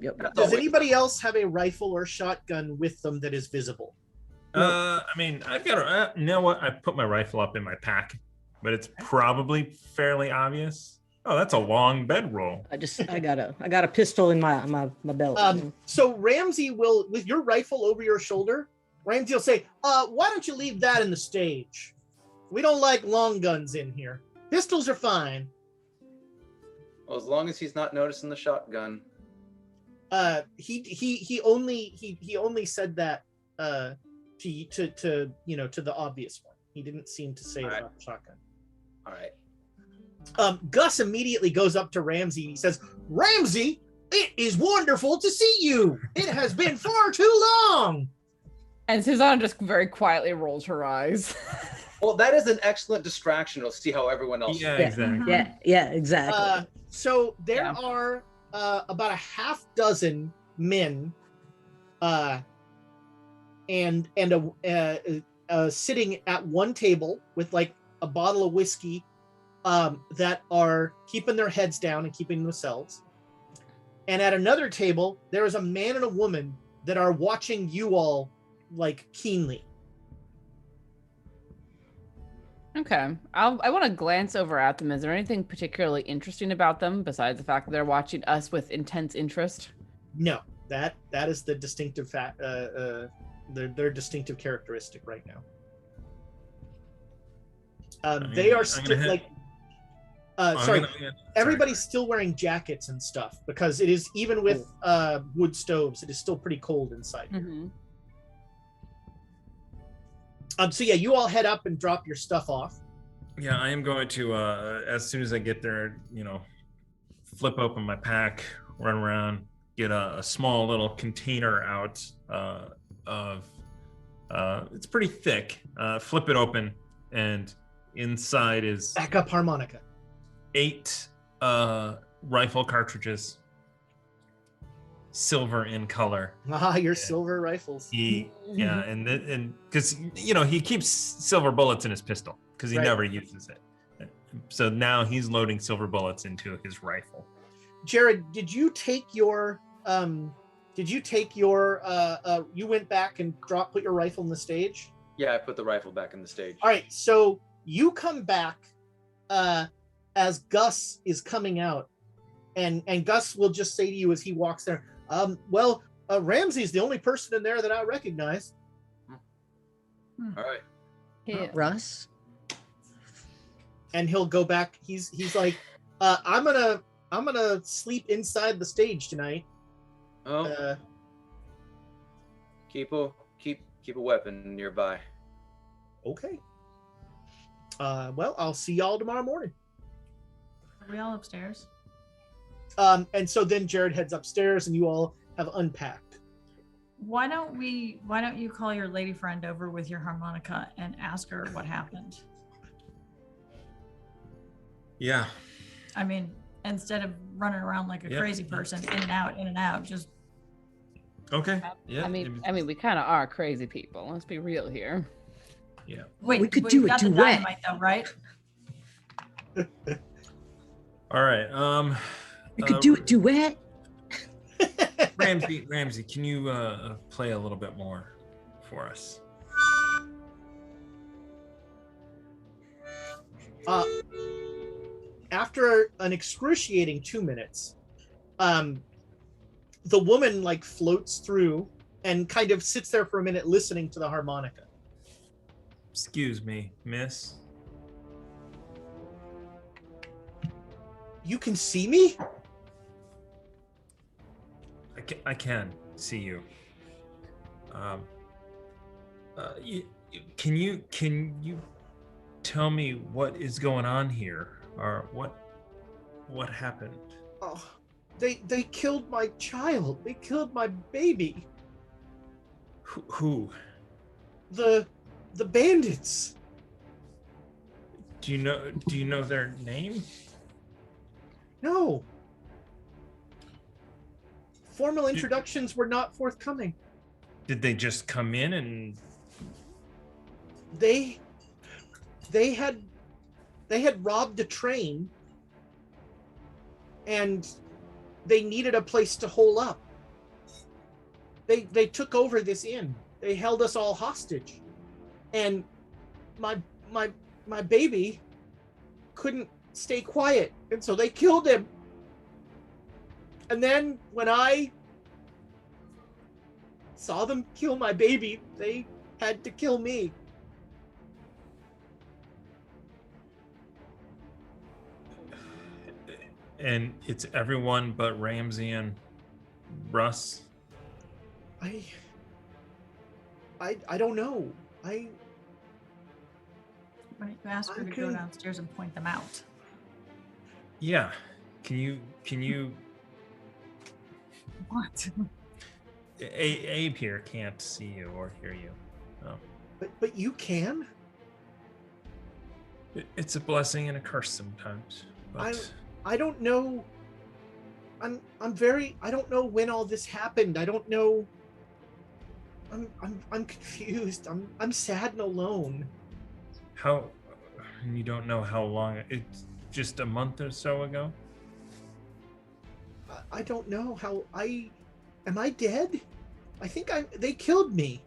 Yep. Does anybody else have a rifle or shotgun with them that is visible? I mean, I've got. You know what? I put my rifle up in my pack, but it's probably fairly obvious. Oh, that's a long bedroll. I got a pistol in my belt. So Ramsey will, with your rifle over your shoulder, Ramsey will say, why don't you leave that in the stage? We don't like long guns in here. Pistols are fine. Well, as long as he's not noticing the shotgun. He only said that to the obvious one. He didn't seem to say about the shotgun. All right. Gus immediately goes up to Ramsey and he says, Ramsey, it is wonderful to see you. It has been far too long. And Susanna just very quietly rolls her eyes. Well, that is an excellent distraction. We'll see how everyone else. Yeah, exactly. Yeah, exactly. So there are about a half dozen men and sitting at one table with like a bottle of whiskey that are keeping their heads down and keeping themselves. And at another table, there is a man and a woman that are watching you all like keenly. Okay, I want to glance over at them. Is there anything particularly interesting about them besides the fact that they're watching us with intense interest? No, that is the distinctive their distinctive characteristic right now. They are still like. Everybody's still wearing jackets and stuff because it is, even with wood stoves, it is still pretty cold inside. Mm-hmm. So yeah, you all head up and drop your stuff off. Yeah, I am going to, as soon as I get there, flip open my pack, run around, get a small little container out it's pretty thick, flip it open, and inside is backup harmonica. 8 rifle cartridges, silver in color. Your silver rifles. And because he keeps silver bullets in his pistol because he never uses it. So now he's loading silver bullets into his rifle. Jared, did you take your you went back and put your rifle in the stage? Yeah, I put the rifle back in the stage. All right, so you come back as Gus is coming out, and Gus will just say to you as he walks there, Ramsey's the only person in there that I recognize. All right. Yeah. Russ? And he'll go back. He's like, I'm gonna sleep inside the stage tonight. Oh. Keep a weapon nearby. Okay. I'll see y'all tomorrow morning. Are we all upstairs? And so then Jared heads upstairs and you all have unpacked. Why don't you call your lady friend over with your harmonica and ask her what happened? Yeah. I mean, instead of running around like a crazy person, in and out, just. Okay. Yeah. I mean, we kind of are crazy people. Let's be real here. Yeah. Wait, we could but do you a got the duet. dynamite though, right? All right. You could do a duet. Ramsey, can you play a little bit more for us? After an excruciating 2 minutes, the woman like floats through and kind of sits there for a minute listening to the harmonica. Excuse me, miss. You can see me? I can see you. Can you tell me what is going on here, or what happened? Oh, they killed my child. They killed my baby. Who? The bandits. Do you know their name? No. Formal introductions were not forthcoming. Did they just come in and They had robbed a train and they needed a place to hole up. They took over this inn. They held us all hostage. And my baby couldn't stay quiet, and so they killed him. And then when I saw them kill my baby, they had to kill me. And it's everyone but Ramsey and Russ? I don't know. Why don't you ask her to go downstairs and point them out? Yeah. Can you What? Abe here can't see you or hear you. Oh. But you can? It's a blessing and a curse sometimes. But I don't know. I don't know when all this happened. I don't know. I'm confused. I'm sad and alone. How? You don't know how long? It's just a month or so ago? I don't know how. Am I dead? I think they killed me.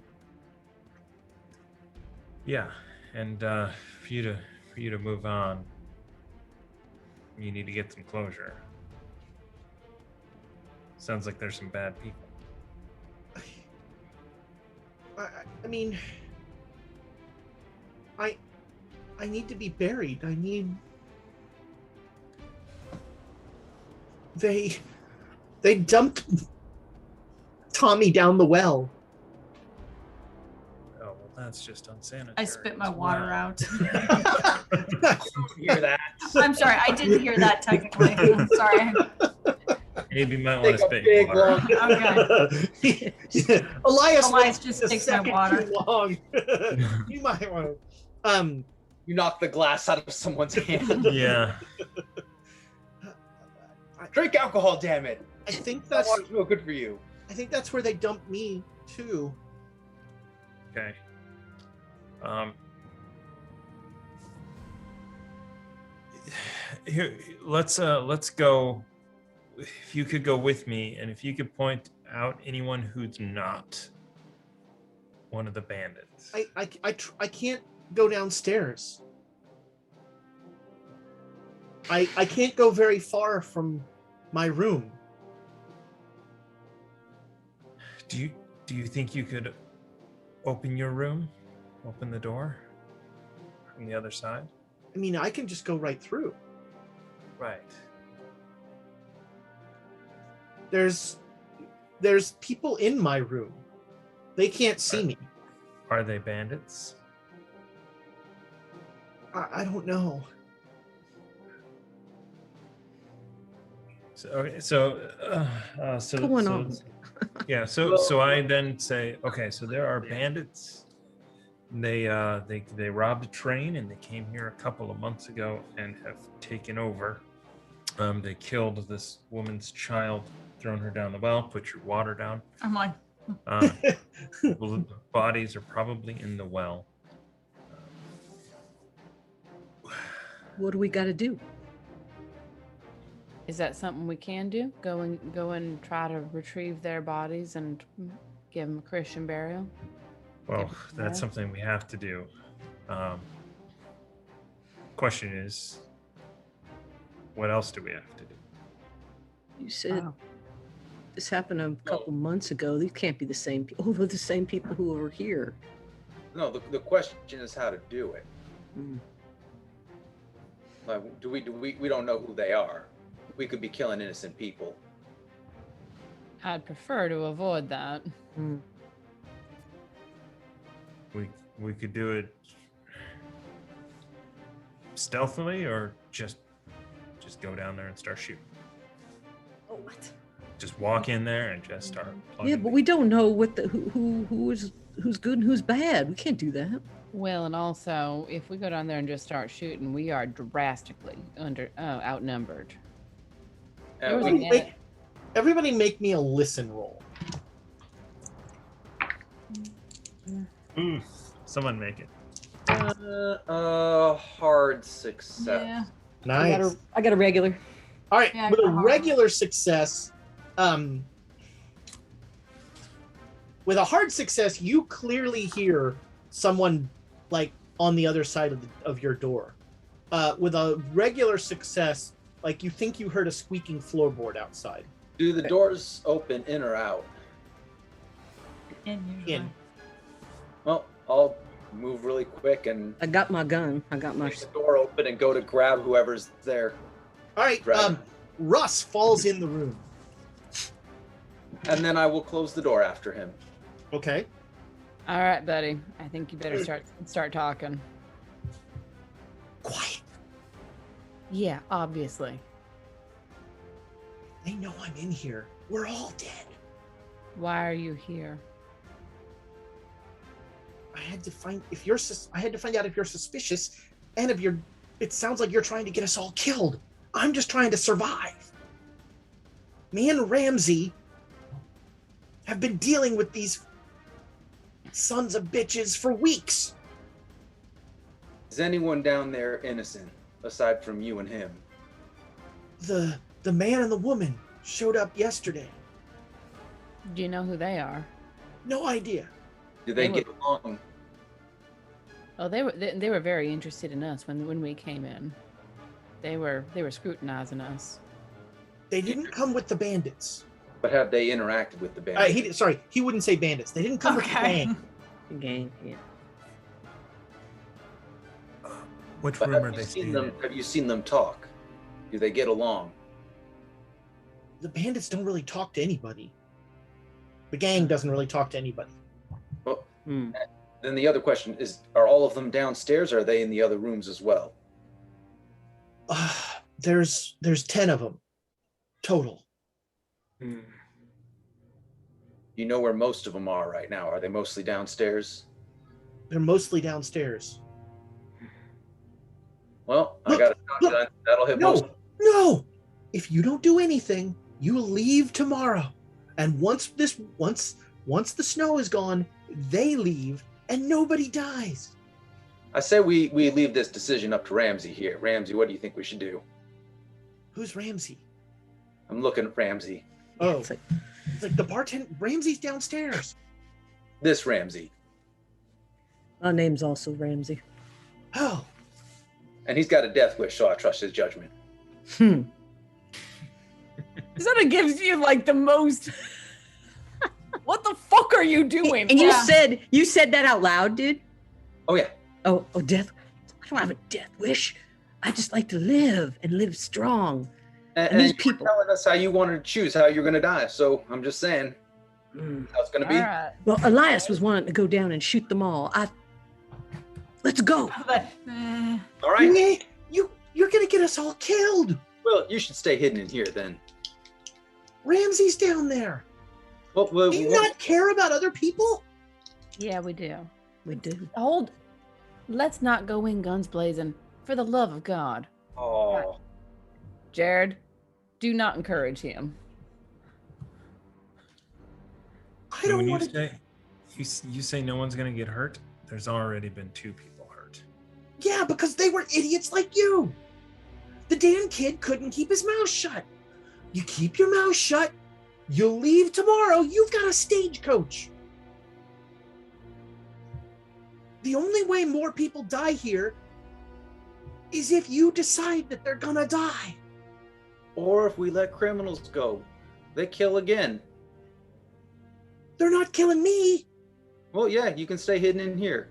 Yeah, and for you to move on, you need to get some closure. Sounds like there's some bad people. I mean, I need to be buried. I need. They dumped Tommy down the well. Oh, well, that's just unsanitary. I spit my water out. Hear that? I'm sorry, I didn't hear that technically. I'm sorry. Maybe you might want to spit big your water. Okay. Elias just a takes my second water. too long. You might want to. You knock the glass out of someone's hand. Yeah. Drink alcohol, damn it. I think That that's. water's real good for you. I think that's where they dumped me too. Okay. Here, let's go. If you could go with me, and if you could point out anyone who's not one of the bandits. I can't go downstairs. I can't go very far from my room. Do you think you could open your room? Open the door from the other side? I mean, I can just go right through. Right. There's people in my room. They can't see me. Are they bandits? I don't know. So okay, so Going on? Yeah, so I then say, okay, so there are bandits. They robbed a train and they came here a couple of months ago and have taken over. They killed this woman's child, thrown her down the well, put your water down. I'm like, The bodies are probably in the well. What do we got to do? Is that something we can do? Go and try to retrieve their bodies and give them a Christian burial? Well, that's something we have to do. Question is, what else do we have to do? You said this happened a couple months ago. These can't be the same people. Oh, they're the same people who were here. No, the question is how to do it. Mm. Like, we don't know who they are. we could be killing innocent people. I'd prefer to avoid that. Mm. We could do it stealthily, or just go down there and start shooting. Oh, what? Just walk in there and just start. Yeah, plugging but things. we don't know what the who's good and who's bad. We can't do that. Well, and also, if we go down there and just start shooting, we are drastically outnumbered. There was We- an- Everybody make me a listen roll. Ooh, someone make it. Hard success. Yeah. Nice. I got a regular. All right, Yeah, I with a got hard. regular success, with a hard success, you clearly hear someone like on the other side of your door. With a regular success, like you think you heard a squeaking floorboard outside. Do the doors open in or out? In usually. In. Well, I'll move really quick and I got my gun. I got my. make the door open and go to grab whoever's there. All right, Right. Russ falls in the room. And then I will close the door after him. Okay. All right, buddy. I think you better start talking. Quiet. Yeah, obviously. They know I'm in here. We're all dead. Why are you here? I had to find out if you're suspicious, and if you're. It sounds like you're trying to get us all killed. I'm just trying to survive. Me and Ramsey have been dealing with these sons of bitches for weeks. Is anyone down there innocent aside from you and him? The man and the woman showed up yesterday. Do you know who they are? No idea. Do they They get along? Oh, they were very interested in us when we came in. They were scrutinizing us. They didn't come with the bandits. But have they interacted with the band? He wouldn't say bandits. They didn't come with the Okay. gang. Game. Yeah. Which But room are have they you seen staying them? in? Have you seen them talk? Do they get along? The bandits don't really talk to anybody. The gang doesn't really talk to anybody. Well, Hmm. then the other question is: are all of them downstairs? Or are they in the other rooms as well? There's 10 of them total. Hmm. You know where most of them are right now. Are they mostly downstairs? They're mostly downstairs. Well, I Look, got a look. shotgun. That'll hit most. No. If you don't do anything, you leave tomorrow. And once the snow is gone, they leave and nobody dies. I say we leave this decision up to Ramsey here. Ramsey, what do you think we should do? Who's Ramsey? I'm looking at Ramsey. Oh, It's like, it's like the bartender. Ramsey's downstairs. This Ramsey. my name's also Ramsey. Oh, And he's got a death wish, so I trust his judgment. Hmm. Sort of gives you like the most. What the fuck are you doing? And Yeah. you said that out loud, dude? Oh, yeah. Oh, death. I don't have a death wish. I just like to live and live strong. And these you were people- telling us how you wanted to choose how you're going to die. So I'm just saying Hmm. how it's going to All be. right. Well, Elias was wanting to go down and shoot them all. Let's go. But, All right. you're gonna get us all killed. Well, you should stay hidden in here then. Ramsey's down there. Well, Do you not care about other people? Yeah, we do. We do. Let's not go in guns blazing. For the love of God. oh, Jared, do not encourage him. I So don't when want you to. say you say no one's gonna get hurt, there's already been 2 people hurt. Yeah, because they were idiots like you. The damn kid couldn't keep his mouth shut. You keep your mouth shut. You'll leave tomorrow. You've got a stagecoach. The only way more people die here is if you decide that they're gonna die. or if we let criminals go, they kill again. They're not killing me. Well, yeah, you can stay hidden in here.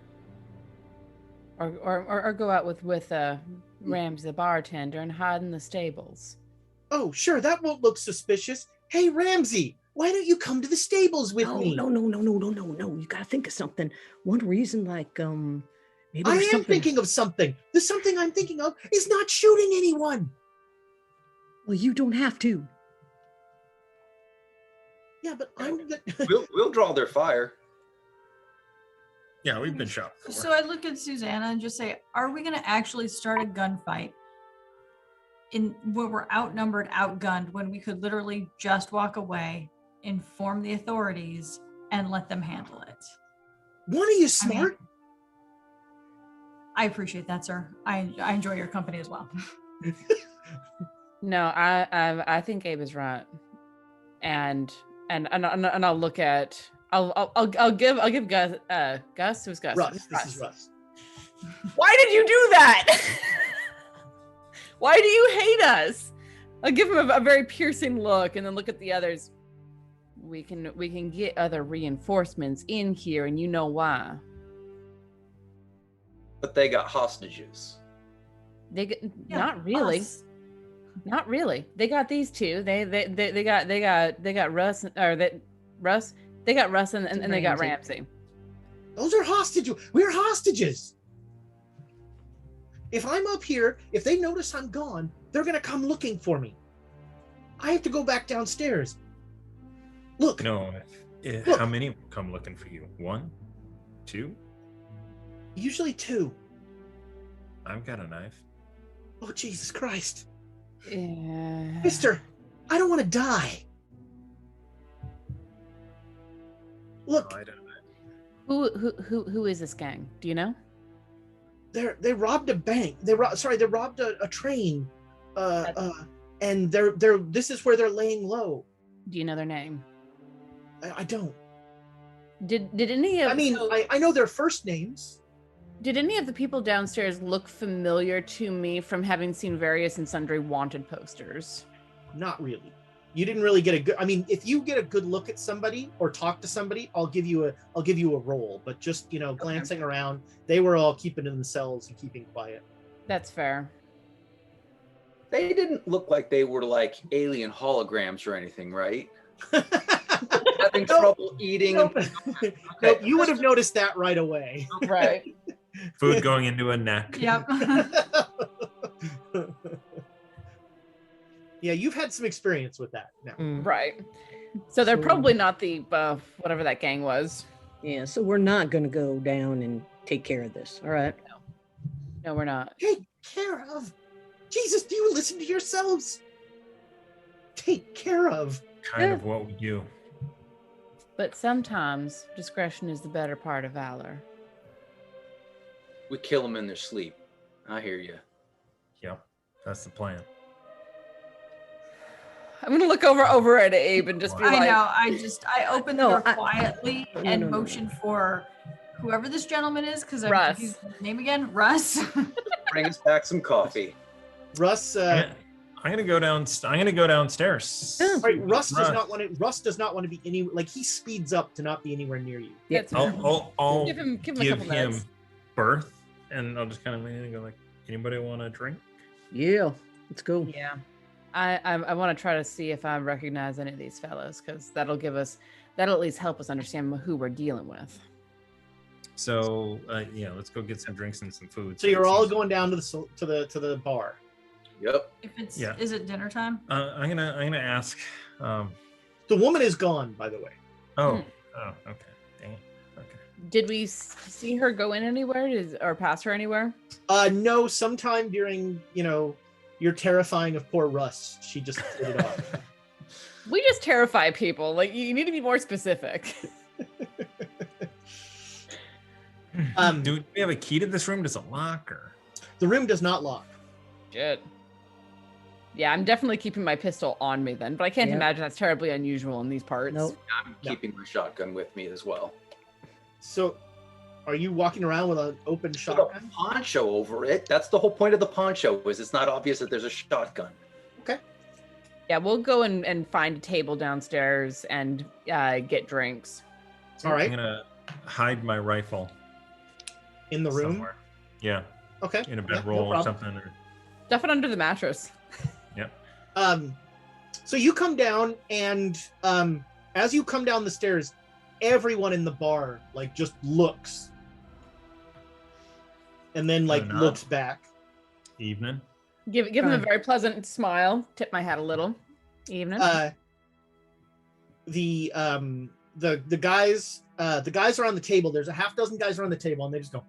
Or go out with Rams the bartender and hide in the stables. Oh, sure, that won't look suspicious. Hey, Ramsey, why don't you come to the stables with No, me? no. You gotta think of something. One reason, like, maybe I there's am something. thinking of something. The something I'm thinking of is not shooting anyone. Well, you don't have to. Yeah, but I'm the... We'll draw their fire. Yeah, we've been shot before. So I look at Susanna and just say, are we going to actually start a gunfight when we're outnumbered, outgunned, when we could literally just walk away, inform the authorities, and let them handle it? One of you smart? I appreciate that, sir. I enjoy your company as well. No, I think Abe is right, and I'll look at I'll give Gus who's Gus? Russ. This is Russ. Why did you do that? Why do you hate us? I'll give him a very piercing look, and then look at the others. We can get other reinforcements in here, and you know why. But they got hostages. Not really. Us. Not really. They got these two. They got Russ Russ. They got Russ and they got Ramsey. Those are hostages. We're hostages. If I'm up here, if they notice I'm gone, they're gonna come looking for me. I have to go back downstairs. Look. No. Look. How many come looking for you? 1, 2? Usually 2. I've got a knife. Oh, Jesus Christ. Yeah. Mister, I don't want to die. Look, No, I don't know. Who is this gang? Do you know? they robbed a bank. They robbed a train. And they're this is where they're laying low. Do you know their name? I don't. Did any of I know their first names. Did any of the people downstairs look familiar to me from having seen various and sundry wanted posters? Not really. You didn't really get a good. I mean, if you get a good look at somebody or talk to somebody, I'll give you a roll. But just glancing around, they were all keeping to themselves and keeping quiet. That's fair. They didn't look like they were like alien holograms or anything, right? Having trouble eating. Nope. Nope, you would have noticed that right away. Right. Food going into a neck. Yep. Yeah, you've had some experience with that now. Right. So they're probably not the whatever that gang was. Yeah, so we're not going to go down and take care of this. All right. No, we're not. Take care of. Jesus, do you listen to yourselves? Take care of. Kind of what we do. But sometimes discretion is the better part of valor. We kill them in their sleep. I hear you. Yep, that's the plan. I'm gonna look over at Abe and just be like, I open the door quietly and motion for whoever this gentleman is, because I'm Russ. confused with his name again. Russ. Bring us back some coffee. Russ. I'm gonna go down. I'm gonna go downstairs. Right, Russ does not want to. Russ does not want to be any. Like he speeds up to not be anywhere near you. Yeah. That's fair. I'll Give him a give couple him minutes. birth, and I'll just kind of go like, anybody want a drink? Yeah, let's go. Yeah. I want to try to see if I recognize any of these fellows, because that'll at least help us understand who we're dealing with. So let's go get some drinks and some food. So you're all going down to the bar. Yep. If it's Yeah. Is it dinner time? I'm gonna ask. The woman is gone, by the way. Oh, okay. Dang it. Okay. Did we see her go in anywhere or pass her anywhere? No, sometime during your terrifying of poor Russ, she just slid it off. We just terrify people. Like, you need to be more specific. Do we have a key to this room? Does it lock or? The room does not lock. Shit. Yeah, I'm definitely keeping my pistol on me then, but I can't Yep. imagine that's terribly unusual in these parts. Nope. I'm keeping my shotgun with me as well. So, are you walking around with an open Put a shotgun? poncho over it. That's the whole point of the poncho, is it's not obvious that there's a shotgun. Yeah, we'll go and find a table downstairs and get drinks. All I'm right, gonna hide my rifle in the room. somewhere. Yeah, Okay. in a yeah, bedroll no or problem. something. Or Stuff it under the mattress. So you come down, and as you come down the stairs, everyone in the bar like just looks, and then like looks back. Evening. Give him a very pleasant smile. Tip my hat a little. Evening. The guys around the table. There's a half dozen guys around the table, and they just go,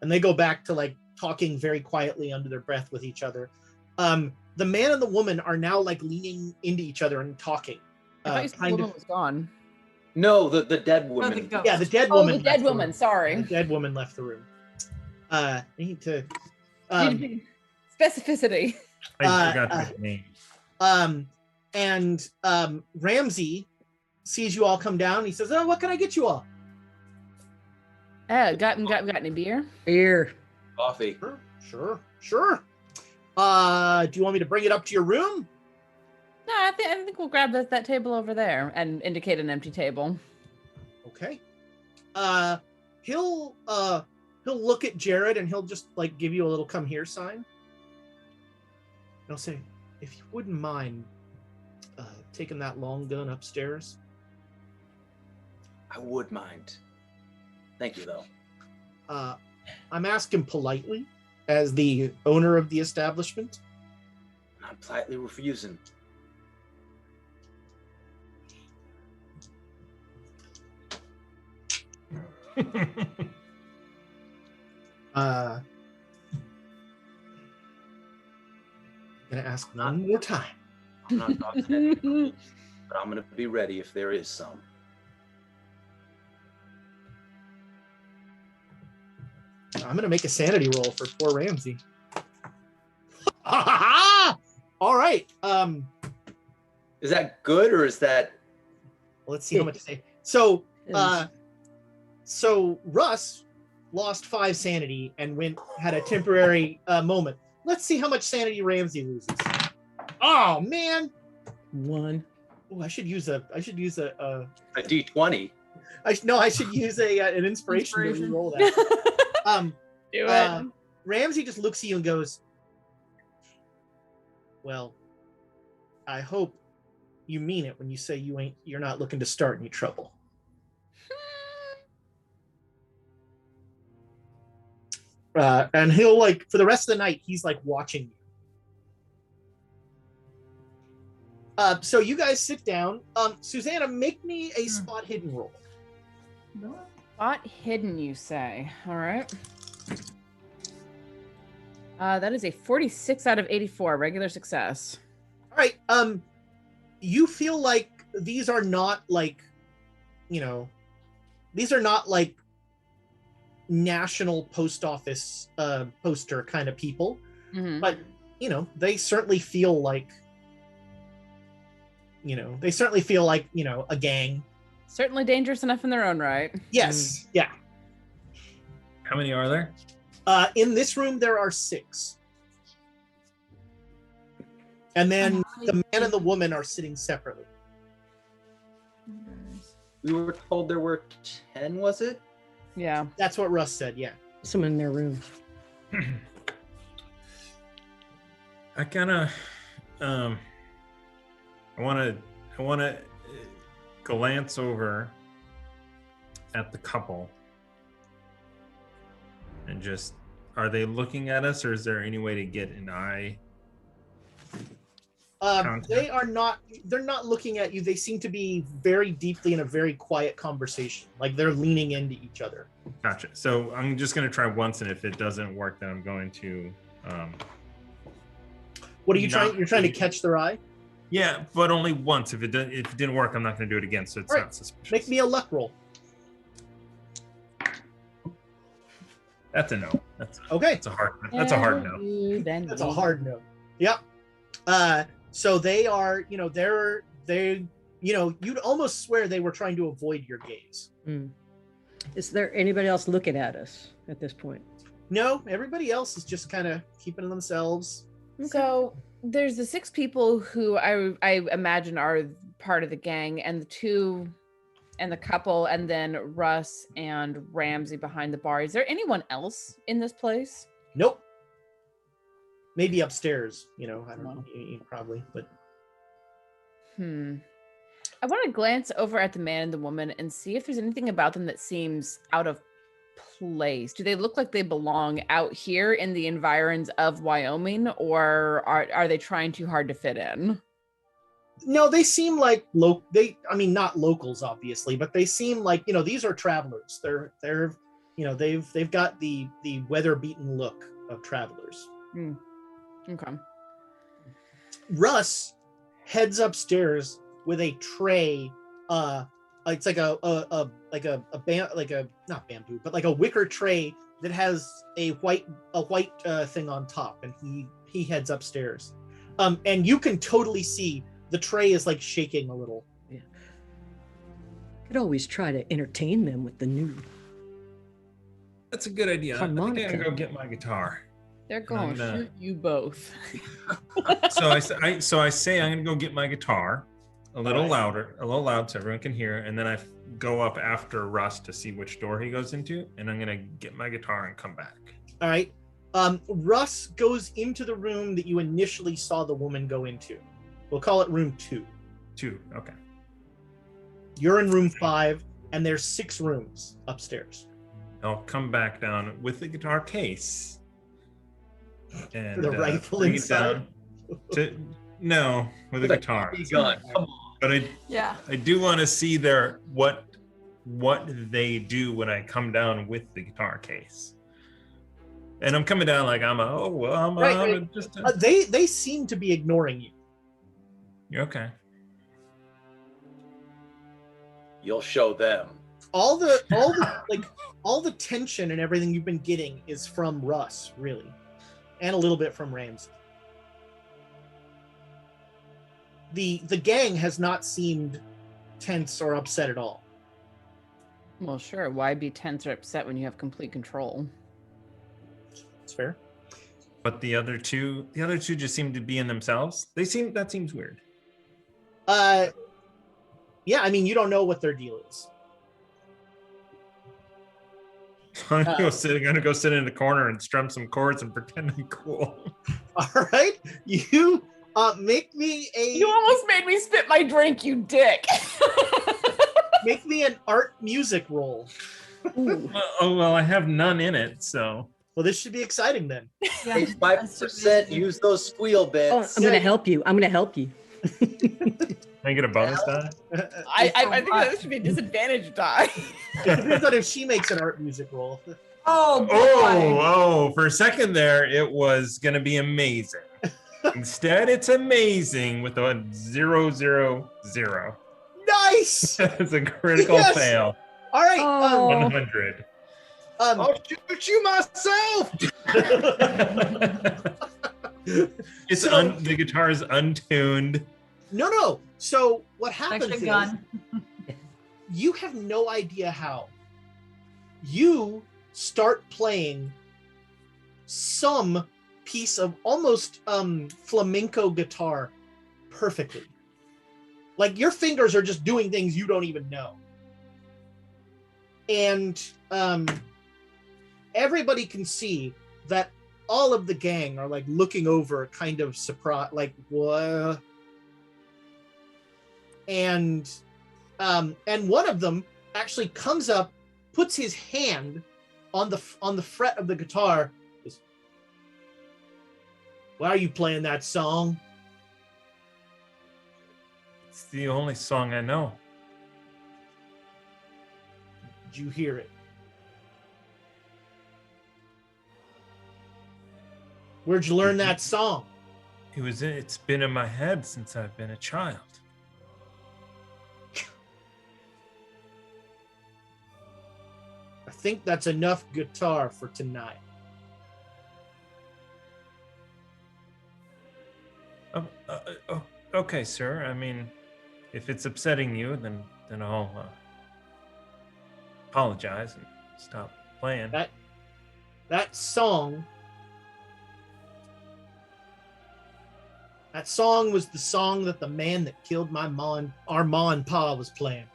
and they go back to like talking very quietly under their breath with each other. The man and the woman are now like leaning into each other and talking. I thought you said the woman was gone. No, the dead woman. Yeah, the dead woman. Oh, the dead woman. Sorry. The dead woman left the room. I need to. Specificity. I forgot the name. And Ramsey sees you all come down. He says, "Oh, what can I get you all?" Got any beer? Beer. Coffee. Sure. Do you want me to bring it up to your room? No, I think we'll grab that table over there and indicate an empty table. Okay. He'll look at Jared and he'll just like give you a little come here sign. He'll say, "If you wouldn't mind taking that long gun upstairs." I would mind. Thank you, though. I'm asking politely as the owner of the establishment. I'm politely refusing. I'm gonna ask one more time. I'm not talking anything, but I'm gonna be ready if there is some. I'm gonna make a sanity roll for poor Ramsey. All right. Is that good or is that? Let's see how much to say. So Russ lost 5 sanity and had a temporary moment. Let's see how much sanity Ramsey loses. Oh man. 1. Oh, I should use a D20. I should use an inspiration to roll that. Do it. Ramsey just looks at you and goes, "Well, I hope you mean it when you say you're not looking to start any trouble." And he'll like for the rest of the night, he's like watching you. So you guys sit down. Susanna, make me a spot hidden roll. Spot hidden, you say? All right. That is a 46 out of 84, regular success. All right. You feel like these are not like, these are not like national post office poster kind of people, but they certainly feel like, a gang. Certainly dangerous enough in their own right. Yes. Yeah. How many are there? In this room, there are 6. And then the man and the woman are sitting separately. We were told there were 10, was it? Yeah. That's what Russ said, yeah. Someone in their room. I kind of, I want to glance over at the couple and just, are they looking at us, or is there any way to get an eye? They are not, they're not looking at you. They seem to be very deeply in a very quiet conversation. Like they're leaning into each other. Gotcha. So I'm just going to try once, and if it doesn't work, then I'm going to... what are you trying? You're trying to catch their eye? Yeah, but only once. If it didn't work, I'm not going to do it again, so it's not suspicious. Make me a luck roll. That's a no. Okay. That's a hard no. That's a hard no. Yep. So they are, you'd almost swear they were trying to avoid your gaze. Is there anybody else looking at us at this point? No, everybody else is just kind of keeping to themselves. So there's the 6 people who I imagine are part of the gang, and the 2 and the couple, and then Russ and Ramsey behind the bar. Is there anyone else in this place? Nope. Maybe upstairs, I don't know, probably, but. I want to glance over at the man and the woman and see if there's anything about them that seems out of place. Do they look like they belong out here in the environs of Wyoming, or are they trying too hard to fit in? No, they seem like not locals, obviously, but they seem like, these are travelers. They're they've got the weather-beaten look of travelers. Okay. Russ heads upstairs with a tray. It's like not bamboo, but like a wicker tray that has a white thing on top, and he heads upstairs. And you can totally see the tray is like shaking a little. Yeah. Could always try to entertain them with the new. That's a good idea. Harmonica. I think I'm gonna go get my guitar. They're going to shoot you both. So I say I'm gonna go get my guitar a little louder, a little loud so everyone can hear, and then I go up after Russ to see which door he goes into, and I'm gonna get my guitar and come back. All right. Russ goes into the room that you initially saw the woman go into. We'll call it room 2. 2, okay. You're in room 5, and there's 6 rooms upstairs. I'll come back down with the guitar case. And The rifle bring it inside? down no, with a guitar. Gun. Come on. But I do want to see what they do when I come down with the guitar case. And I'm coming down like They seem to be ignoring you. You're okay. You'll show them. All the tension and everything you've been getting is from Russ, really, and a little bit from Ramsey. The gang has not seemed tense or upset at all. Well, sure. Why be tense or upset when you have complete control? It's fair. But the other two just seem to be in themselves. That seems weird. Yeah, I mean, you don't know what their deal is. I'm gonna go sit in the corner and strum some chords and pretend I'm cool. All right, you make me a. You almost made me spit my drink, you dick. Make me an art music roll. Well, I have none in it, so. Well, this should be exciting then. Yeah, 5%. Use those squeal bits. Oh, I'm gonna help you. Can I get a bonus die? I think that should be a disadvantage die. Depends on if she makes an art music roll. Oh, boy. Oh, for a second there, it was going to be amazing. Instead, it's amazing with a 000. Nice! It's a critical fail. All right. 100. I'll shoot you myself. The guitar is untuned. No. So what happens Extra is gun. you have no idea how. You start playing some piece of almost flamenco guitar perfectly. Like your fingers are just doing things you don't even know. And everybody can see that all of the gang are like looking over, kind of surprised, like what? And one of them actually comes up, puts his hand on the fret of the guitar. Goes, why are you playing that song? It's the only song I know. Did you hear it? Where'd you learn that song? It's been in my head since I've been a child. I think that's enough guitar for tonight. Okay, sir. I mean, if it's upsetting you, then I'll apologize and stop playing. That song was the song that the man that killed our ma and pa was playing.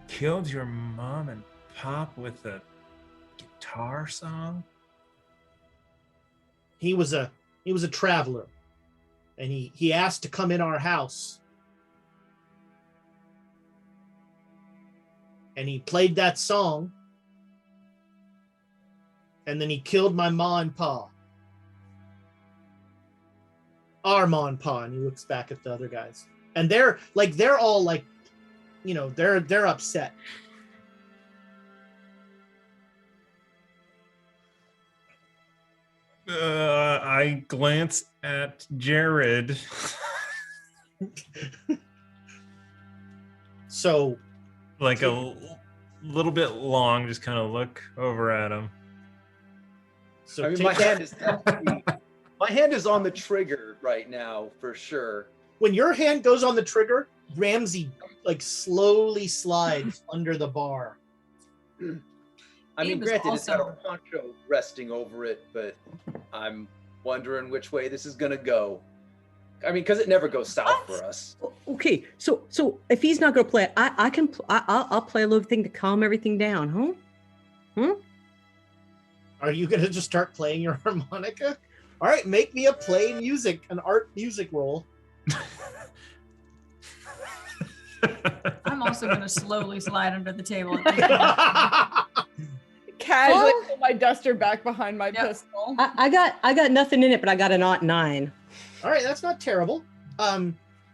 Killed your mom and pop with a guitar song? He was a traveler, and he asked to come in our house. And he played that song, and then he killed my ma and pa. Our ma and pa, and he looks back at the other guys, and they're all like, you know, they're upset. I glance at Jared. So, Like a little bit long, just kind of look over at him. so I mean, take my that- hand is definitely, my hand is on the trigger right now for sure. when your hand goes on the trigger, Ramsey like slowly slides under the bar. I mean, Abe is granted, it's got a also- poncho resting over it, but I'm wondering which way this is gonna go. I mean, because it never goes south for us. Okay, so if he's not gonna play, I can. I'll play a little thing to calm everything down, huh? Are you gonna just start playing your harmonica? All right, make me an art music roll. I'm also going to slowly slide under the table. Casually Oh. pull my duster back behind my Yep. pistol. I got nothing in it, but I got an aught 9. All right, that's not terrible.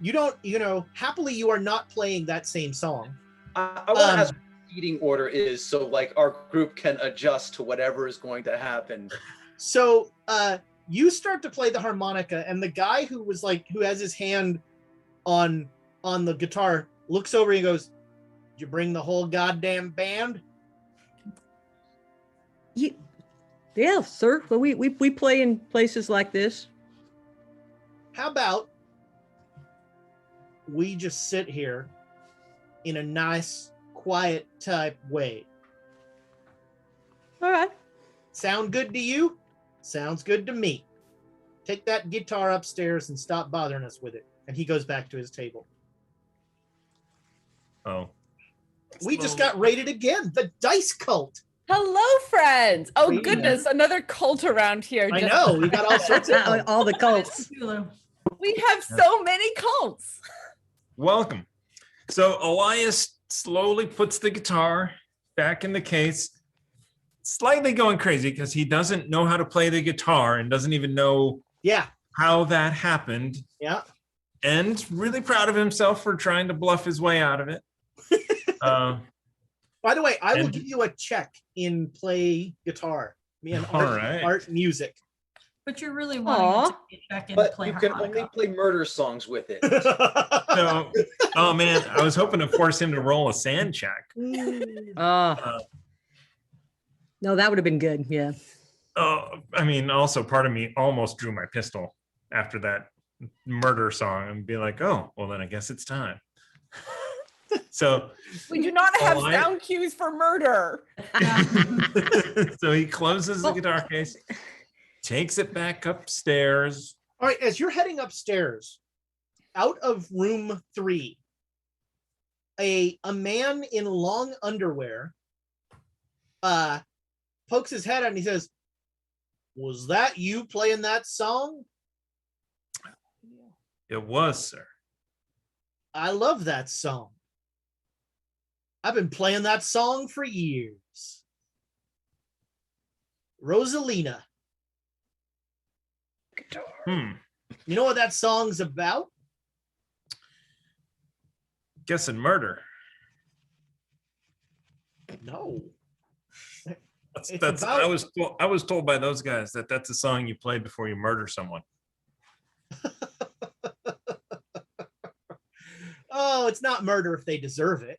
You don't, you know, happily you are not playing that same song. I want to ask what the seating order is so like our group can adjust to whatever is going to happen. So you start to play the harmonica, and the guy who has his hand on the guitar looks over and he goes, "Did you bring the whole goddamn band?" Yeah, sir. Well, we play in places like this. How about we just sit here in a nice, quiet type way? All right. Sound good to you? Sounds good to me. Take that guitar upstairs and stop bothering us with it. And he goes back to his table. Oh. We just got raided again. The dice cult. Hello, friends. Oh, Hey. goodness. Another cult around here. I Just- know. We got all sorts of cults. All the cults. Cthulhu. We have so many cults. Welcome. So Elias slowly puts the guitar back in the case, slightly going crazy because he doesn't know how to play the guitar and doesn't even know Yeah. how that happened. Yeah. And really proud of himself for trying to bluff his way out of it. By the way, I will And- give you a check in play guitar. Me and All art, right. art music. But you're really wanting to get back and But play you can harmonica. only play murder songs with it. So, oh man, I was hoping to force him to roll a sand check. No, that would have been good. Yeah. I mean, also part of me almost drew my pistol after that murder song and be like, oh, well then I guess it's time. So We do not have Oh, I- sound cues for murder. so he closes the guitar case, takes it back upstairs. All right, as you're heading upstairs, out of room 3, a man in long underwear pokes his head out and he says, "Was that you playing that song? It was, sir. I love that song. I've been playing that song for years. Rosalina. You know what that song's about? Guessing murder. No. It's That's about- I was told by those guys that that's a song you play before you murder someone. Oh, it's not murder if they deserve it.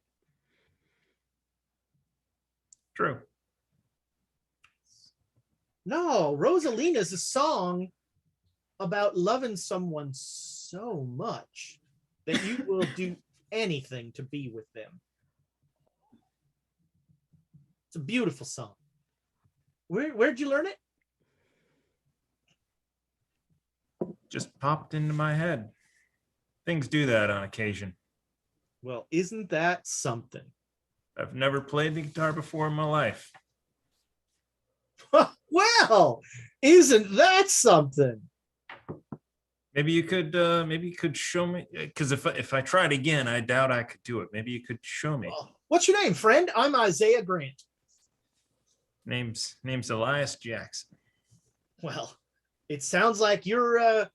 True. No, Rosalina is a song about loving someone so much that you will do anything to be with them. It's a beautiful song. Where'd you learn it? Just popped into my head. Things do that on occasion. Well, isn't that something? I've never played the guitar before in my life. Well, Isn't that something? Maybe you could show me, because if I tried again, I doubt I could do it. Maybe you could show me. Well, what's your name, friend? I'm Isaiah Grant. Name's Elias Jackson. Well, it sounds like you're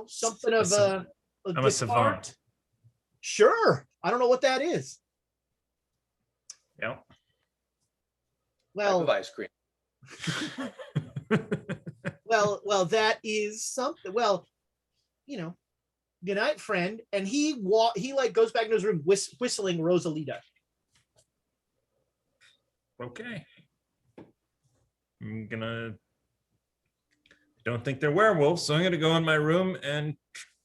something of a I'm a savant. Sure. I don't know what that is. Yep. Well, Type of ice cream. well, that is something. Well, good night, friend. And he like goes back in his room whistling Rosalita. Okay. Don't think they're werewolves, so I'm gonna go in my room and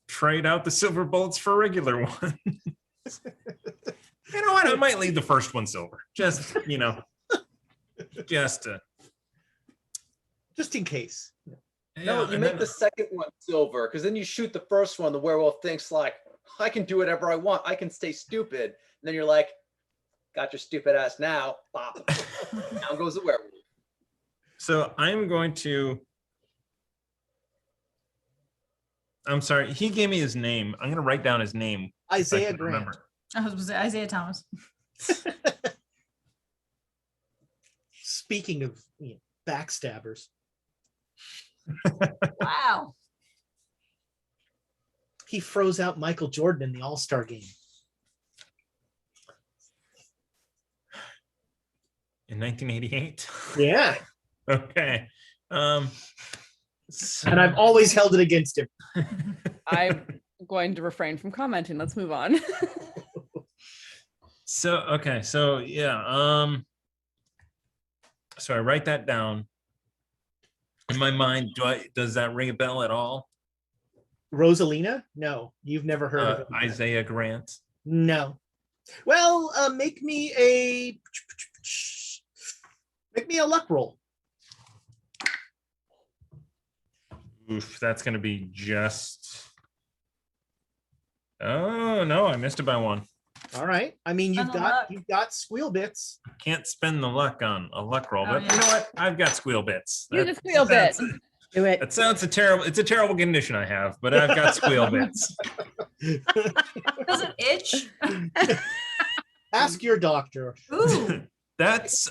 trade out the silver bullets for regular ones. You know what? I might leave the first one silver. Just in case. No, you make the second one silver, because then you shoot the first one. The werewolf thinks like, I can do whatever I want. I can stay stupid. And then you're like, got your stupid ass now. Bop. Down goes the werewolf. So I'm sorry, he gave me his name. I'm gonna write down his name. Isaiah Grant. Remember. I was going to say Isaiah Thomas. Speaking of backstabbers. Wow. He froze out Michael Jordan in the All-Star game. In 1988. Yeah. Okay. And I've always held it against him. I'm going to refrain from commenting. Let's move on. So yeah. So I write that down in my mind. Does that ring a bell at all? Rosalina? No, you've never heard of him. Isaiah Grant? No. Well, make me a luck roll. Oof, that's gonna be just. Oh no, I missed it by one. All right. I mean, you've got squeal bits. Can't spend the luck on a luck roll, but yeah. you know what? I've got squeal bits. Use a squeal bit. Do it. That sounds it's a terrible condition I have, but I've got squeal bits. Does it itch? Ask your doctor. Ooh. That's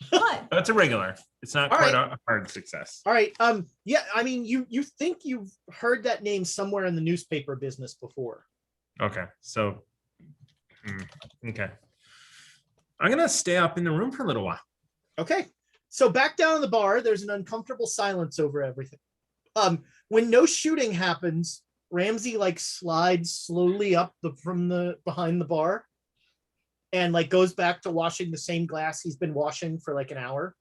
What? that's a regular. It's not All quite right. a hard success. All right. Yeah, I mean, you think you've heard that name somewhere in the newspaper business before. Okay, so okay. I'm gonna stay up in the room for a little while. Okay. So back down in the bar, there's an uncomfortable silence over everything. When no shooting happens, Ramsey like slides slowly up from behind the bar and like goes back to washing the same glass he's been washing for like an hour.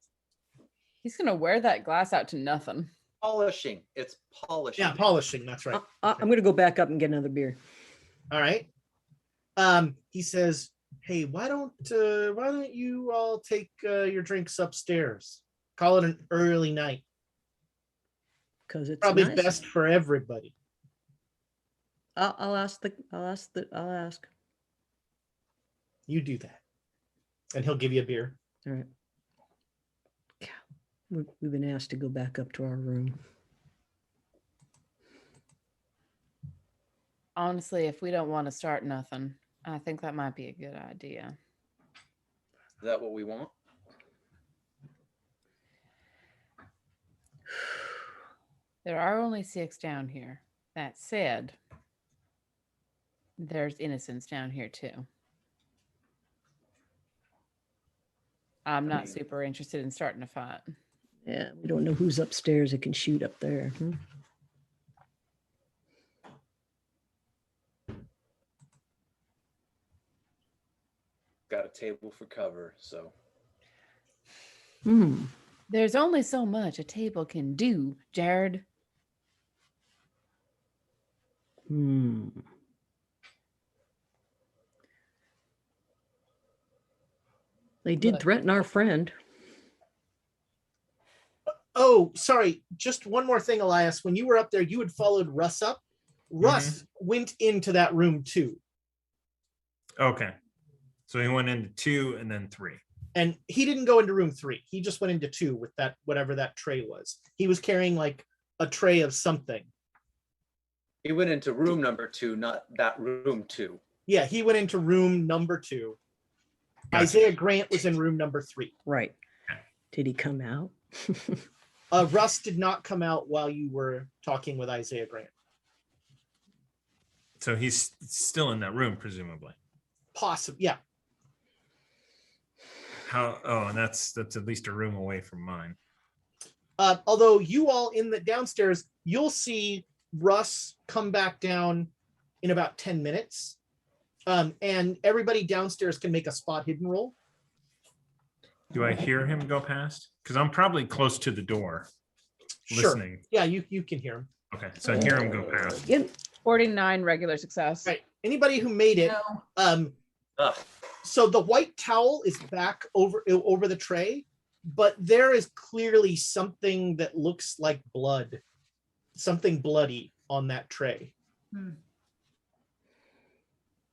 He's gonna wear that glass out to nothing. Polishing. It's polishing. Yeah, polishing. That's right. I'm going to go back up and get another beer. All right. He says, "Hey, why don't you all take your drinks upstairs? Call it an early night. Because it's Probably nice. best for everybody." I'll ask. You do that, and he'll give you a beer. All right. Yeah, we've been asked to go back up to our room. Honestly, if we don't want to start nothing, I think that might be a good idea. Is that what we want? There are only 6 down here. That said, there's innocents down here too. I'm not super interested in starting a fight. Yeah, we don't know who's upstairs that can shoot up there. Got a table for cover, so. There's only so much a table can do, Jared. They did Look. threaten our friend. Oh, sorry. Just one more thing, Elias. When you were up there, you had followed Russ up. Russ went into that room too. Okay. So he went into 2 and then 3. And he didn't go into room 3. He just went into 2 with that, whatever that tray was. He was carrying like a tray of something. He went into room number 2, not that room 2. Yeah, he went into room number 2. Gotcha. Isaiah Grant was in room number 3. Right. Did he come out? Russ did not come out while you were talking with Isaiah Grant. So he's still in that room, presumably. Possibly, yeah. How? Oh, and that's at least a room away from mine. Although you all in the downstairs, you'll see Russ come back down in about 10 minutes. And everybody downstairs can make a spot hidden roll. Do I hear him go past? Because I'm probably close to the door, listening. Yeah, you can hear him. Okay, so I hear him go past. Yep. 49 regular success. Right. Anybody who made it, No. so the white towel is back over the tray, but there is clearly something that looks like blood, something bloody on that tray.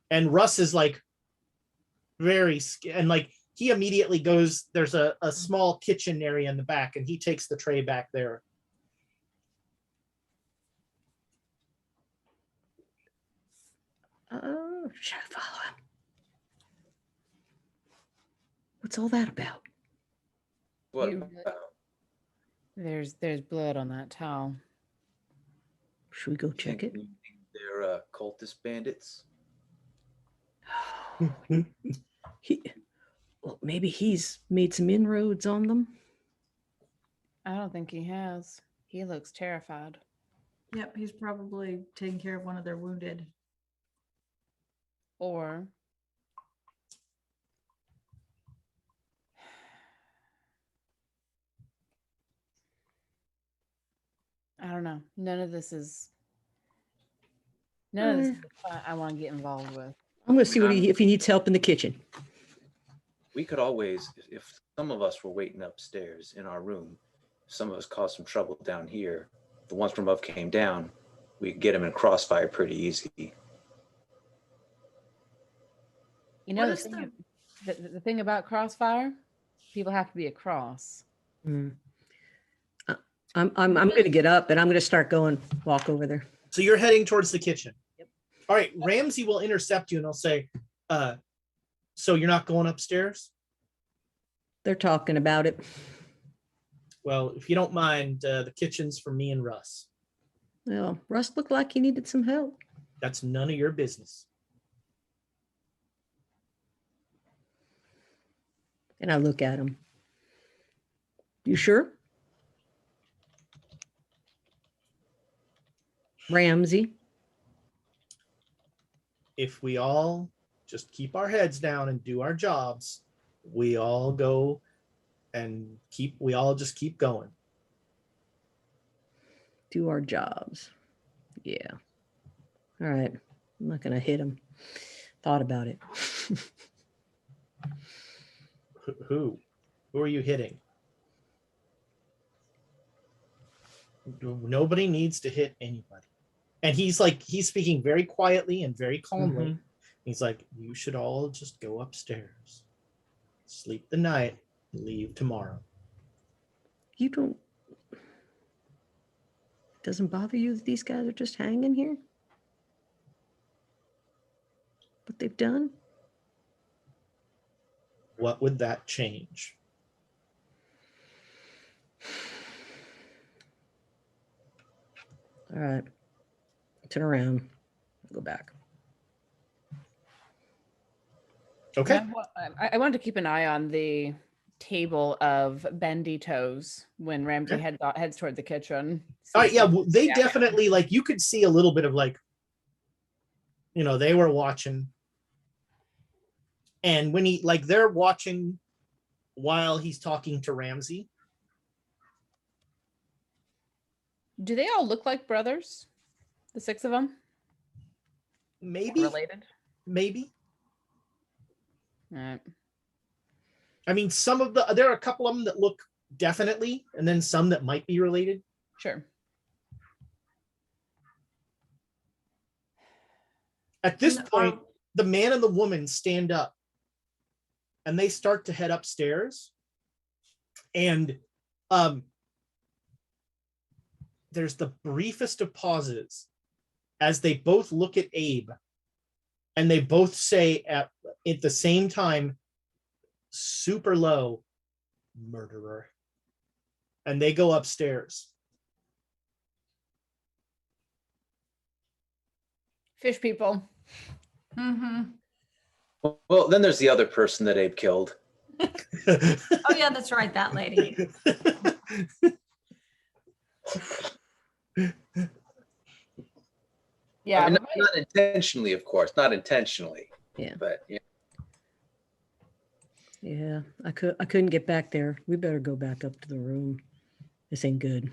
And Russ is like and like he immediately goes, there's a small kitchen area in the back, and he takes the tray back there. Should I follow him? What's all that about? What You- about? There's blood on that towel. Should we go check it? They're cultist bandits. Well, maybe he's made some inroads on them. I don't think he has. He looks terrified. Yep, he's probably taking care of one of their wounded. Or I don't know. None of this is I want to get involved with. I'm going to see if he needs help in the kitchen. We could always, if some of us were waiting upstairs in our room, some of us caused some trouble down here, the ones from above came down, we could get them in crossfire pretty easy. You know, What is the thing about crossfire, people have to be across. I'm going to get up and I'm going to start walk over there. So you're heading towards the kitchen. Yep. All right, Ramsey will intercept you and I'll say, so you're not going upstairs? They're talking about it. Well, if you don't mind, the kitchen's for me and Russ. Well, Russ looked like he needed some help. That's none of your business. And I look at him. You sure? Ramsey? If we all just keep our heads down and do our jobs, we all go and we all just keep going. Do our jobs. Yeah. All right. I'm not going to hit him. Thought about it. Who are you hitting? Nobody needs to hit anybody. And he's speaking very quietly and very calmly. He's like, you should all just go upstairs, sleep the night, and leave tomorrow. You don't. Doesn't bother you that these guys are just hanging here? What they've done? What would that change? All right. Turn around. Go back. Okay. I wanted to keep an eye on the table of bendy toes when Ramsey heads toward the kitchen. All right. Yeah. They definitely, like, you could see a little bit of, like, they were watching. And when they're watching while he's talking to Ramsey. Do they all look like brothers? The 6 of them? Maybe. Related? Maybe. All right. I mean, there are a couple of them that look definitely, and then some that might be related. Sure. At this point, the man and the woman stand up and they start to head upstairs. And there's the briefest of pauses as they both look at Abe, and they both say at the same time, super low, murderer. And they go upstairs. Fish people. Mm-hmm. Well, then there's the other person that Abe killed. Oh yeah, that's right, that lady. Yeah, I mean, but not intentionally, of course, not intentionally. Yeah. But yeah. Yeah, I couldn't get back there. We better go back up to the room. This ain't good.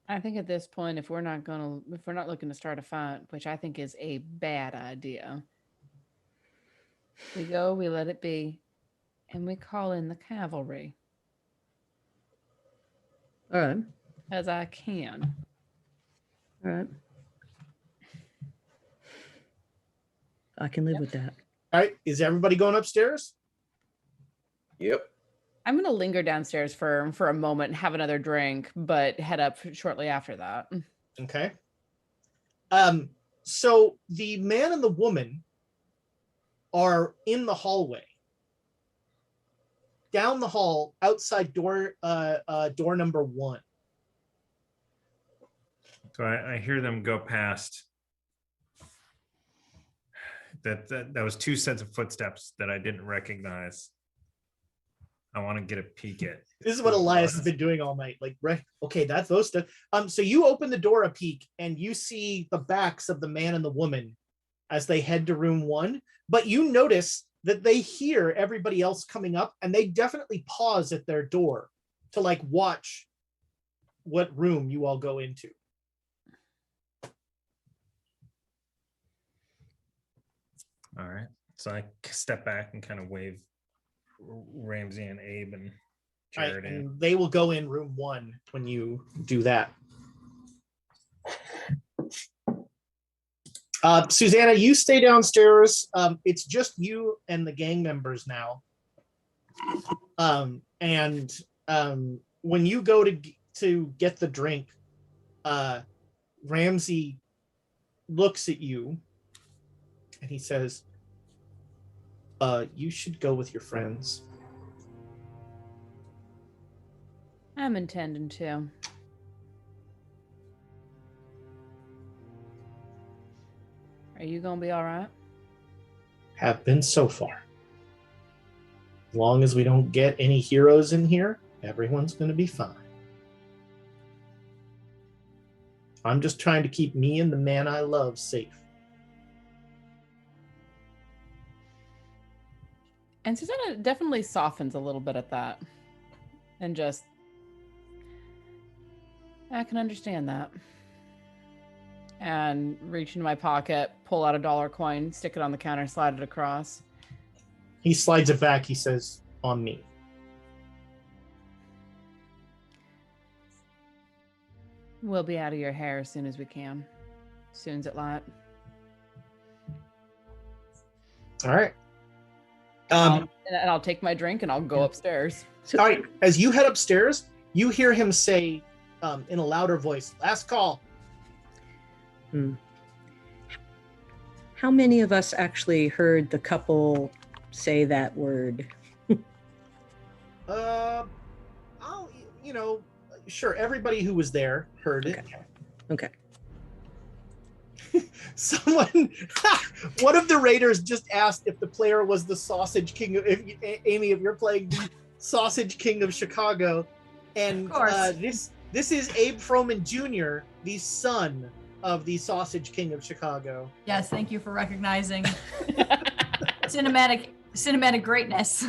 I think at this point, if we're not looking to start a fight, which I think is a bad idea, we go, we let it be, and we call in the cavalry All right. as I can. All right. I can live with that. All right, is everybody going upstairs? Yep. I'm going to linger downstairs for a moment and have another drink, but head up shortly after that. Okay. So the man and the woman are in the hallway. Down the hall, outside door number 1. So I hear them go past. That was 2 sets of footsteps that I didn't recognize. I want to get a peek at. This is what Elias has been doing all night. Like, right? Okay, that's those stuff. So you open the door a peek, and you see the backs of the man and the woman as they head to room 1. But you notice that they hear everybody else coming up, and they definitely pause at their door to like watch what room you all go into. All right. So I step back and kind of wave Ramsey and Abe and Right, Jared in. and they will go in room 1 when you do that. Susanna, you stay downstairs. It's just you and the gang members now. And when you go to get the drink, Ramsey looks at you and he says, you should go with your friends. I'm intending to. Are you gonna be all right? Have been so far. As long as we don't get any heroes in here, everyone's going to be fine. I'm just trying to keep me and the man I love safe. And Susanna definitely softens a little bit at that. And just, I can understand that. And reach into my pocket, pull out a $1 coin, stick it on the counter, slide it across. He slides it back. He says, on me. We'll be out of your hair as soon as we can. As soon as it light. All right. And I'll take my drink and I'll go upstairs. All right. As you head upstairs, you hear him say in a louder voice, last call. How many of us actually heard the couple say that word? Sure. Everybody who was there heard it. Okay. Someone, one of the raiders just asked if the player was the Sausage King. Amy, if you're playing the Sausage King of Chicago, and this is Abe Froman Jr., the son of the Sausage King of Chicago. Yes, thank you for recognizing cinematic greatness.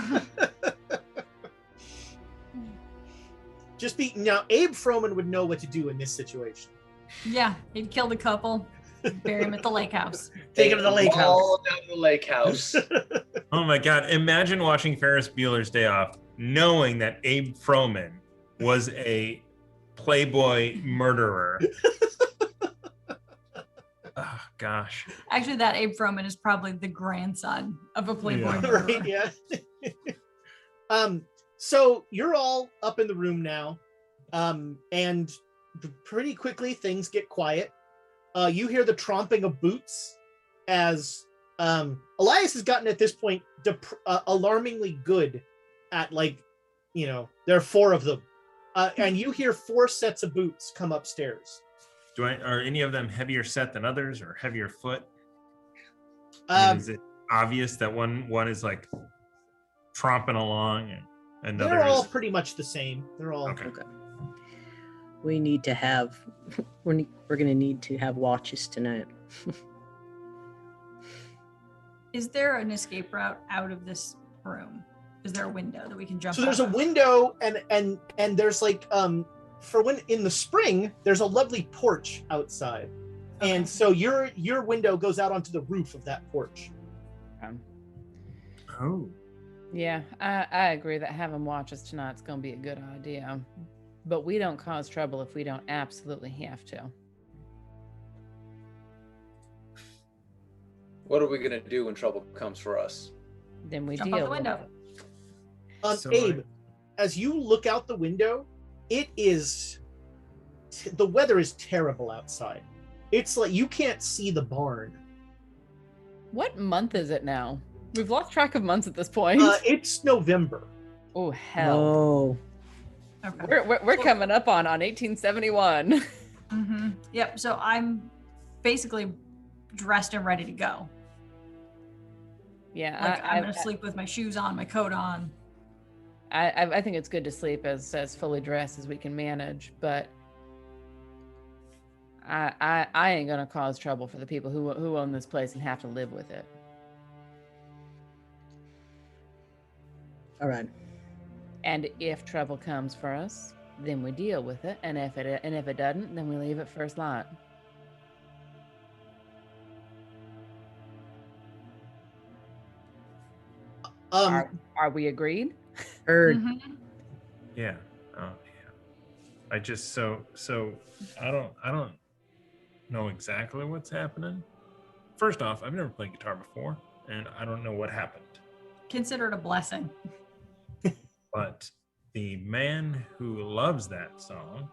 Now, Abe Froman would know what to do in this situation. Yeah, he'd kill the couple, bury him at the lake house. Take him to the lake house. All down the lake house. Oh my God. Imagine watching Ferris Bueller's Day Off, knowing that Abe Froman was a Playboy murderer. Oh, gosh. Actually, that Abe Froman is probably the grandson of a Playboy murderer. Right, yeah. So you're all up in the room now, and pretty quickly things get quiet. You hear the tromping of boots as Elias has gotten at this point alarmingly good at, like, you know, there are 4 of them, and you hear 4 sets of boots come upstairs. Are any of them heavier set than others or heavier foot? I mean, is it obvious that one is like tromping along and another They're all is pretty much the same. They're all okay? We need to have. We're going to need to have watches tonight. Is there an escape route out of this room? Is there a window that we can jump So there's out a of? window, and there's like for when in the spring there's a lovely porch outside, Okay. and so your window goes out onto the roof of that porch. Oh, Yeah, I agree that having watches tonight's going to be a good idea. But we don't cause trouble if we don't absolutely have to. What are we gonna do when trouble comes for us? Then we Jump deal out the with window. it. So Abe, as you look out the window, it is the weather is terrible outside. It's like you can't see the barn. What month is it now? We've lost track of months at this point. It's November. Oh, hell. Oh, Okay. We're coming up on 1871. Mm-hmm. Yep. So I'm basically dressed and ready to go. Yeah, Like I'm gonna sleep with my shoes on, my coat on. I think it's good to sleep as fully dressed as we can manage, but I ain't gonna cause trouble for the people who own this place and have to live with it. all right. And if trouble comes for us, then we deal with it. And if it doesn't, then we leave it first light. Are we agreed? Heard. Mhm. yeah. Oh, yeah. I just so I don't know exactly what's happening. First off, I've never played guitar before, and I don't know what happened. Consider it a blessing. But the man who loves that song,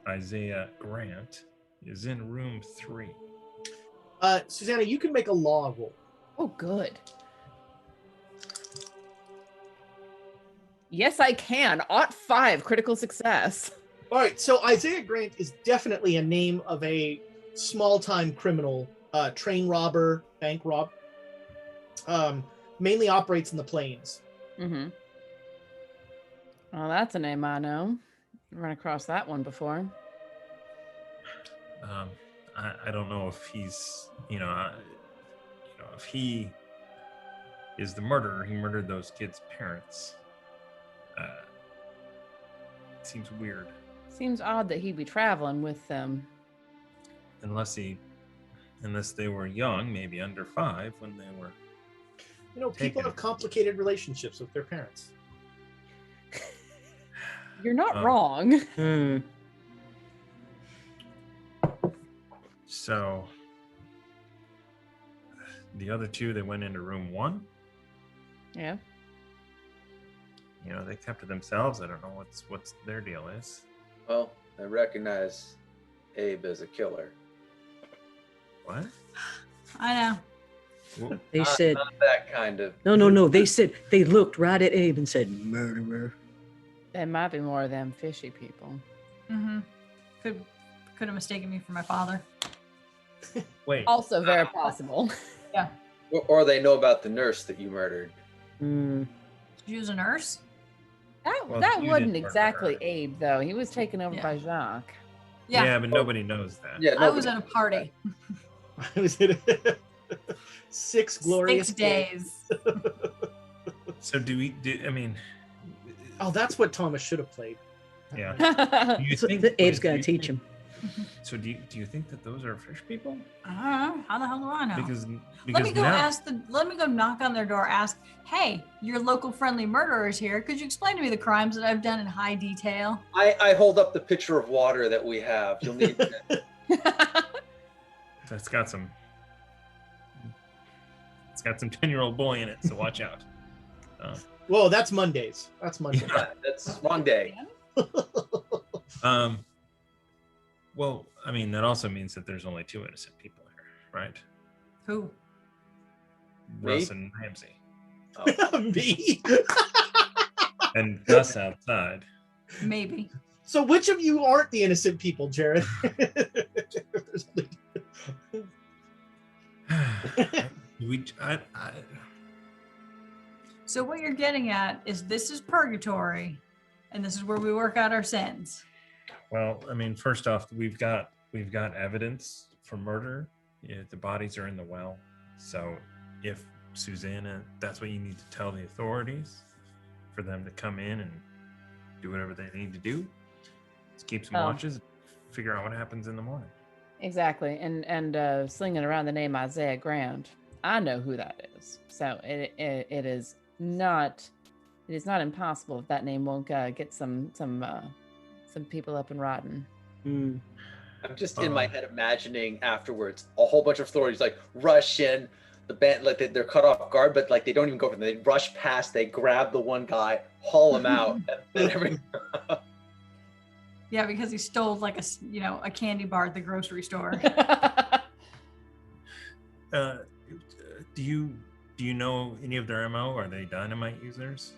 Isaiah Grant, is in room 3. Susanna, you can make a law roll. Oh, good. Yes, I can. Ought 5, critical success. All right, so Isaiah Grant is definitely a name of a small-time criminal, train robber, bank rob. Mainly operates in the plains. Mm-hmm. Well, that's a name I know. Run across that one before. I don't know if he's, if he is the murderer. He murdered those kids' parents. It seems weird. Seems odd that he'd be traveling with them. Unless they were young, maybe under 5 when they were. People Taken. have complicated relationships with their parents. You're not wrong. Hmm. So the other 2, they went into room 1. Yeah. They kept to themselves. I don't know what's their deal is. Well, I recognize Abe as a killer. What? I know. Well, They said, Not that kind of. no. They said, they looked right at Abe and said, murderer. There might be more of them fishy people. Mm-hmm. Could have mistaken me for my father. wait. Also very possible. Or they know about the nurse that you murdered. Hmm. She was a nurse. Well, That you wasn't didn't murder exactly her. Abe, though. He was taken over Yeah. by Jacques. Yeah. But nobody knows that. Yeah, I was nobody- at a party. Was it 6 glorious 6 days. So I mean? Oh, that's what Thomas should have played. Yeah. Do you So think Abe's do you got to teach think- him. So do you think that those are fish people? I don't know. How the hell do I know? Because let me go now, let me go knock on their door, ask, hey, your local friendly murderer is here. Could you explain to me the crimes that I've done in high detail? I hold up the pitcher of water that we have. You'll need it's got some 10-year-old boy in it, so watch out. Whoa, that's Mondays. That's Monday. Yeah, that's wrong day. Well, I mean, that also means that there's only 2 innocent people here, right? Who? Russ Me? and Ramsey. Me. And Gus outside. Maybe. So which of you aren't the innocent people, Jared? So what you're getting at is this is purgatory, and this is where we work out our sins. Well, I mean, first off, we've got evidence for murder. Yeah, the bodies are in the well. So if Susanna, that's what you need to tell the authorities for them to come in and do whatever they need to do. Let's keep some watches, figure out what happens in the morning. Exactly. And slinging around the name Isaiah Grant, I know who that is. So it is not impossible if that name won't get some people up and riding. Mm. I'm just in my head imagining afterwards a whole bunch of authorities like rush in, the band like they're cut off guard, but like they don't even go for them. They rush past, they grab the one guy, haul him out, and then everything. Yeah, because he stole like a candy bar at the grocery store. Do you know any of their MO? Are they dynamite users?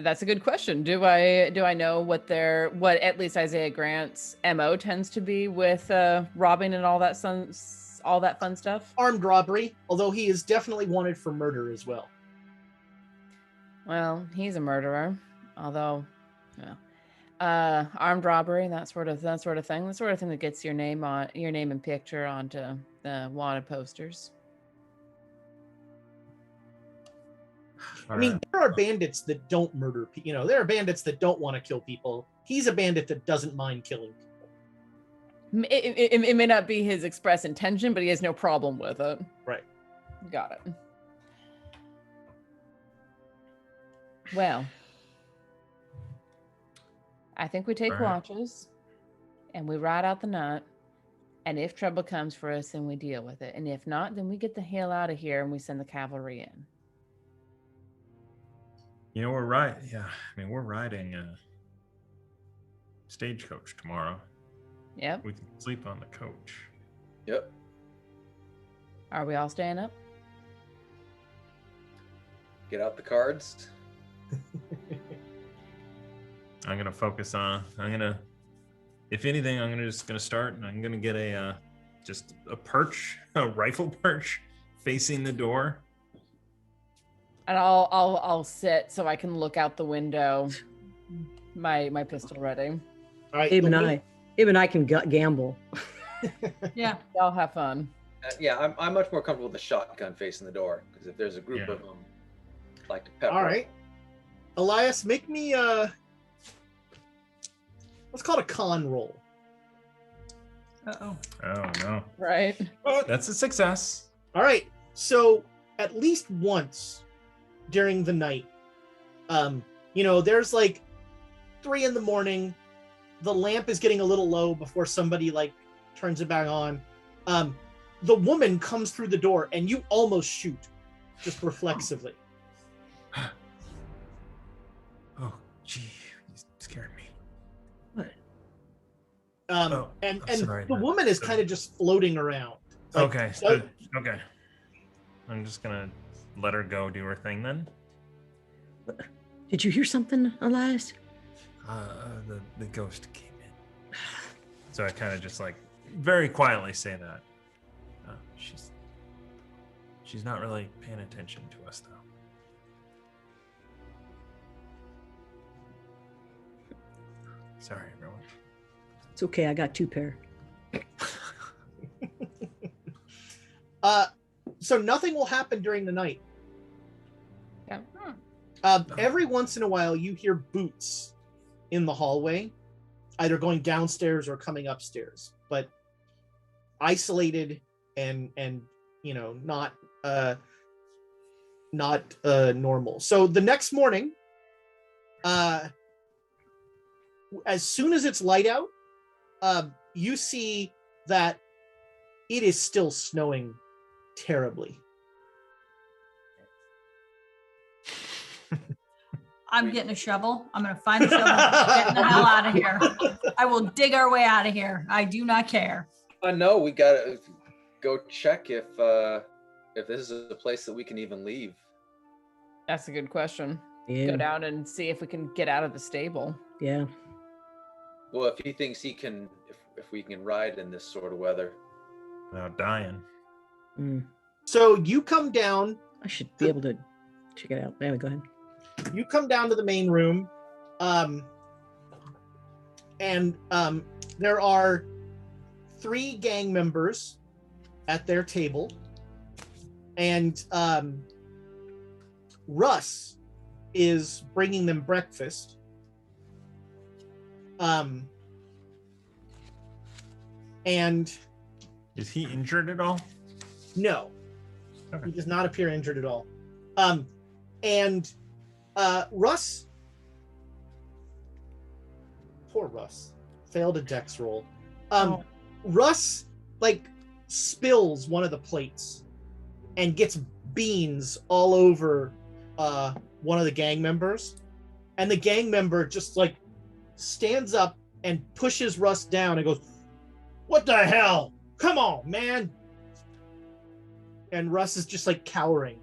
That's a good question. Do I know what at least Isaiah Grant's MO tends to be with robbing and all that fun stuff? Armed robbery, although he is definitely wanted for murder as well. Well, he's a murderer, although, armed robbery, that sort of thing, the sort of thing that gets your name and picture onto the wanted posters. I mean, there are bandits that don't murder people. There are bandits that don't want to kill people. He's a bandit that doesn't mind killing people. It may not be his express intention, but he has no problem with it. Right. Got it. Well, I think we take watches and we ride out the night. And if trouble comes for us, then we deal with it. And if not, then we get the hell out of here and we send the cavalry in. We're right. Yeah, I mean, we're riding a stagecoach tomorrow. Yep. We can sleep on the coach. Yep. Are we all staying up? Get out the cards. I'm gonna focus on. If anything, I'm just gonna start, and I'm gonna get just a perch, a rifle perch, facing the door. And I'll sit so I can look out the window. My pistol ready. All right, Abe and I can gamble. Yeah. Y'all have fun. Yeah, I'm much more comfortable with the shotgun facing the door because if there's a group of them, like to pepper. All right, Elias, make me let's call it a con roll. Uh-oh. Oh no! Right. Oh, that's a success. All right, so at least once during the night, there's like 3 a.m. The lamp is getting a little low before somebody like turns it back on. The woman comes through the door and you almost shoot, just reflexively. Oh, gee, you scared me. What? And sorry, the woman is kind of just floating around. Like, Okay, okay. I'm just gonna let her go do her thing then. Did you hear something, Elias? The ghost came in. So I kind of just like very quietly say that. She's not really paying attention to us though. Sorry, everyone. It's okay. I got 2 pair. So nothing will happen during the night. Yeah. Every once in a while, you hear boots in the hallway, either going downstairs or coming upstairs, but isolated and not normal. So the next morning, as soon as it's light out, you see that it is still snowing terribly. I'm getting a shovel. I'm gonna find the shovel. Getting the hell out of here. I will dig our way out of here. I do not care. No, we gotta go check if this is a place that we can even leave. That's a good question. Yeah. Go down and see if we can get out of the stable. Yeah. Well, if he thinks he can, if we can ride in this sort of weather. Without dying. Mm. So you come down. I should be able to check it out. Anyway, go ahead. You come down to the main room, and there are 3 gang members at their table, and Russ is bringing them breakfast. And Is he injured at all? no, Okay. he does not appear injured at all. And Russ, poor Russ, failed a dex roll. Russ like spills one of the plates and gets beans all over one of the gang members, and the gang member just like stands up and pushes Russ down and goes, "What the hell? Come on, man!" And Russ is just like cowering.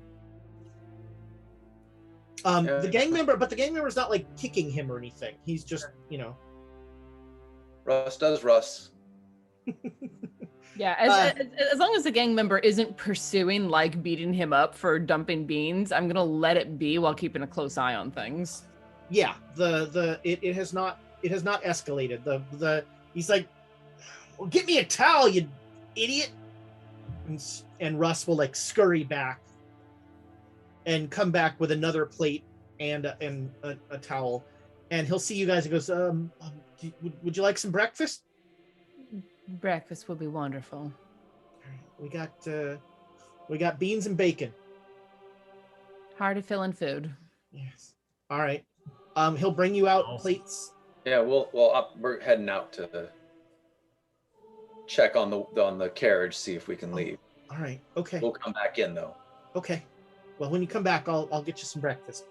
The gang member's not like kicking him or anything. He's just, Russ does Russ. Yeah, as long as the gang member isn't pursuing, like beating him up for dumping beans, I'm gonna let it be while keeping a close eye on things. Yeah, it has not escalated. He's like, "Well, get me a towel, you idiot," and Russ will like scurry back and come back with another plate and a towel, and he'll see you guys and goes, would you like some breakfast? Breakfast will be wonderful. We got beans and bacon. Hearty filling food. Yes. All right. He'll bring you out Awesome. plates. Yeah, we're heading out to check on the carriage, see if we can leave. All right. Okay. We'll come back in though. Okay. Well, when you come back, I'll get you some breakfast.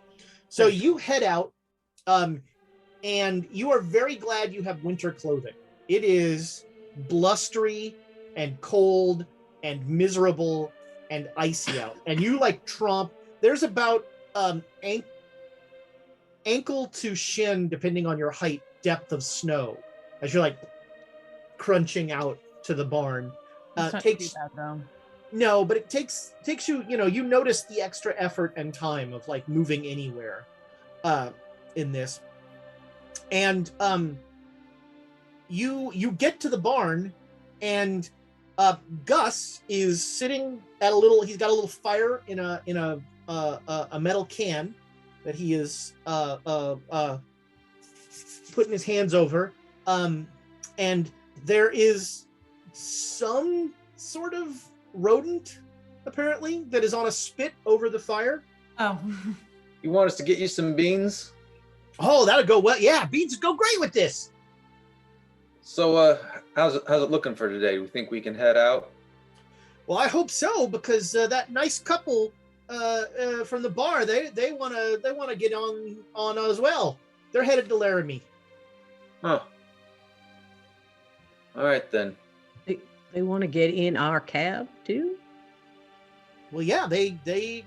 So you head out, and you are very glad you have winter clothing. It is blustery and cold and miserable and icy out, and you like tromp. There's about ankle to shin, depending on your height, depth of snow as you're like crunching out to the barn. It's not too bad, though. No, but it takes you, you notice the extra effort and time of like moving anywhere in this. And you get to the barn, and Gus is sitting at he's got a little fire in a metal can that he is putting his hands over. And there is some sort of rodent, apparently, that is on a spit over the fire. Oh. You want us to get you some beans? Oh, that'll go well. Yeah, beans would go great with this. So, how's it looking for today? We think we can head out? Well, I hope so, because that nice couple from the bar, they wanna get on as well. They're headed to Laramie. Huh. All right then. They want to get in our cab too? Well, yeah, they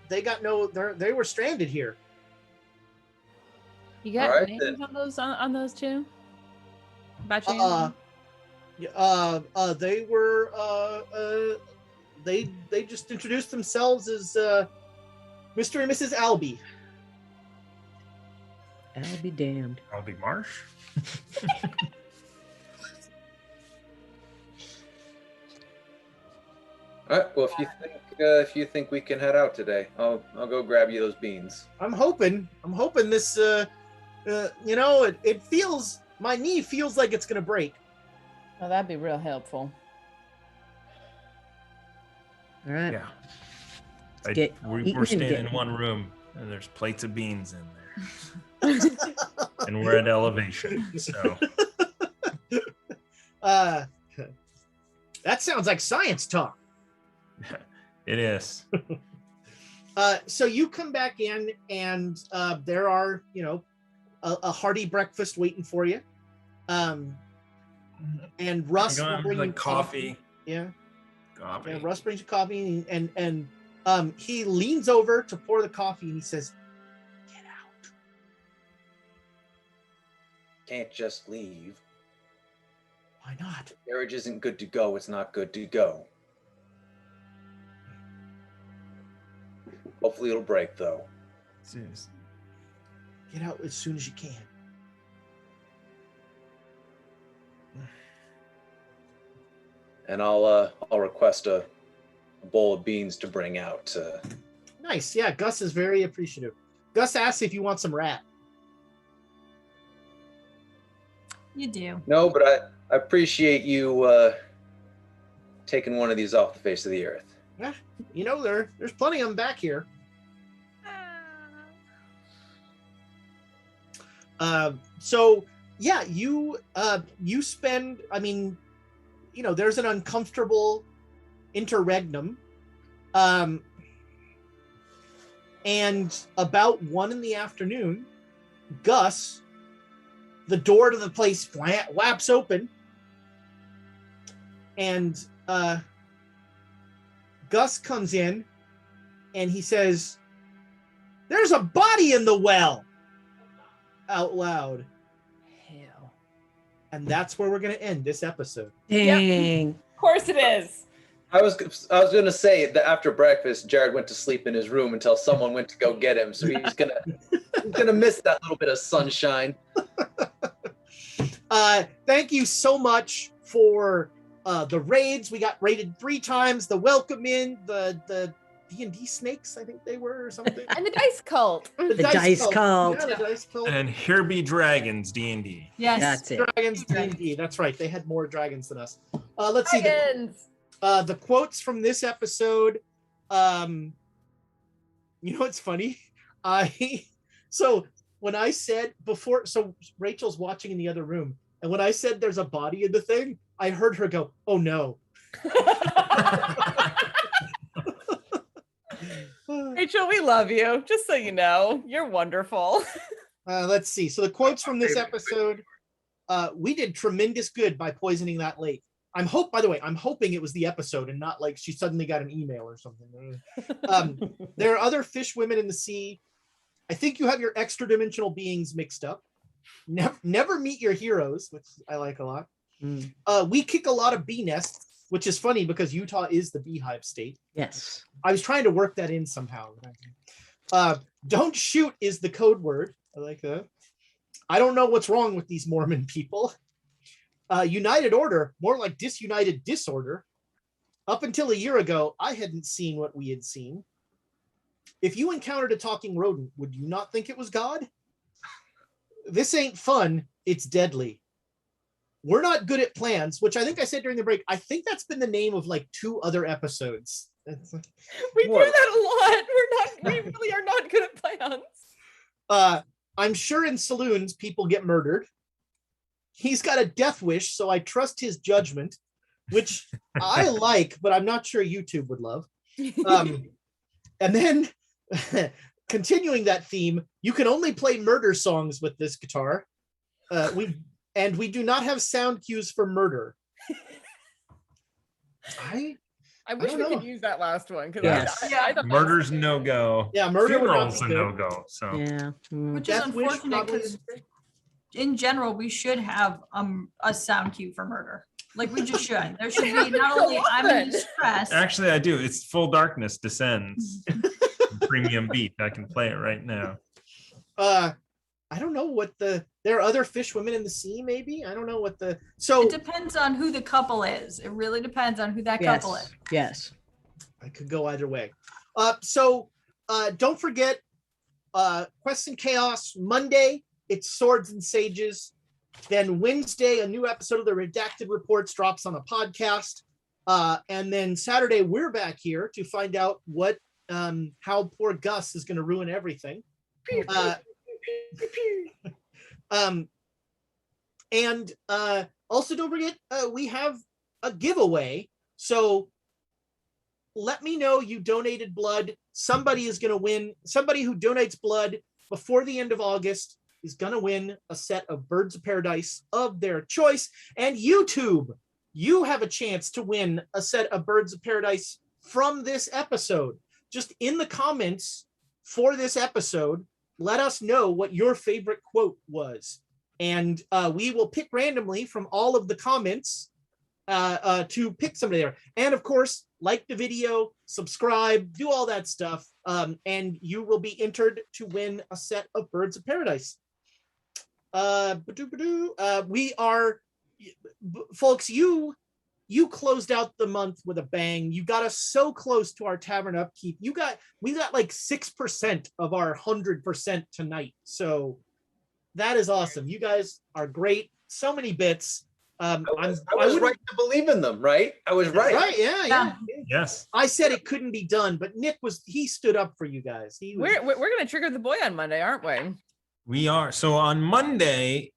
were stranded here. You got All right, names then. on those two? By chance? They were they just introduced themselves as Mr. and Mrs. Albee. I'll be damned. I'll be Marsh. All right. Well, if you think we can head out today, I'll go grab you those beans. I'm hoping this it feels, my knee feels like it's gonna break. Oh, that'd be real helpful. All right. Yeah. eating We're and staying in getting one room, and there's plates of beans in there. And we're at elevation, so That sounds like science talk. it is. So you come back in, and there are, a hearty breakfast waiting for you. And Russ will bring you coffee. Yeah. Coffee. Yeah, Russ brings you coffee, and he leans over to pour the coffee, and he says, "Get out." Can't just leave. Why not? Marriage isn't good to go. It's not good to go. Hopefully it'll break, though. Seriously. Get out as soon as you can. And I'll request a bowl of beans to bring out. Nice. Yeah, Gus is very appreciative. Gus asks if you want some rat. You do. No, but I appreciate you taking one of these off the face of the earth. Yeah, there's plenty of them back here. So yeah, you spend. I mean, there's an uncomfortable interregnum. And about 1 PM, Gus, the door to the place flaps open, and Gus comes in, and he says, "There's a body in the well," out loud. Hell. And that's where we're going to end this episode. Dang. Of course it is. I was gonna say that after breakfast, Jared went to sleep in his room until someone went to go get him. So he's gonna miss that little bit of sunshine. Thank you so much for the raids. We got raided 3 times. The welcome in, the D&D snakes, I think they were, or something. And the dice cult. The dice cult. Yeah, the dice cult. And here be dragons, D&D. Yes. That's it. Dragons D&D. That's right. They had more dragons than us. Let's see. Dragons. The quotes from this episode. What's funny? So when I said before, so Rachel's watching in the other room, and when I said there's a body in the thing, I heard her go, "Oh no." Rachel, we love you. Just so you know, you're wonderful. Let's see. So the quotes from this episode, we did tremendous good by poisoning that lake. By the way, I'm hoping it was the episode and not like she suddenly got an email or something. There are other fish women in the sea. I think you have your extra dimensional beings mixed up. Never meet your heroes, which I like a lot. We kick a lot of bee nests, which is funny because Utah is the beehive state. Yes. I was trying to work that in somehow. Don't shoot is the code word. I like that. I don't know what's wrong with these Mormon people. United Order, more like disunited disorder. Up until a year ago, I hadn't seen what we had seen. If you encountered a talking rodent, would you not think it was God? This ain't fun, it's deadly. We're not good at plans, which I think I said during the break. I think that's been the name of like 2 other episodes. We do that a lot. We really are not good at plans. I'm sure in saloons people get murdered. He's got a death wish, so I trust his judgment, which I like, but I'm not sure YouTube would love. And then, continuing that theme, you can only play murder songs with this guitar. We do not have sound cues for murder. I wish we could use that last one. Yes. I thought Murder's no go. Yeah, murder would not Funeral's be a good. no go. So Yeah. Which is Death wish unfortunate probably because is good. in general we should have a sound cue for murder. Like we just should. There should be not only I'm in distress. actually, I do. It's Full Darkness Descends. Premium beat. I can play it right now. I don't know what there are other fish women in the sea, maybe. I don't know what so It depends on who the couple is. It really depends on who that couple is. Yes. I could go either way. Don't forget, Quests and Chaos Monday. It's Swords and Sages. Then Wednesday, a new episode of the Redacted Reports drops on a podcast. And then Saturday, we're back here to find out how poor Gus is going to ruin everything. And also don't forget, we have a giveaway. So let me know you donated blood. Somebody is going to win. Somebody who donates blood before the end of August is going to win a set of Birds of Paradise of their choice. And YouTube, you have a chance to win a set of Birds of Paradise from this episode. Just in the comments for this episode, let us know what your favorite quote was. And we will pick randomly from all of the comments to pick somebody there. And of course, like the video, subscribe, do all that stuff. And you will be entered to win a set of Birds of Paradise. We are, folks, you closed out the month with a bang. You got us so close to our tavern upkeep. We got like 6% of our 100% tonight. So that is awesome. You guys are great. So many bits. I was right to believe in them, right? I was right. Right, yeah. Yes. I said it couldn't be done, but Nick he stood up for you guys. We're gonna trigger the boy on Monday, aren't we? We are. So on Monday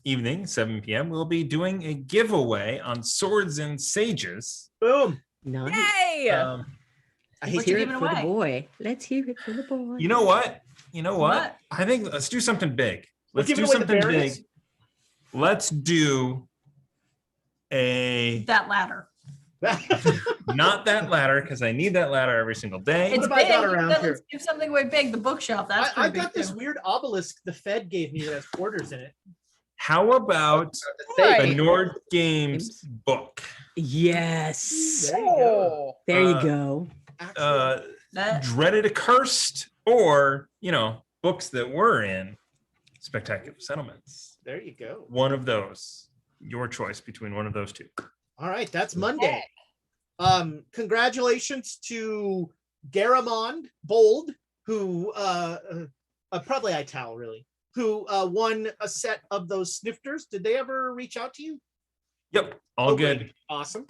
evening, 7 p.m., we'll be doing a giveaway on Swords and Sages. Boom. Nice. Yay! Let's hear it for the boy. Let's hear it for the boy. You know what? What? I think let's do something big. Let's give do away the something big. berries? Let's do That ladder. not that ladder, because I need that ladder every single day. It's have I big. got around Let's here? give something away big. The bookshelf. That's I pretty got big this too. weird obelisk the Fed gave me that has quarters in it. How about Right. a Nord Games book? Yes. There you go. There you go. That- Dreaded Accursed, or books that were in Spectacular Settlements. There you go. One of those. Your choice between one of those two. All right, that's Monday. Congratulations to Garamond Bold, who probably Ital really, who won a set of those snifters. Did they ever reach out to you? Yep, all good. Great. Awesome.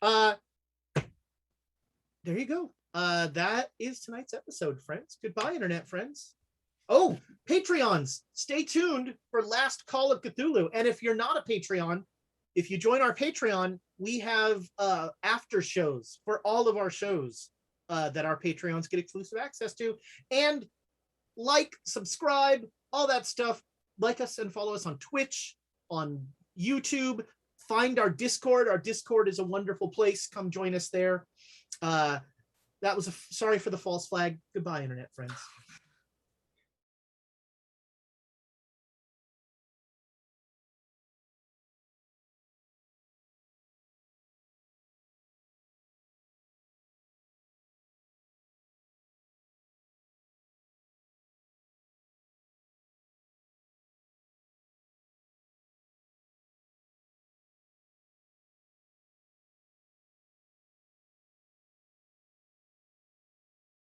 There you go. That is tonight's episode, friends. Goodbye, internet friends. Oh, Patreons, stay tuned for Last Call of Cthulhu. And if you're not a Patreon, if you join our Patreon, we have after shows for all of our shows that our Patreons get exclusive access to. And like, subscribe, all that stuff. Like us and follow us on Twitch, on YouTube. Find our Discord. Our Discord is a wonderful place. Come join us there. That was sorry for the false flag. Goodbye, internet friends.